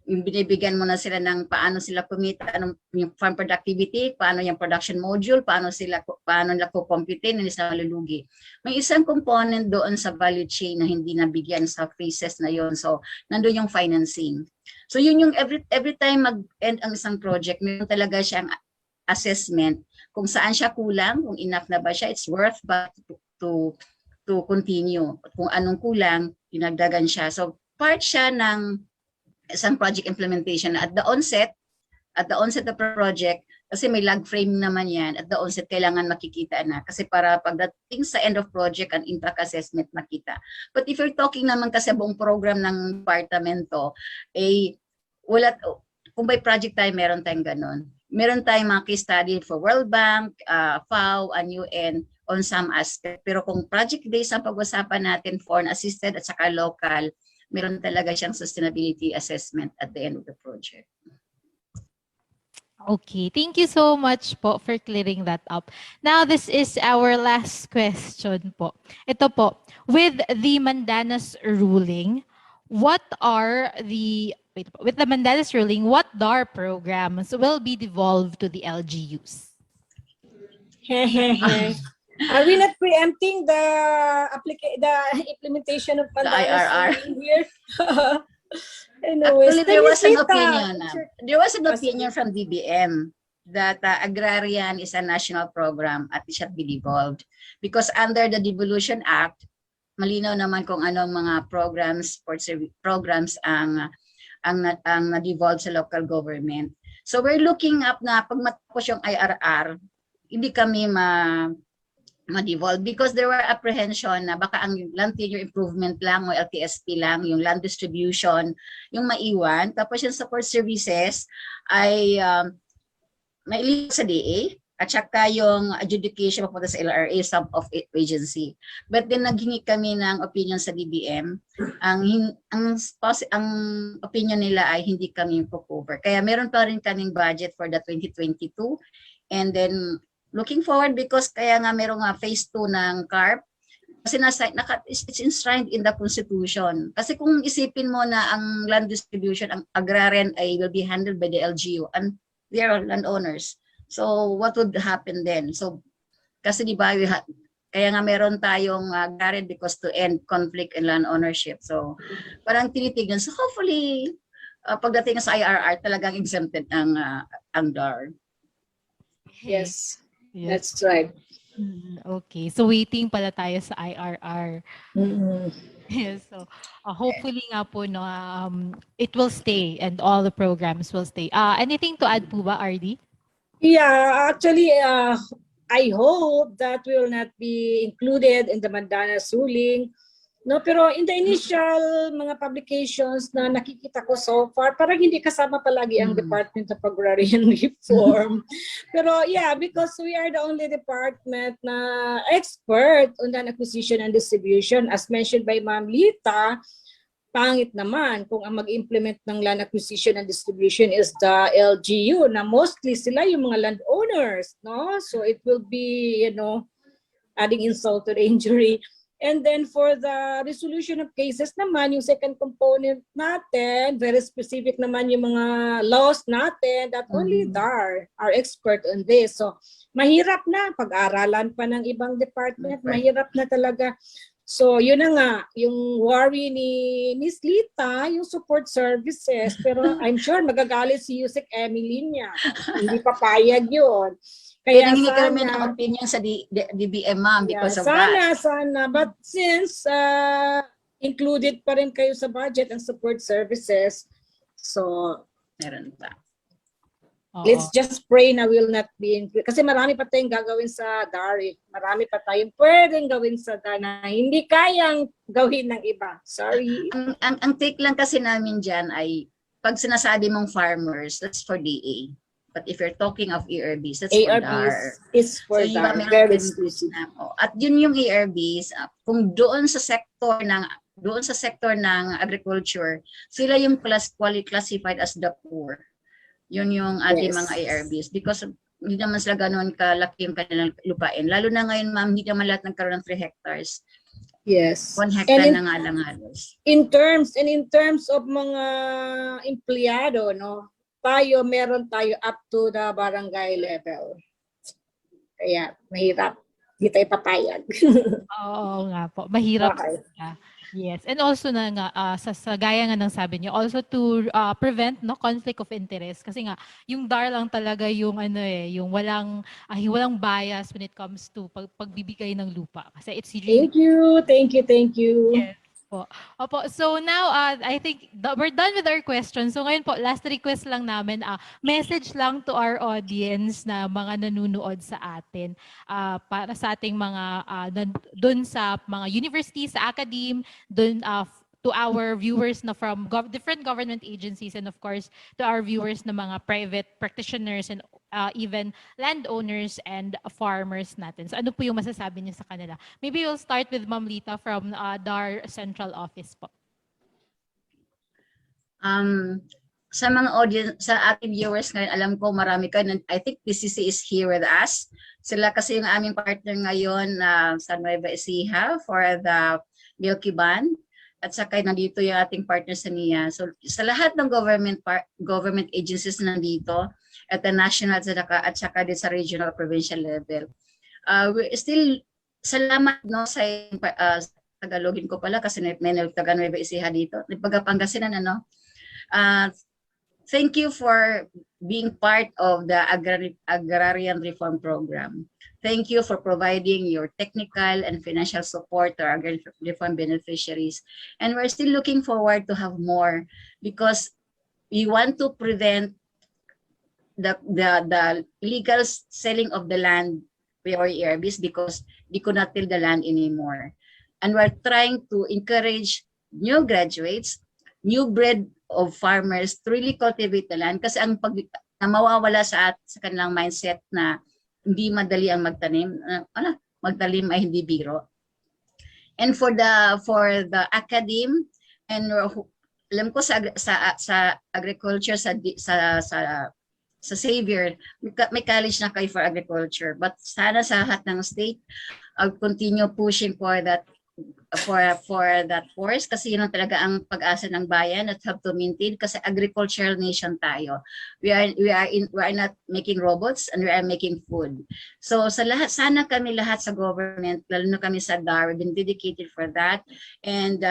yung binibigyan mo na sila ng paano sila kumita, yung farm productivity, paano yung production module, paano nila kukomputin, hindi sila malulugi. May isang component doon sa value chain na hindi nabigyan sa phases na yon. So, nandun yung financing. So, yun yung every time mag-end ang isang project, meron talaga siyang assessment kung saan siya kulang, kung enough na ba siya, it's worth ba to continue. Kung anong kulang, dinagdagan siya. So, part siya ng isang project implementation at the onset of the project, kasi may lag frame naman yan, at the onset kailangan makikita na kasi para pagdating sa end of project ang impact assessment makita. But if you're talking naman kasi buong program ng departamento, wala, kung by project tayo meron tayong ganun. Meron tayong mga case study for World Bank, FAO, and UN on some aspect. Pero kung project-based ang pag-usapan natin, foreign assisted at saka local, meron talaga siyang sustainability assessment at the end of the project. Okay, thank you so much po for clearing that up. Now, this is our last question po. Ito po, with the Mandanas ruling, what DAR programs will be devolved to the LGUs? Are we not preempting the implementation of IRR here? Actually, there was an opinion. There was an opinion from DBM that agrarian is a national program at it should be devolved because under the Devolution Act, malinaw naman kung anong mga programs ang na-devolve sa local government. So we're looking up na pag matapos yung IRR, hindi kami ma-devolve because there were apprehension na baka ang land tenure improvement lang o LTSP lang, yung land distribution, yung maiwan. Tapos yung support services ay mailipat sa DA at saka yung adjudication papunta sa LRA, sum of agency. But then naghingi kami ng opinion sa DBM. Ang opinion nila ay hindi kami po-cover. Kaya meron pa rin kaming budget for the 2022 and then looking forward because kaya nga merong phase 2 ng CARP Kasi it's enshrined in the Constitution. Kasi kung isipin mo na ang land distribution, ang agrarian ay will be handled by the LGU and they are landowners. So what would happen then? So kasi di ba kaya nga meron tayong agrarian because to end conflict in land ownership. So parang tinitignan. So hopefully pagdating sa IRR talagang exempted ang DAR. Yes, Yes. that's right. Okay. So waiting pala tayo sa IRR. Mm-mm. Yes. So hopefully nga po no it will stay and all the programs will stay. Anything to add po ba, RD? Yeah, actually, I hope that will not be included in the Mandanas ruling. No, pero in the initial mga publications na nakikita ko so far, parang hindi kasama palagi ang Department of Agrarian Reform. Pero yeah, because we are the only department na expert on land acquisition and distribution, as mentioned by Ma'am Lita, pangit naman kung ang mag-implement ng land acquisition and distribution is the LGU, na mostly sila yung mga landowners, no? So it will be, you know, adding insult to the injury. And then for the resolution of cases naman, yung second component natin, very specific naman yung mga laws natin that only DAR are expert on this. So mahirap na, pag-aralan pa ng ibang department, mahirap na talaga. So yun na nga, yung worry ni Miss Lita, yung support services, pero I'm sure magagalit si Yusek Emily niya. Hindi papayag yun. Kaya hindi kami ng opinion sa DBM, ma'am, because of that. Sana. But since included pa rin kayo sa budget and support services, so meron pa. Let's just pray na will not be included. Kasi marami pa tayong gagawin sa DAR. Marami pa tayong pwedeng gawin sa DAR na hindi kayang gawin ng iba. Sorry. Ang take lang kasi namin dyan ay pag sinasabi mong farmers, that's for DA. But if you're talking of ARBs, that's for DAR. Is for so, DAR. Very exclusive. At yun yung ARBs, kung doon sa sector ng agriculture, sila yung classified as the poor. Yun yung ating mga ARBs because hindi naman sila ganoon kalaki yung kanilang lupain. Lalo na ngayon, ma'am, hindi naman lahat nagkaroon ng 3 hectares. Yes. 1 hectare na nga lang halos. In terms of mga empleyado, no? Meron tayo up to the barangay level. Kaya mahirap. Hindi tayo papayag. Oo nga po. Mahirap. Okay. Yes. And also na nga, sa gaya nga ng sabi niyo, also to prevent no conflict of interest. Kasi nga, yung DAR lang talaga yung yung walang bias when it comes to pagbibigay ng lupa. Kasi it's really... Thank you. Yes. Opo. So now, I think we're done with our questions. So ngayon po, last request lang namin, message lang to our audience na mga nanunood sa atin para sa ating mga dun sa mga universities, sa academe, dun to our viewers na from different government agencies and of course to our viewers na mga private practitioners and even landowners and farmers natin. So ano po yung masasabi niyo sa kanila? Maybe we'll start with Ma'am Lita from DAR Central Office po. Sa mga audience, sa ating viewers ngayon, alam ko marami kayo. I think PCC is here with us. Sila kasi yung aming partner ngayon sa Nueva Ecija for the Milky Ban. At saka nandito yung ating partner sa NIA. So sa lahat ng government agencies nandito at the national at saka din sa regional provincial level. We still salamat no sa Tagalogin ko pala kasi may taga Nueva Ecija dito. Pangasinan ano. Thank you for being part of the Agrarian Reform Program. Thank you for providing your technical and financial support to our agrarian reform beneficiaries. And we're still looking forward to have more because we want to prevent the illegal selling of the land by our ERBs because they could not till the land anymore. And we're trying to encourage new graduates, new breed of farmers to really cultivate the land kasi ang mawawala sa kanilang mindset na hindi madali ang magtanim. Magtanim ay hindi biro. And for the academe and alam ko sa agriculture sa Xavier may college na kayo for agriculture but sana sa lahat ng state I'll continue pushing for that course kasi yun ang talaga ang pag-asa ng bayan at have to maintain kasi agricultural nation tayo. We are not making robots and we are making food. So sa lahat, sana kami lahat sa government, lalo na kami sa DAR, we've been dedicated for that. And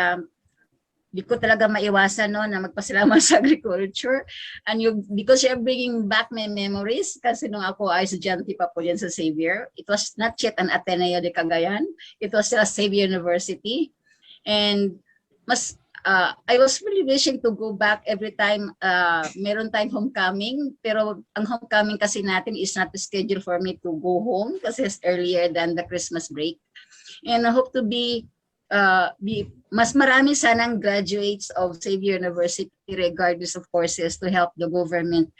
di ko talaga maiwasan no na magpasalamat sa agriculture and because you're bringing back my memories kasi nung ako ay estudyante pa po yan sa Xavier, it was not yet an Ateneo de Cagayan, it was still a Xavier University, and I was really wishing to go back every time meron tayong homecoming, pero ang homecoming kasi natin is not scheduled for me to go home kasi it's earlier than the Christmas break, and I hope to be mas marami sanang graduates of Xavier University regardless of courses to help the government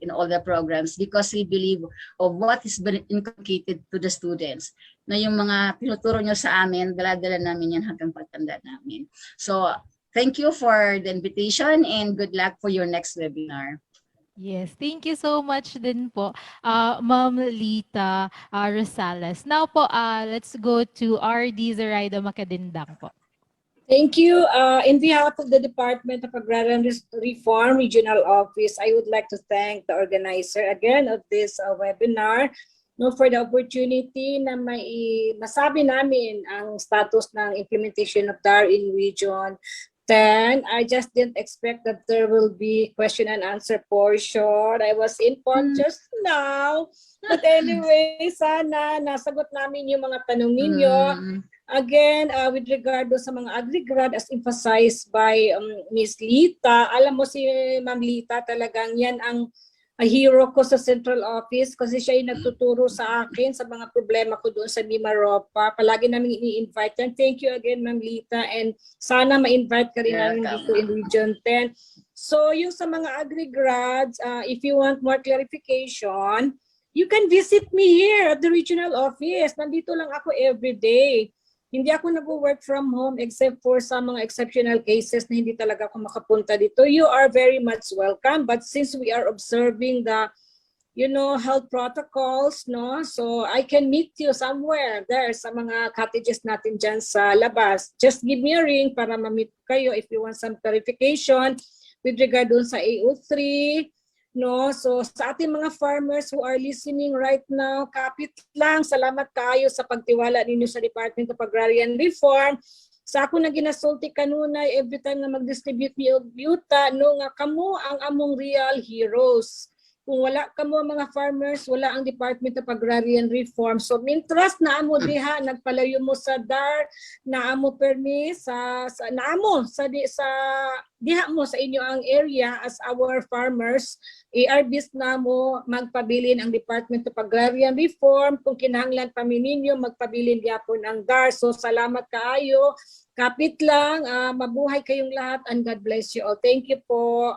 in all the programs because we believe of what is been inculcated to the students na yung mga tinuturo nyo sa amin, dala-dala namin yan hanggang pagtanda namin. So thank you for the invitation and good luck for your next webinar. Yes, thank you so much din po, Ma'am Lita Rosales. Now po, let's go to RD Zoraida Macadindang po. Thank you. In behalf of the Department of Agrarian Reform Regional Office, I would like to thank the organizer again of this webinar for the opportunity na masabi namin ang status ng implementation of DAR in Region 10. I just didn't expect that there will be question and answer portion. I was informed just now. But anyway, sana nasagot namin yung mga tanong ninyo. Again, with regard sa mga agri-grad as emphasized by Ms. Lita, alam mo si Ma'am Lita talagang yan ang hero ko sa central office kasi siya yung nagtuturo sa akin sa mga problema ko doon sa Mimaropa. Palagi namin i-invite yan. Thank you again, Ma'am Lita. And sana ma-invite ka rin namin dito in Region 10. So yung sa mga agri-grads, if you want more clarification, you can visit me here at the regional office. Nandito lang ako every day. Hindi ako nag-work from home except for sa mga exceptional cases na hindi talaga ako makapunta dito. You are very much welcome. But since we are observing the, health protocols, no? So I can meet you somewhere there sa mga cottages natin dyan sa labas. Just give me a ring para ma-meet kayo if you want some clarification with regard dun sa AO3. No, so sa ating mga farmers who are listening right now, kapit lang, salamat kayo sa pagtiwala ninyo sa Department of Agrarian Reform. Sa ako na ginasulti kanunay every time na mag-distribute ni Yuta, no nga kamo ang among real heroes. Kung wala kamo mga farmers, wala ang Department of Agrarian Reform. So mintras na amo diha nagpalayo mo sa DAR, na amo permi sa diha mo sa inyo ang area as our farmers. ARBs na mo magpabilin ang Department of Agrarian Reform. Kung kinahanglan pa ninyo magpabilin gyapon ang DAR. So salamat kaayo. Kapit lang, mabuhay kayong lahat and God bless you all. Thank you po.